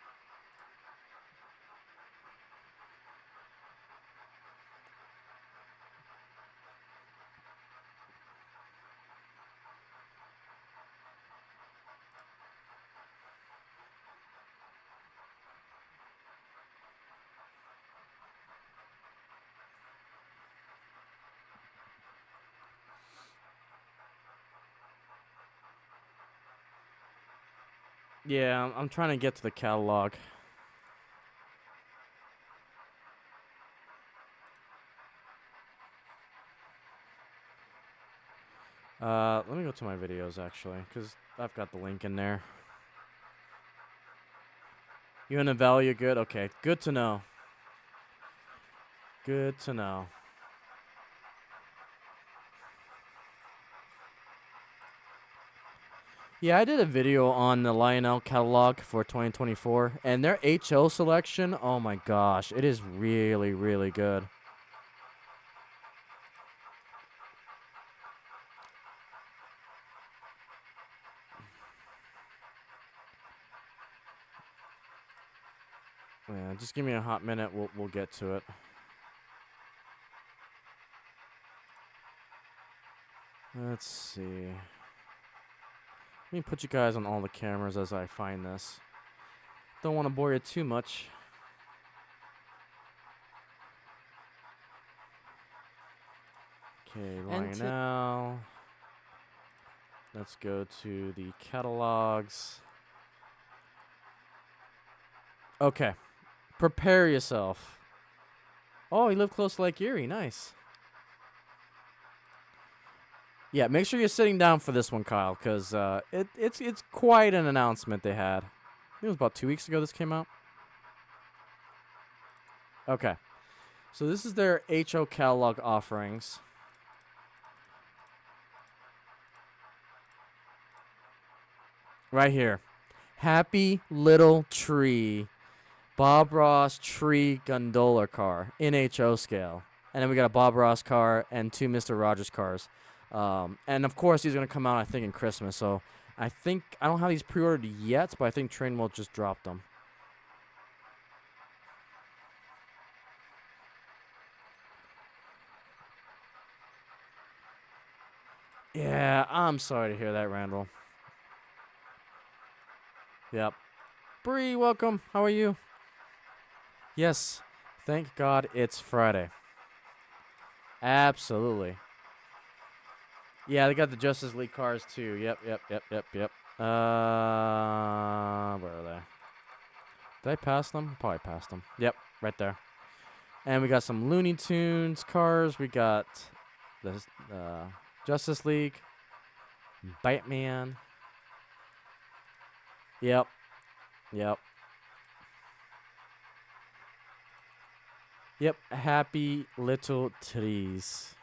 Yeah, I'm trying to get to the catalog. Let me go to my videos actually, because I've got the link in there. You in the valley, you're good? Okay, good to know. Good to know. Yeah, I did a video on the Lionel catalog for 2024, and their HO selection, oh my gosh, it is really, really good. Yeah, just give me a hot minute, we'll get to it. Let's see. Let me put you guys on all the cameras as I find this. Don't want to bore you too much. Okay, Lionel. Let's go to the catalogs. Okay. Prepare yourself. Oh, you live close to Lake Erie. Nice. Yeah, make sure you're sitting down for this one, Kyle, because it's quite an announcement they had. I think it was about 2 weeks ago this came out. Okay. So this is their HO catalog offerings. Right here. Happy Little Tree. Bob Ross Tree Gondola car in HO scale. And then we got a Bob Ross car and 2 Mr. Rogers cars. And of course, these are going to come out, I think, in Christmas. So I don't have these pre-ordered yet, but I think Train World just dropped them. Yeah, I'm sorry to hear that, Randall. Yep. Bree, welcome. How are you? Yes. Thank God it's Friday. Absolutely. Yeah, they got the Justice League cars too. Yep. Where are they? Did I pass them? Probably passed them. Yep, right there. And we got some Looney Tunes cars. We got the Justice League, Batman. Yep. Happy Little Trees.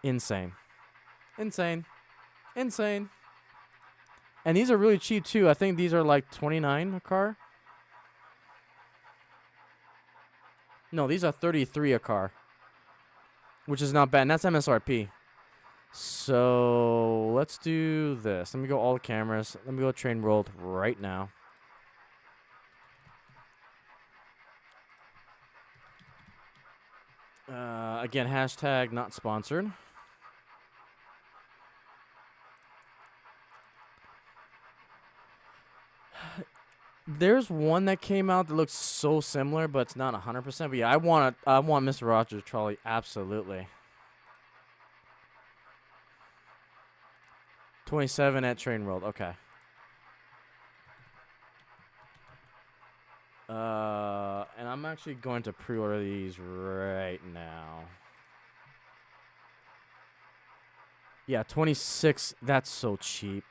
Insane. And these are really cheap too. I think these are like $29 a car. No, these are $33 a car, which is not bad. And that's MSRP. So let's do this. Let me go all the cameras. Let me go Train World right now. Again, hashtag not sponsored. There's one that came out that looks so similar, but it's not 100%. But yeah, I want Mr. Rogers trolley, absolutely. 27 at Train World, okay. And I'm actually going to pre-order these right now. Yeah, 26. That's so cheap.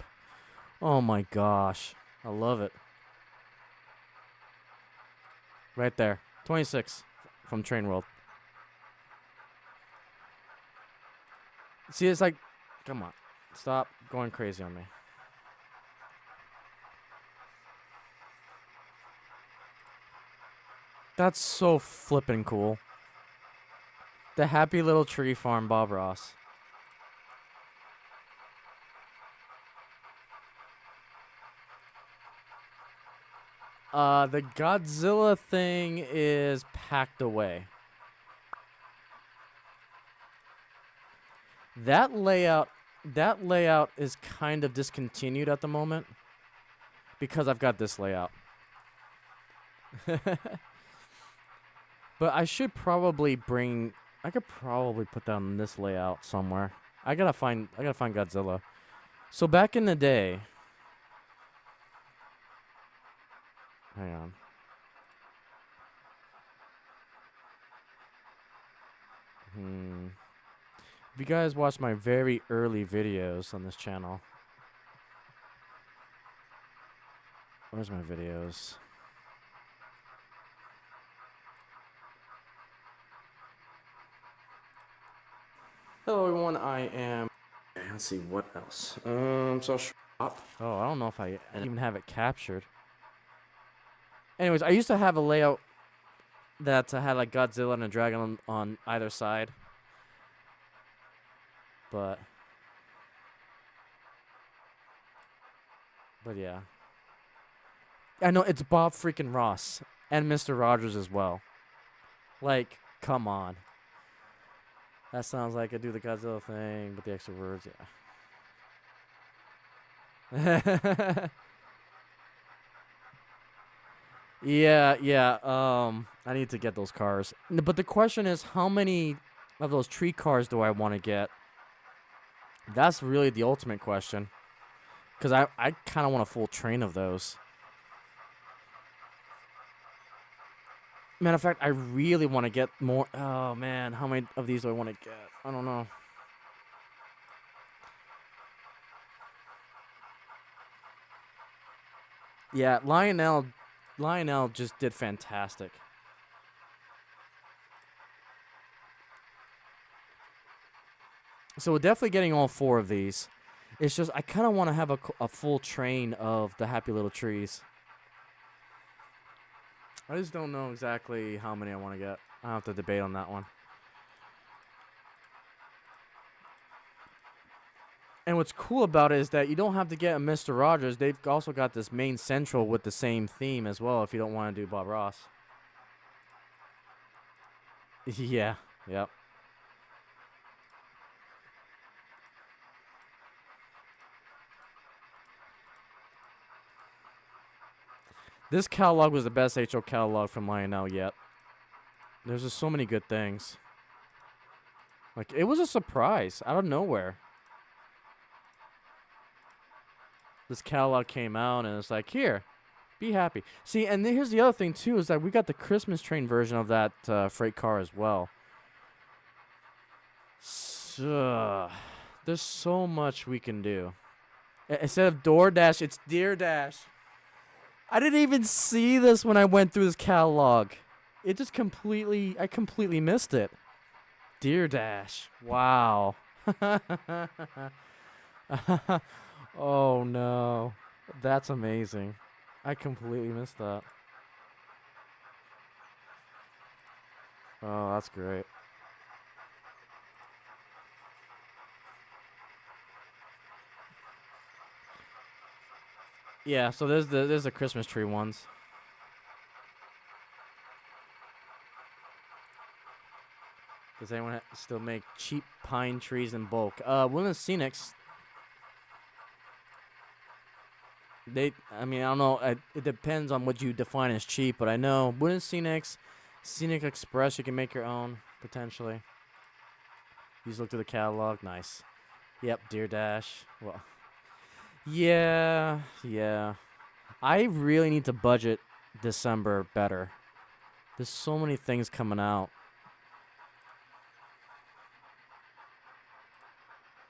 Oh my gosh, I love it. Right there. 26 from Train World. See, it's like, come on. Stop going crazy on me. That's so flippin' cool. The Happy Little Tree Farm Bob Ross. The Godzilla thing is packed away. That layout is kind of discontinued at the moment because I've got this layout. But I should probably I could probably put down this layout somewhere. I gotta find Godzilla. So back in the day, hang on. If you guys watched my very early videos on this channel, where's my videos? Hello everyone, I am. Let's see what else. So shop. Oh, I don't know if I even have it captured. Anyways, I used to have a layout that had like Godzilla and a dragon on either side. But yeah. I know it's Bob freaking Ross and Mr. Rogers as well. Like, come on. That sounds like I do the Godzilla thing, but the extra words, yeah. yeah. I need to get those cars. But the question is, how many of those tree cars do I want to get? That's really the ultimate question. Because I kind of want a full train of those. Matter of fact, I really want to get more. Oh, man. How many of these do I want to get? I don't know. Yeah, Lionel just did fantastic. So we're definitely getting all 4 of these. It's just I kind of want to have a full train of the Happy Little Trees. I just don't know exactly how many I want to get. I'll have to debate on that one. And what's cool about it is that you don't have to get a Mr. Rogers. They've also got this main central with the same theme as well if you don't want to do Bob Ross. Yeah, yep. This catalog was the best HO catalog from Lionel yet. There's just so many good things. Like, it was a surprise out of nowhere. This catalog came out, and it's like, here, be happy. See, and here's the other thing, too, is that we got the Christmas train version of that freight car as well. So, there's so much we can do. Instead of DoorDash, it's DearDash. I didn't even see this when I went through this catalog. It just I completely missed it. DearDash. Wow. Oh, no. That's amazing. I completely missed that. Oh, that's great. Yeah, so there's the Christmas tree ones. Does anyone still make cheap pine trees in bulk? Woodland Scenics. I don't know. It depends on what you define as cheap, but I know Woodland Scenics, Scenic Express, you can make your own, potentially. You just look through the catalog. Nice. Yep, DearDash. Well, yeah. I really need to budget December better. There's so many things coming out.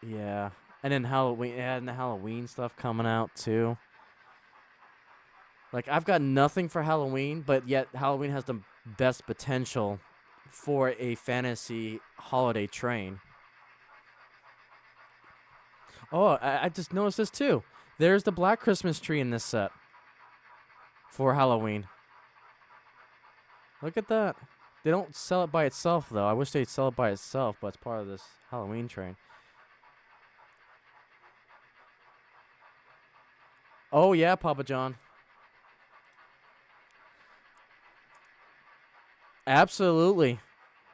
Yeah. And then Halloween, and the Halloween stuff coming out, too. Like, I've got nothing for Halloween, but yet Halloween has the best potential for a fantasy holiday train. Oh, I just noticed this too. There's the Black Christmas tree in this set for Halloween. Look at that. They don't sell it by itself, though. I wish they'd sell it by itself, but it's part of this Halloween train. Oh, yeah, Papa John. Absolutely.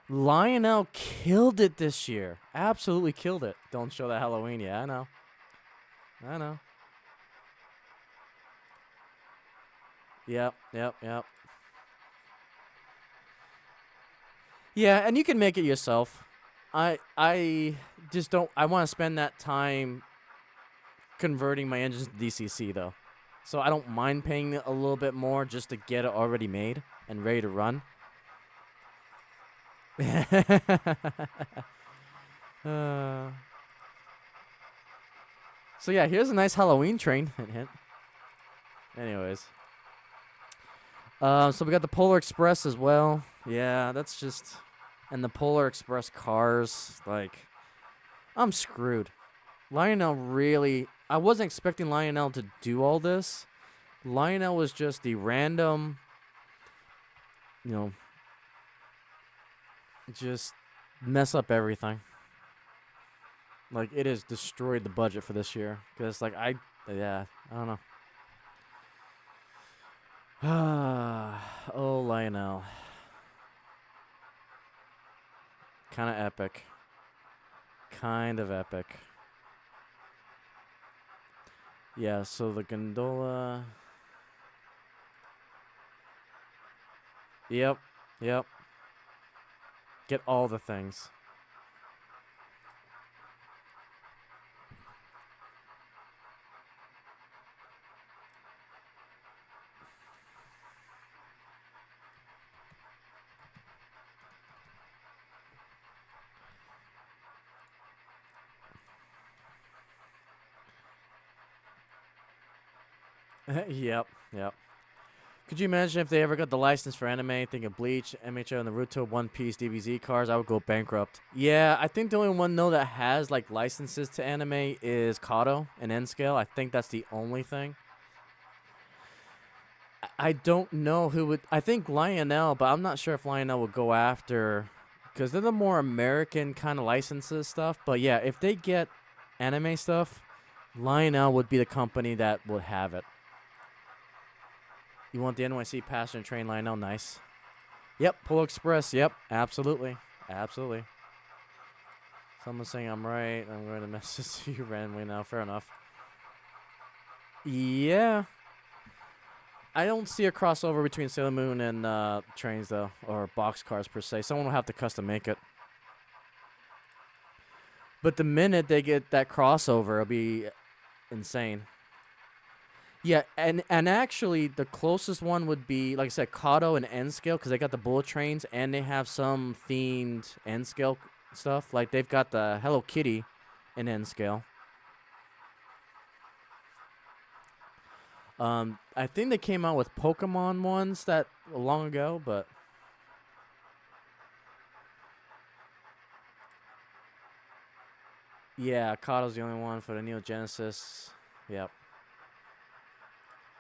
Lionel killed it this year. Absolutely killed it. Don't show that Halloween. Yeah, I know. I know. Yep. Yeah, and you can make it yourself. I just don't. I want to spend that time converting my engines to DCC, though. So I don't mind paying a little bit more just to get it already made and ready to run. So yeah, here's a nice Halloween train. Hint, hint. Anyways. So we got the Polar Express as well. Yeah, that's just... And the Polar Express cars, like... I'm screwed. Lionel really... I wasn't expecting Lionel to do all this. Lionel was just the random... You know... Just mess up everything. Like, it has destroyed the budget for this year. Because, like, I don't know. Oh, Lionel. Kind of epic. Kind of epic. Yeah, so the gondola. Yep. Get all the things. Yep. Could you imagine if they ever got the license for anime? Think of Bleach, MHO, and Naruto, One Piece, DBZ cars. I would go bankrupt. Yeah, I think the only one though that has like licenses to anime is Kato and N-Scale. I think that's the only thing. I don't know who would. I think Lionel, but I'm not sure if Lionel would go after, because they're the more American kind of licenses stuff. But yeah, if they get anime stuff, Lionel would be the company that would have it. You want the NYC passenger train, Lionel? Nice. Yep, Polo Express. Yep, absolutely. Someone's saying I'm right. I'm going to message you randomly now. Fair enough. Yeah. I don't see a crossover between Sailor Moon and trains, though, or boxcars per se. Someone will have to custom make it. But the minute they get that crossover, it'll be insane. Yeah, and actually, the closest one would be, like I said, Kato and N-Scale, because they got the bullet trains, and they have some themed N-Scale stuff. Like, they've got the Hello Kitty in N-Scale. I think they came out with Pokemon ones that long ago, but... Yeah, Kato's the only one for the Neo Genesis.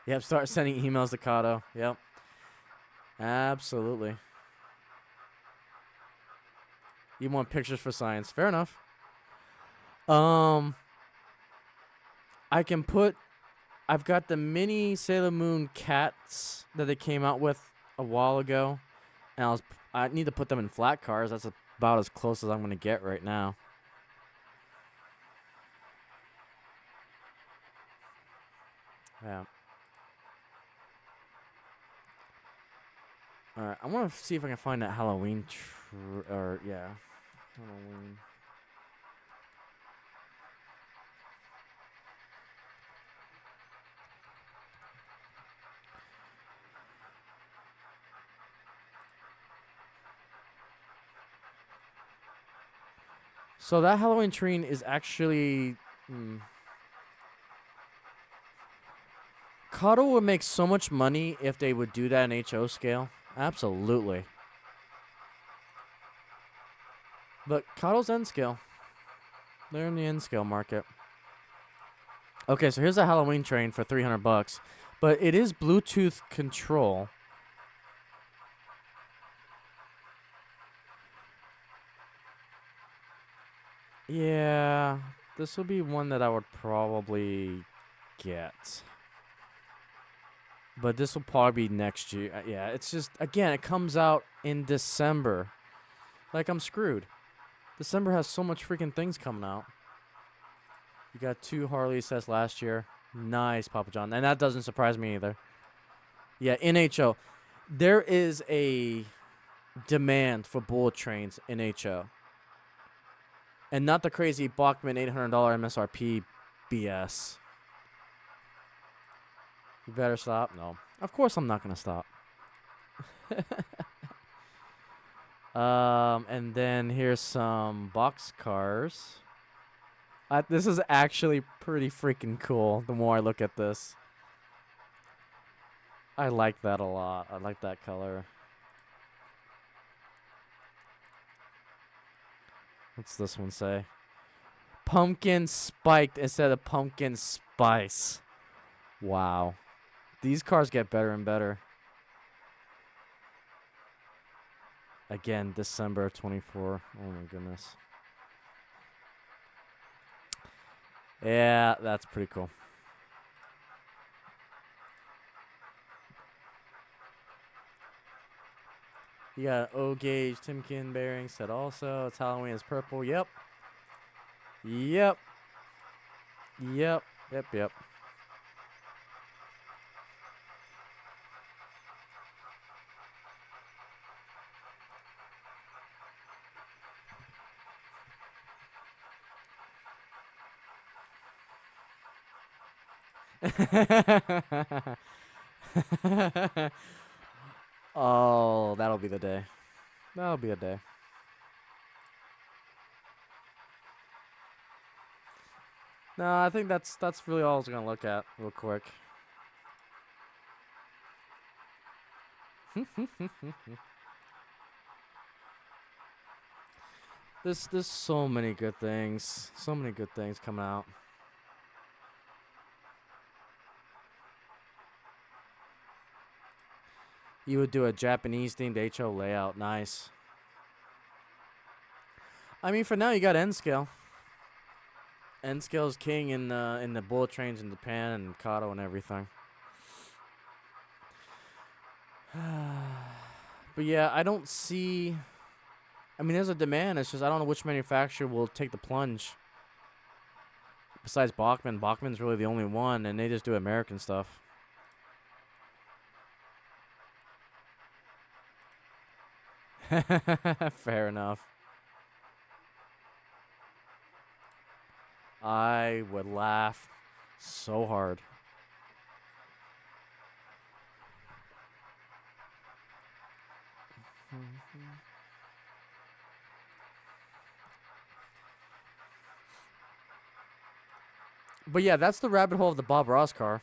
Yep, start sending emails to Kato. Yep. Absolutely. You want pictures for science. Fair enough. I can put... I've got the mini Sailor Moon cats that they came out with a while ago. And I need to put them in flat cars. That's about as close as I'm going to get right now. Yeah. Alright, I want to see if I can find that Halloween Halloween. So that Halloween train is actually... Cuddle would make so much money if they would do that in HO scale. Absolutely. But Cuddle's N scale. They're in the N scale market. Okay, so here's a Halloween train for $300, but it is Bluetooth control. Yeah, this will be one that I would probably get. But this will probably be next year. Yeah, it's just, again, it comes out in December. Like, I'm screwed. December has so much freaking things coming out. You got 2 Harley sets last year. Nice, Papa John. And that doesn't surprise me either. Yeah, in HO. There is a demand for bullet trains in HO. And not the crazy Bachmann $800 MSRP BS. You better stop. No. Of course I'm not going to stop. And then here's some box cars. This is actually pretty freaking cool the more I look at this. I like that a lot. I like that color. What's this one say? Pumpkin spiked instead of pumpkin spice. Wow. These cars get better and better. Again, December 24. Oh my goodness. Yeah, that's pretty cool. You got an O-gauge Timken bearing set also. It's Halloween is purple. Yep. Yep. Yep. Yep, yep. Oh, that'll be the day. That'll be a day. No, I think that's really all I was gonna look at real quick. There's so many good things. So many good things coming out. You would do a Japanese themed HO layout. Nice. I mean, for now, you got N scale. N scale is king in the bullet trains in Japan and Kato and everything. But yeah, I don't see. I mean, there's a demand. It's just I don't know which manufacturer will take the plunge. Besides Bachmann, Bachmann's really the only one, and they just do American stuff. Fair enough. I would laugh so hard. But yeah, that's the rabbit hole of the Bob Ross car.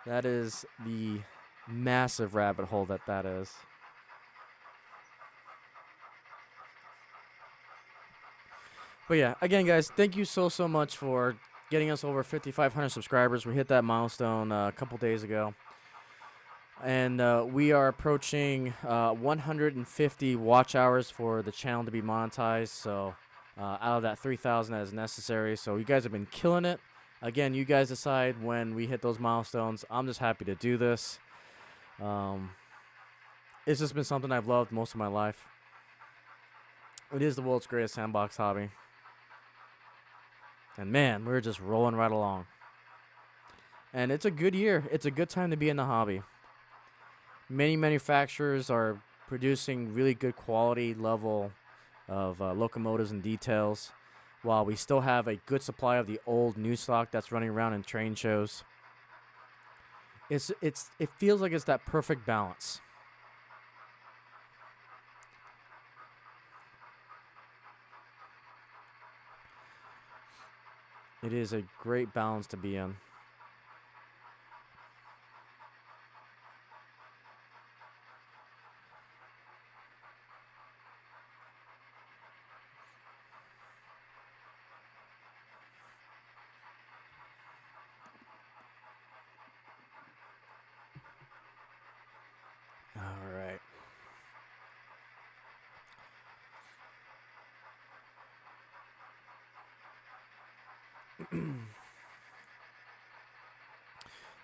That is the massive rabbit hole that is. But yeah, again, guys, thank you so much for getting us over 5,500 subscribers. We hit that milestone a couple days ago. And we are approaching 150 watch hours for the channel to be monetized. So out of that 3,000 that is necessary. So you guys have been killing it. Again, you guys decide when we hit those milestones. I'm just happy to do this. It's just been something I've loved most of my life. It is the world's greatest sandbox hobby. And man, we're just rolling right along. And it's a good year. It's a good time to be in the hobby. Many manufacturers are producing really good quality level of locomotives and details, while we still have a good supply of the old new stock that's running around in train shows. It feels like it's that perfect balance. It is a great balance to be in. All right.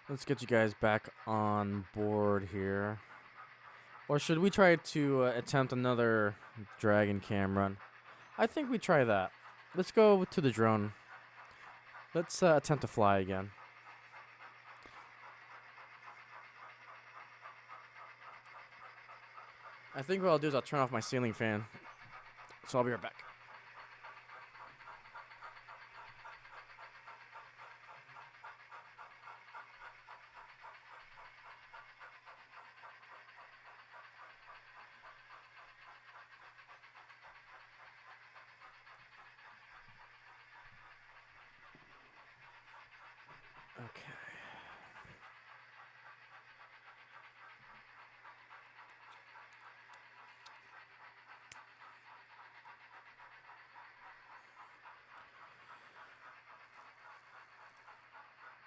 Let's get you guys back on board here. Or should we try to attempt another dragon cam run? I think we try that. Let's go to the drone. Let's attempt to fly again. I think what I'll do is I'll turn off my ceiling fan. So I'll be right back. Okay.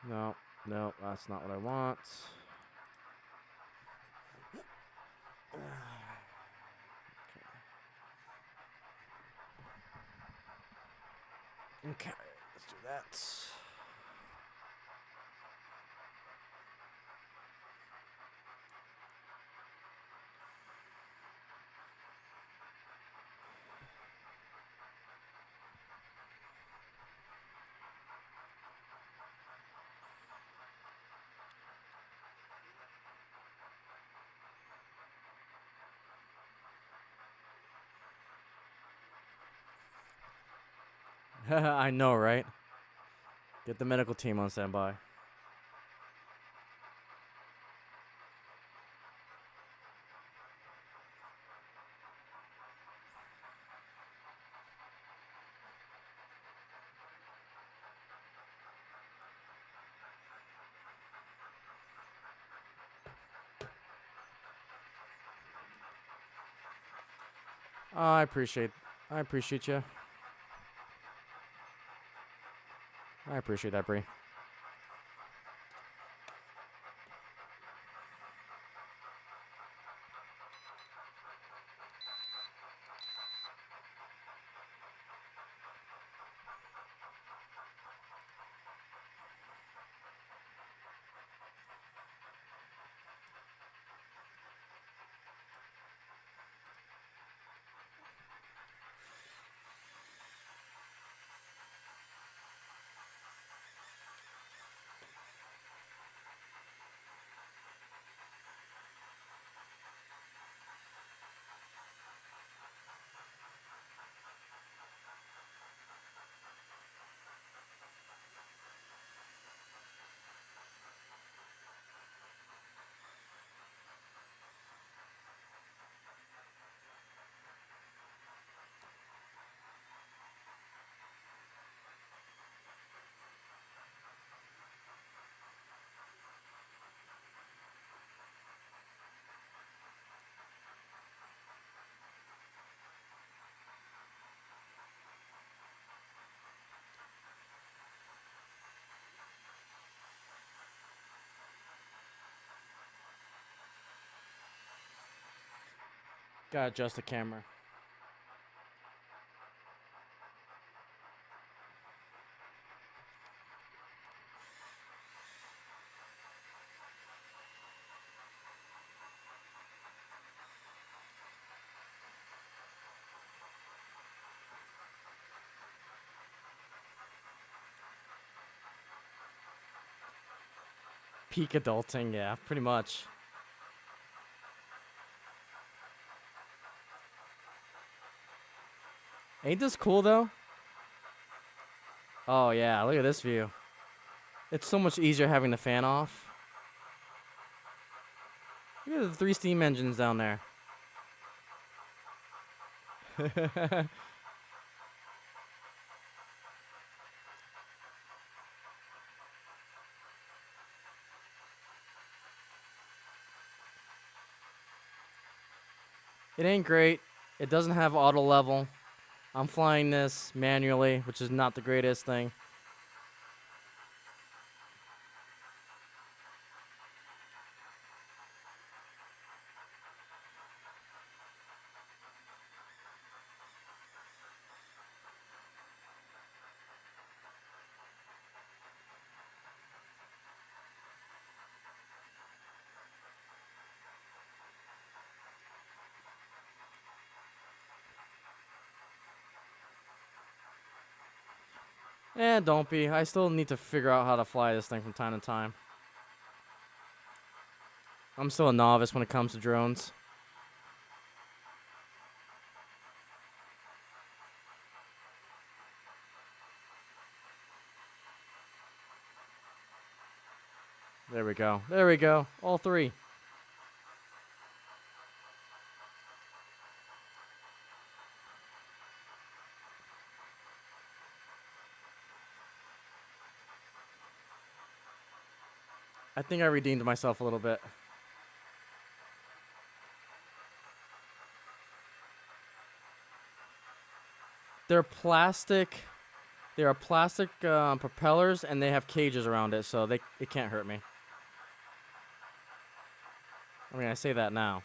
No, no, that's not what I want. Okay, let's do that. I know, right? Get the medical team on standby. I appreciate you. I appreciate that, Bree. Gotta adjust the camera. Peak adulting, yeah, pretty much. Ain't this cool though? Oh yeah, look at this view. It's so much easier having the fan off. Look at the 3 steam engines down there. It ain't great. It doesn't have auto level. I'm flying this manually, which is not the greatest thing. Don't be. I still need to figure out how to fly this thing from time to time. I'm still a novice when it comes to drones. There we go. There we go. All three. I think I redeemed myself a little bit. They're plastic. They are plastic propellers, and they have cages around it, so it can't hurt me. I mean, I say that now.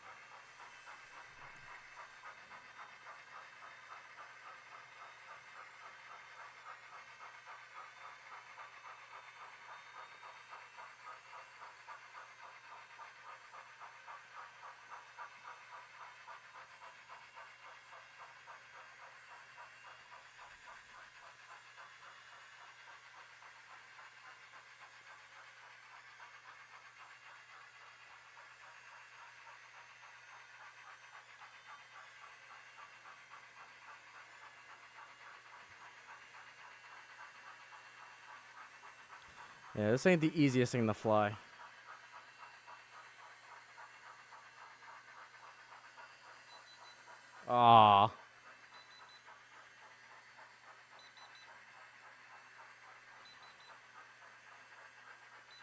Yeah, this ain't the easiest thing to fly. Ah.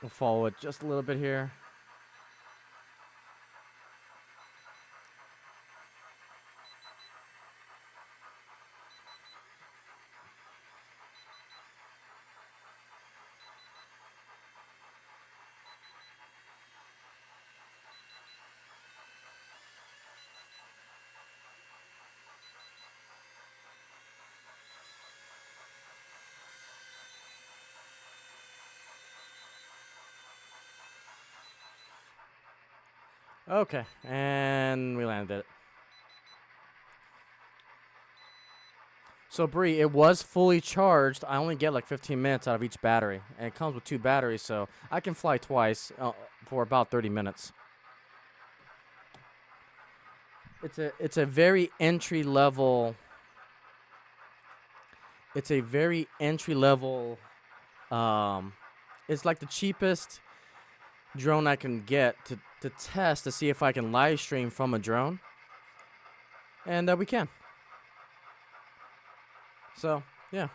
We'll follow it just a little bit here. Okay, and we landed it. So, Bree, it was fully charged. I only get like 15 minutes out of each battery. And it comes with 2 batteries, so I can fly twice for about 30 minutes. It's a very entry level. It's a very entry level. It's like the cheapest drone I can get to test to see if I can live stream from a drone. And we can. So, yeah.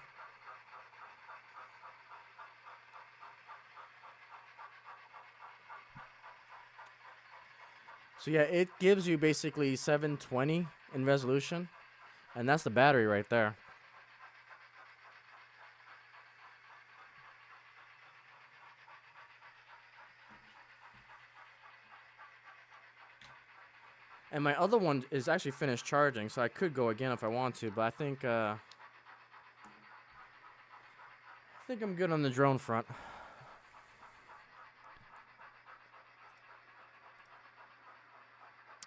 So, yeah, it gives you basically 720 in resolution. And that's the battery right there. And my other one is actually finished charging, so I could go again if I want to, but I think I'm good on the drone front.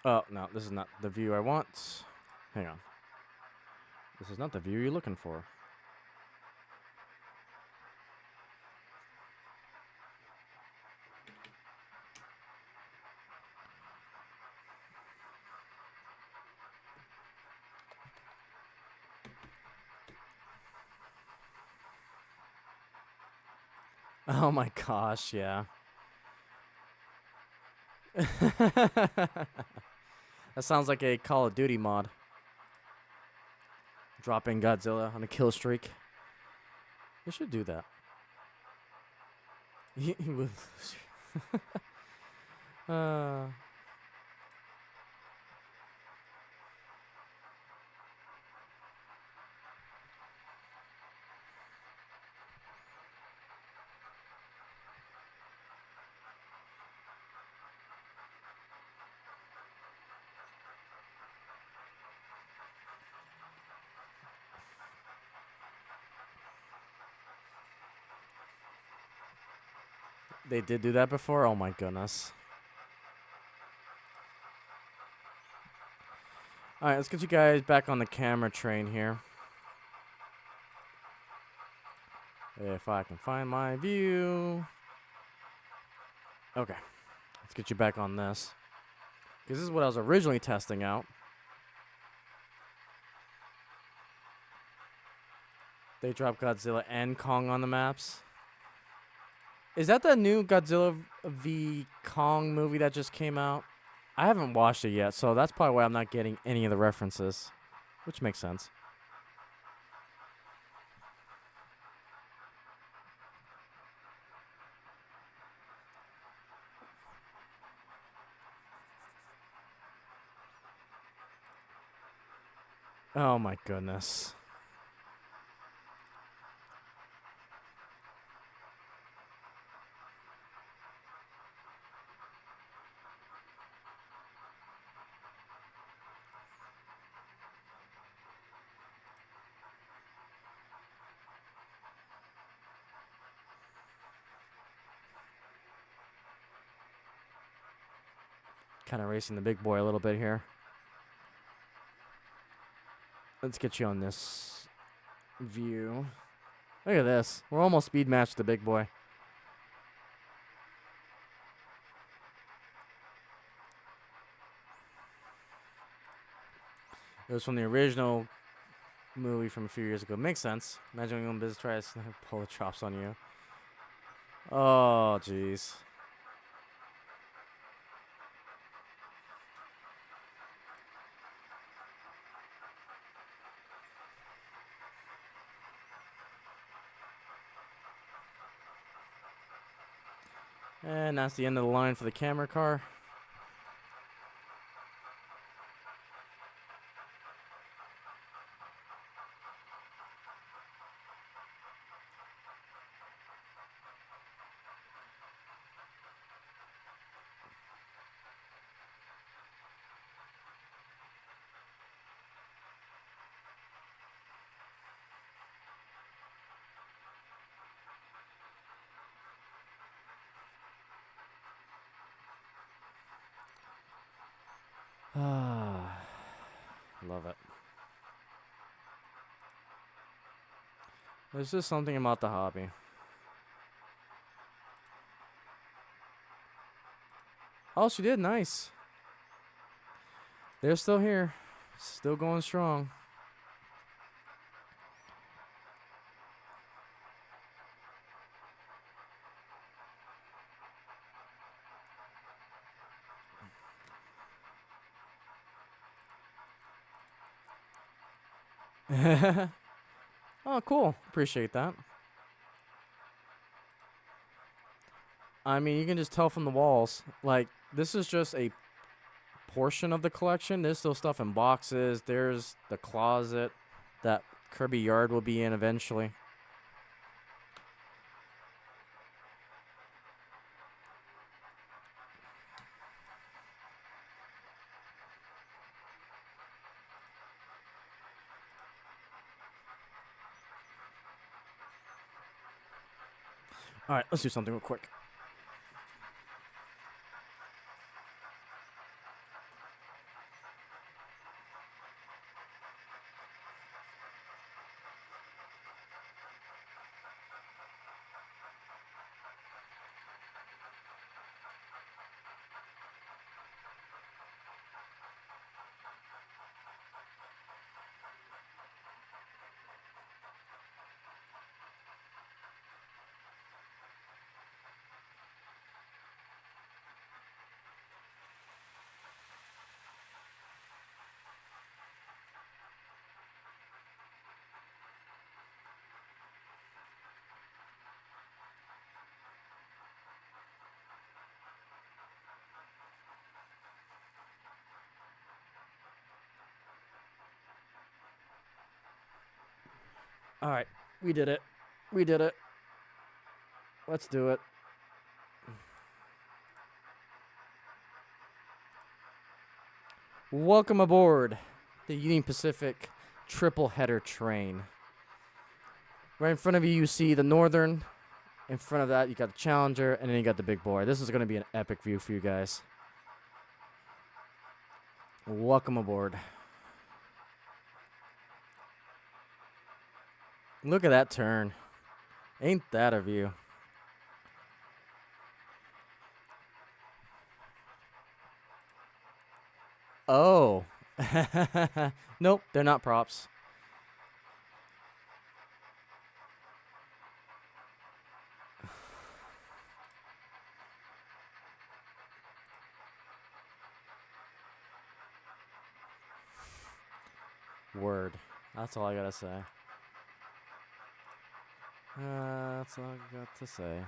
Oh, no, this is not the view I want. Hang on. This is not the view you're looking for. Oh my gosh, yeah. That sounds like a Call of Duty mod. Dropping Godzilla on a kill streak. They should do that. They did do that before? Oh my goodness. Alright, let's get you guys back on the camera train here. If I can find my view. Okay. Let's get you back on this. Because this is what I was originally testing out. They dropped Godzilla and Kong on the maps. Is that the new Godzilla v Kong movie that just came out? I haven't watched it yet, so that's probably why I'm not getting any of the references. Which makes sense. Oh my goodness. Kind of racing the big boy a little bit here. Let's get you on this view. Look at this. We're almost speed matched the big boy. It was from the original movie from a few years ago. Makes sense. Imagine when Biz tries to pull the chops on you. Oh, jeez. And that's the end of the line for the camera car. Love it. There's just something about the hobby. Oh, she did. Nice. They're still here. Still going strong. Oh, cool. Appreciate that. I mean, you can just tell from the walls. Like, this is just a portion of the collection. There's still stuff in boxes. There's the closet that Kirby Yard will be in eventually. All right, let's do something real quick. All right, we did it. We did it. Let's do it. Welcome aboard the Union Pacific triple header train. Right in front of you, you see the northern In front of that, you got the Challenger, and then you got the big boy. This is going to be an epic view for you guys. Welcome aboard. Look at that turn. Ain't that a view? Oh. Nope, they're not props. Word. That's all I gotta say. That's all I got to say.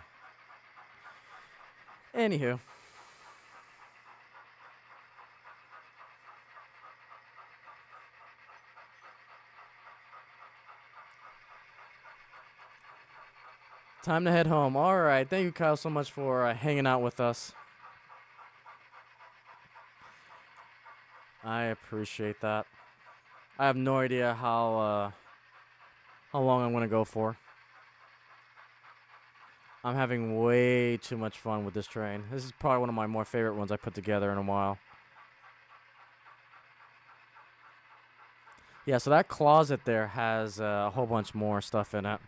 Anywho. Time to head home. All right. Thank you, Kyle, so much for hanging out with us. I appreciate that. I have no idea how long I'm going to go for. I'm having way too much fun with this train. This is probably one of my more favorite ones I put together in a while. Yeah, so that closet there has a whole bunch more stuff in it.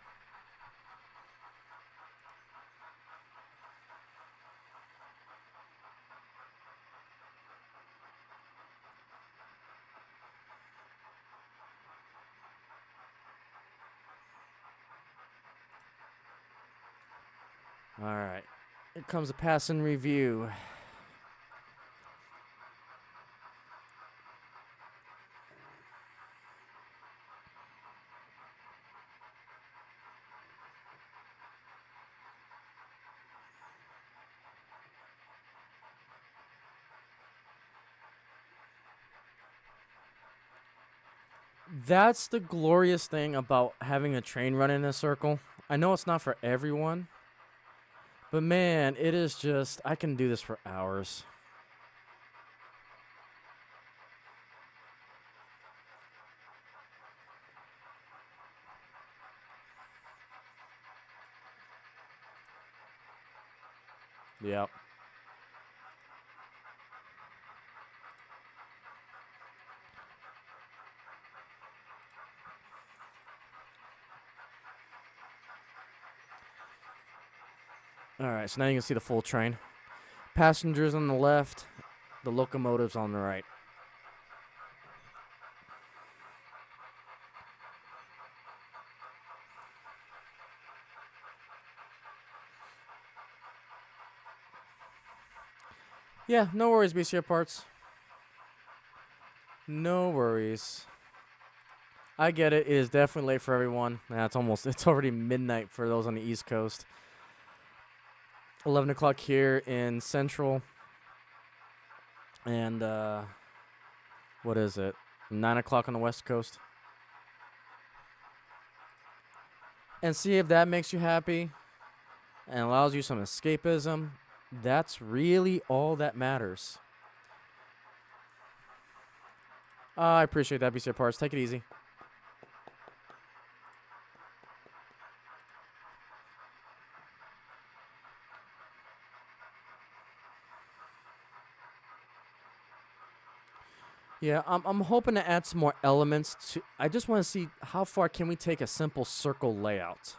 All right. Here comes a passing review. That's the glorious thing about having a train run in a circle. I know it's not for everyone, but man, it is just, I can do this for hours. Yep. All right, so now you can see the full train. Passengers on the left, the locomotives on the right. Yeah, no worries, BCR parts. No worries. I get it. It is definitely late for everyone. Yeah, it's already midnight for those on the East Coast. 11 o'clock here in Central. And, what is it? 9 o'clock on the West Coast. And see if that makes you happy and allows you some escapism. That's really all that matters. I appreciate that, BCR parts. Take it easy. Yeah, I'm hoping to add some more elements to. I just want to see how far can we take a simple circle layout.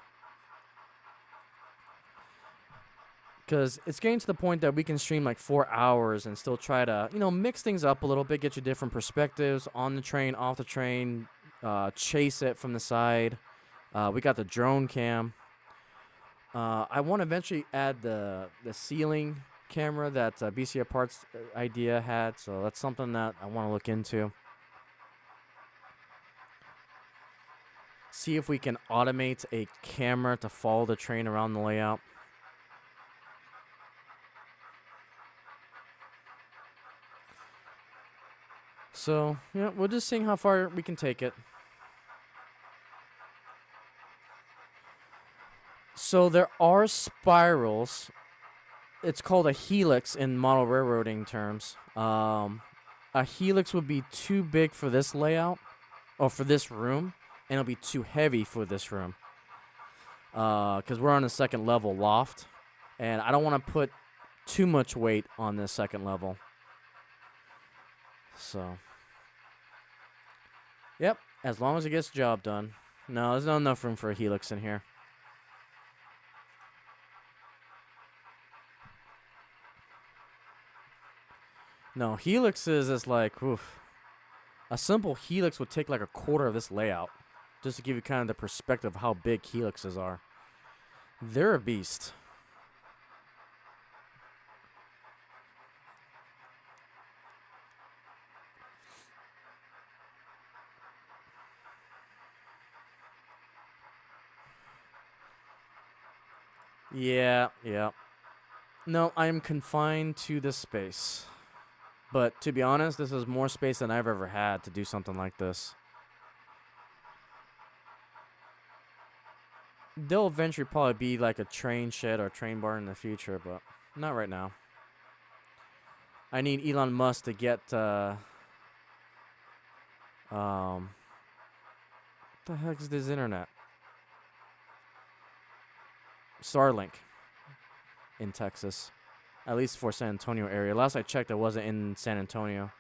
Because it's getting to the point that we can stream like 4 hours and still try to, mix things up a little bit, get you different perspectives on the train, off the train, chase it from the side. We got the drone cam. I want to eventually add the ceiling camera that BCR Parts idea had, so that's something that I want to look into. See if we can automate a camera to follow the train around the layout. So, yeah, we're just seeing how far we can take it. So there are spirals. It's called a helix in model railroading terms. A helix would be too big for this layout, or for this room, and it'll be too heavy for this room. because we're on a second level loft, and I don't want to put too much weight on this second level. So, yep, as long as it gets the job done. No, there's not enough room for a helix in here. No, helixes is like, oof. A simple helix would take like a quarter of this layout, just to give you kind of the perspective of how big helixes are. They're a beast. Yeah. No, I am confined to this space. But to be honest, this is more space than I've ever had to do something like this. There'll eventually probably be like a train shed or a train barn in the future, but not right now. I need Elon Musk to get, what the heck is this internet? Starlink in Texas. At least for San Antonio area. Last I checked, it wasn't in San Antonio.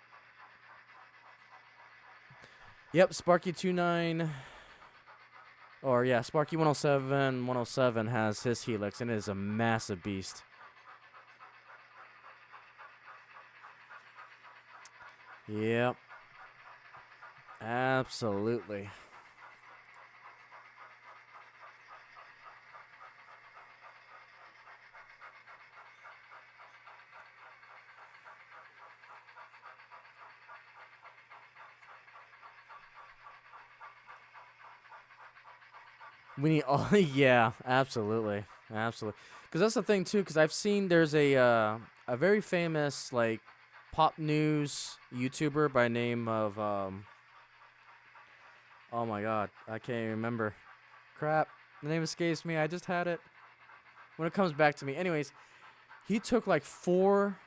Yep, Sparky29. Or yeah, Sparky107 has his helix, and it is a massive beast. Yep. Absolutely. We need all. Yeah, absolutely. Absolutely. Because that's the thing, too, because I've seen there's a very famous, like, pop news YouTuber by name of, oh my god, I can't even remember. Crap, the name escapes me. I just had it. When it comes back to me. Anyways, he took like 4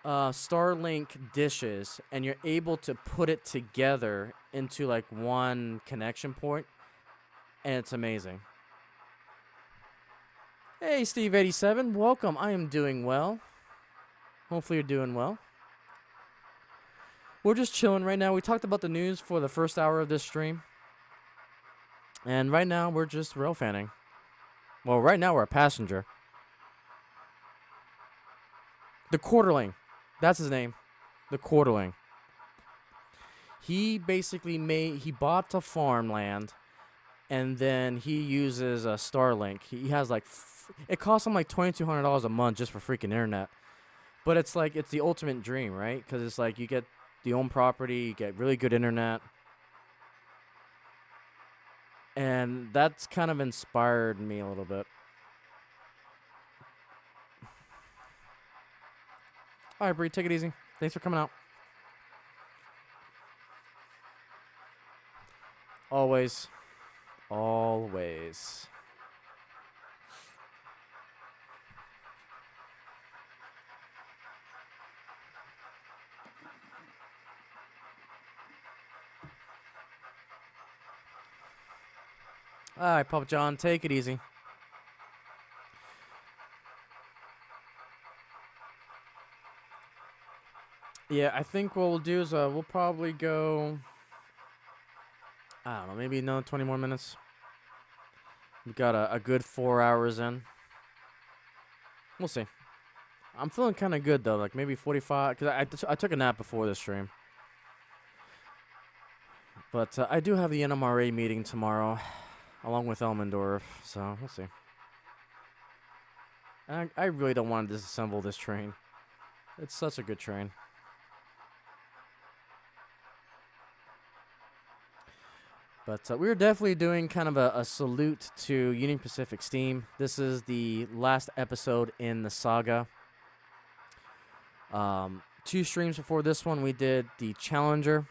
Starlink dishes, and you're able to put it together into like one connection point, and it's amazing. Hey, Steve87, welcome. I am doing well. Hopefully you're doing well. We're just chilling right now. We talked about the news for the first hour of this stream. And right now, we're just railfanning. Well, right now, we're a passenger. The Quarterling. That's his name. The Quarterling. He basically he bought the farmland, and then he uses a Starlink. He has like, it costs him like $2,200 a month just for freaking internet. But it's like, it's the ultimate dream, right? Because it's like, you get the own property, you get really good internet. And that's kind of inspired me a little bit. All right, Bree, take it easy. Thanks for coming out. Always. Always. All right, Papa John, take it easy. Yeah, I think what we'll do is we'll probably go, I don't know, maybe another 20 more minutes. We've got a good 4 hours in. We'll see. I'm feeling kind of good, though, like maybe 45, because I took a nap before this stream. But I do have the NMRA meeting tomorrow, along with Elmendorf, so we'll see. I really don't want to disassemble this train. It's such a good train. But we're definitely doing kind of a salute to Union Pacific Steam. This is the last episode in the saga. 2 streams before this one, we did the Challenger.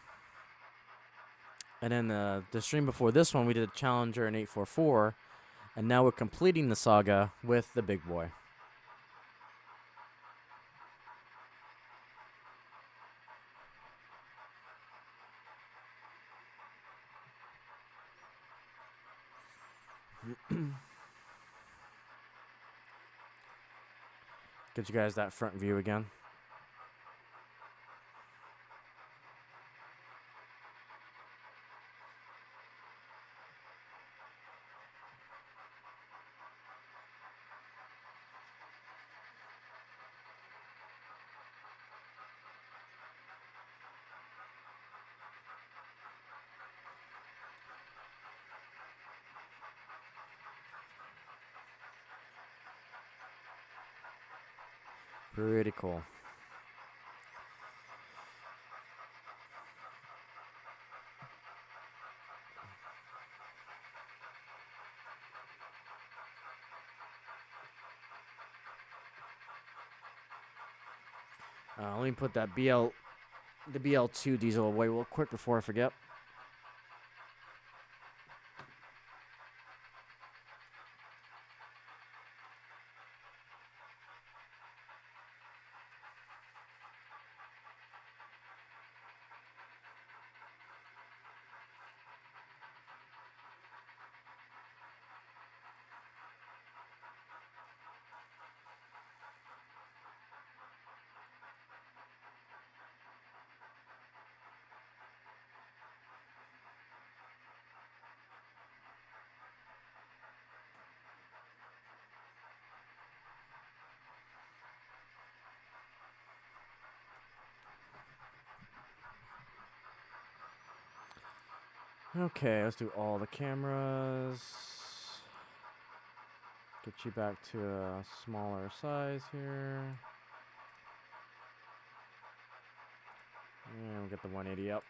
And then the stream before this one, we did Challenger and 844. And now we're completing the saga with the big boy. Get you guys that front view again. Pretty cool. Let me put that the BL2 diesel away real quick before I forget. Okay, let's do all the cameras. Get you back to a smaller size here. And we'll get the 180 up.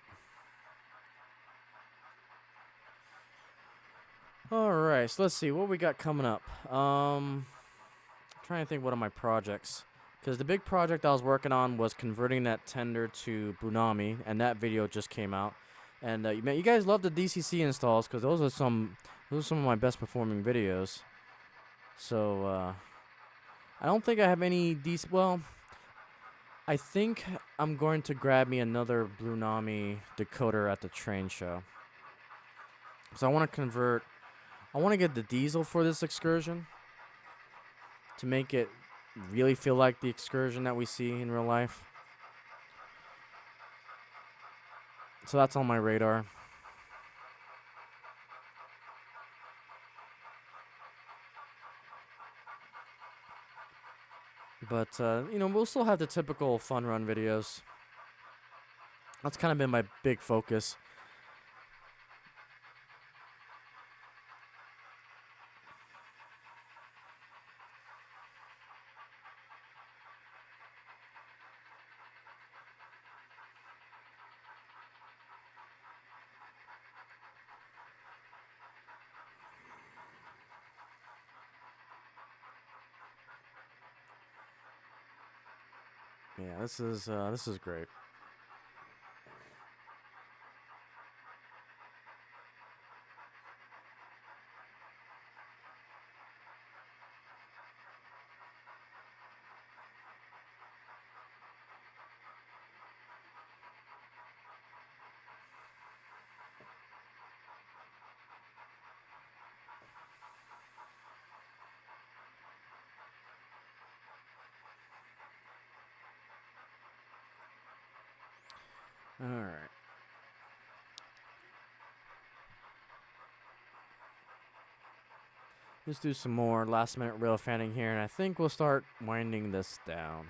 Alright, so let's see what we got coming up. Trying to think what are my projects. Because the big project I was working on was converting that tender to Bunami, and that video just came out. And man, you guys love the DCC installs because those are some of my best performing videos. So I don't think I have any decent. Well, I think I'm going to grab me another Bunami decoder at the train show. So I want to convert. I want to get the diesel for this excursion to make it really feel like the excursion that we see in real life. So that's on my radar. But, you know, we'll still have the typical fun run videos. That's kind of been my big focus. Yeah, this is great. All right. Let's do some more last minute railfanning here, and I think we'll start winding this down.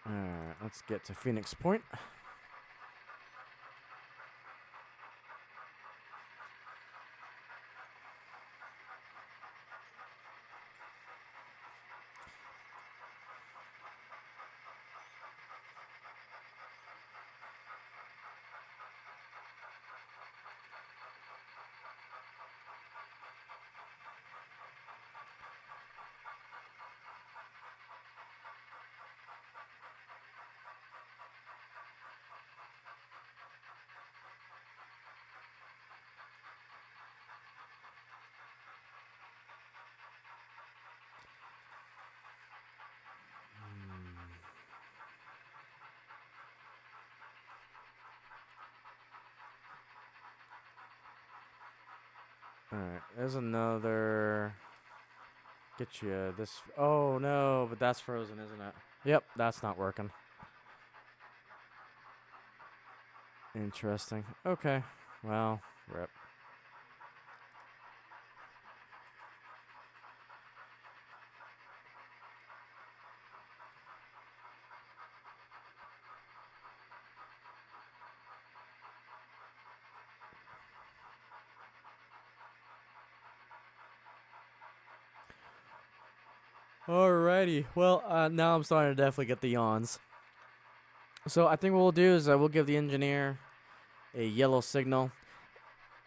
Alright, let's get to Phoenix Point. Alright, there's another. Get you this. Oh no, but that's frozen, isn't it? Yep, that's not working. Interesting. Okay. Well, rip. Alrighty. Well, now I'm starting to definitely get the yawns. So I think what we'll do is we'll give the engineer a yellow signal.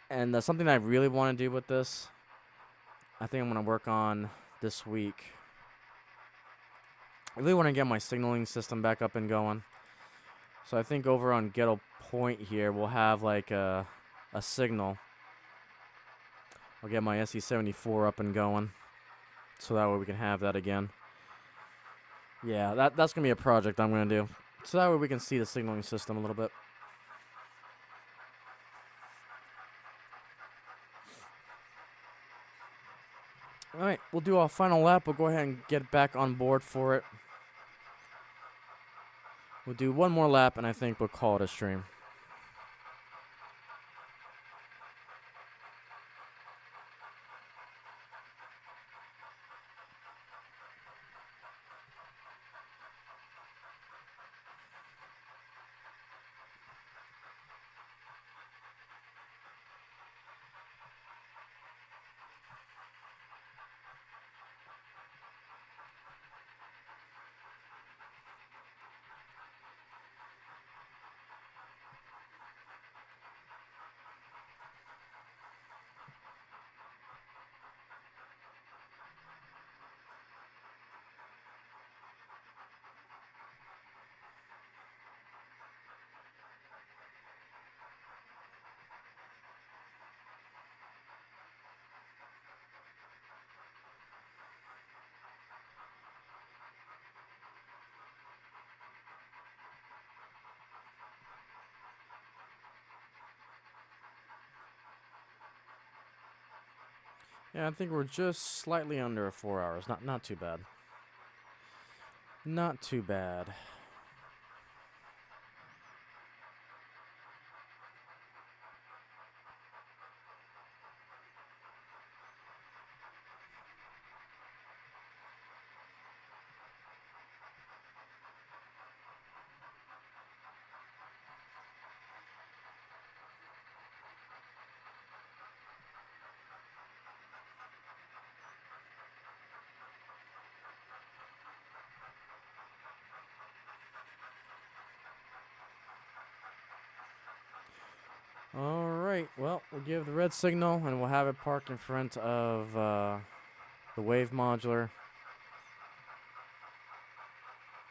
And something that I really want to do with this, I think I'm going to work on this week. I really want to get my signaling system back up and going. So I think over on Ghetto Point here, we'll have like a signal. I'll get my SE74 up and going. So that way we can have that again. Yeah, that's going to be a project I'm going to do. So that way we can see the signaling system a little bit. Alright, we'll do our final lap. We'll go ahead and get back on board for it. We'll do one more lap, and I think we'll call it a stream. Yeah, I think we're just slightly under 4 hours. Not too bad. Not too bad. Alright, well, we'll give the red signal and we'll have it parked in front of the wave modular.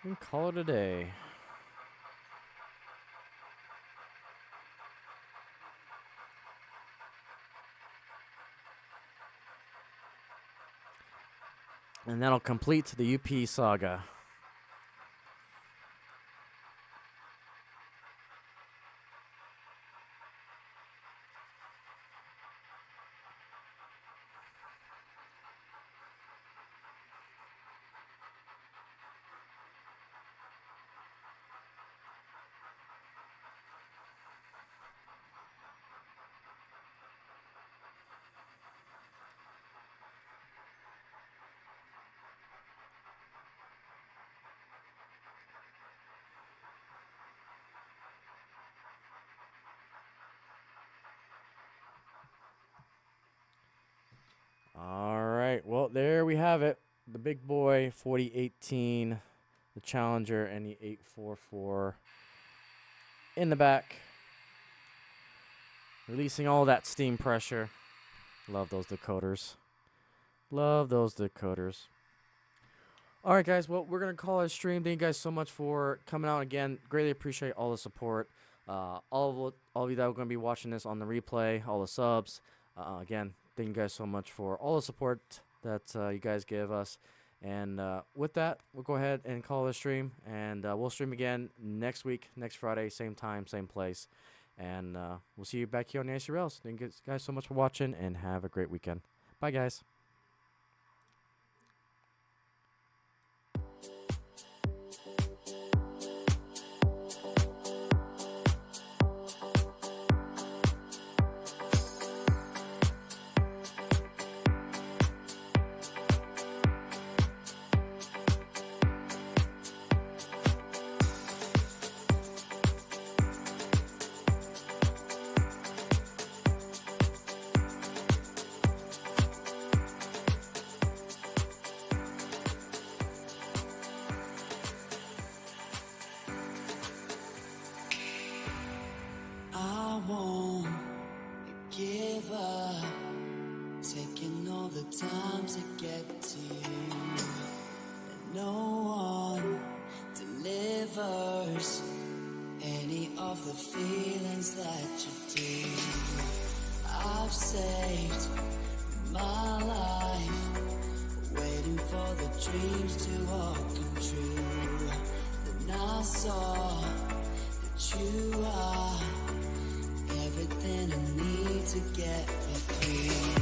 And call it a day. And that'll complete the UP saga. Alright, well, there we have it. The big boy 4018, the Challenger, and the 844 in the back. Releasing all that steam pressure. Love those decoders. Love those decoders. Alright, guys, well, we're going to call it a stream. Thank you guys so much for coming out again. Greatly appreciate all the support. All of you that are going to be watching this on the replay, all the subs. Again, thank you guys so much for all the support that you guys give us. And with that, we'll go ahead and call it a stream. And we'll stream again next week, next Friday, same time, same place. And we'll see you back here on the Icey Rails. Thank you guys so much for watching, and have a great weekend. Bye, guys. I won't give up, taking all the time to get to you, and no one delivers any of the feelings that you do. I've saved my life, waiting for the dreams to all come true. Then I saw that you are everything I need to get me through.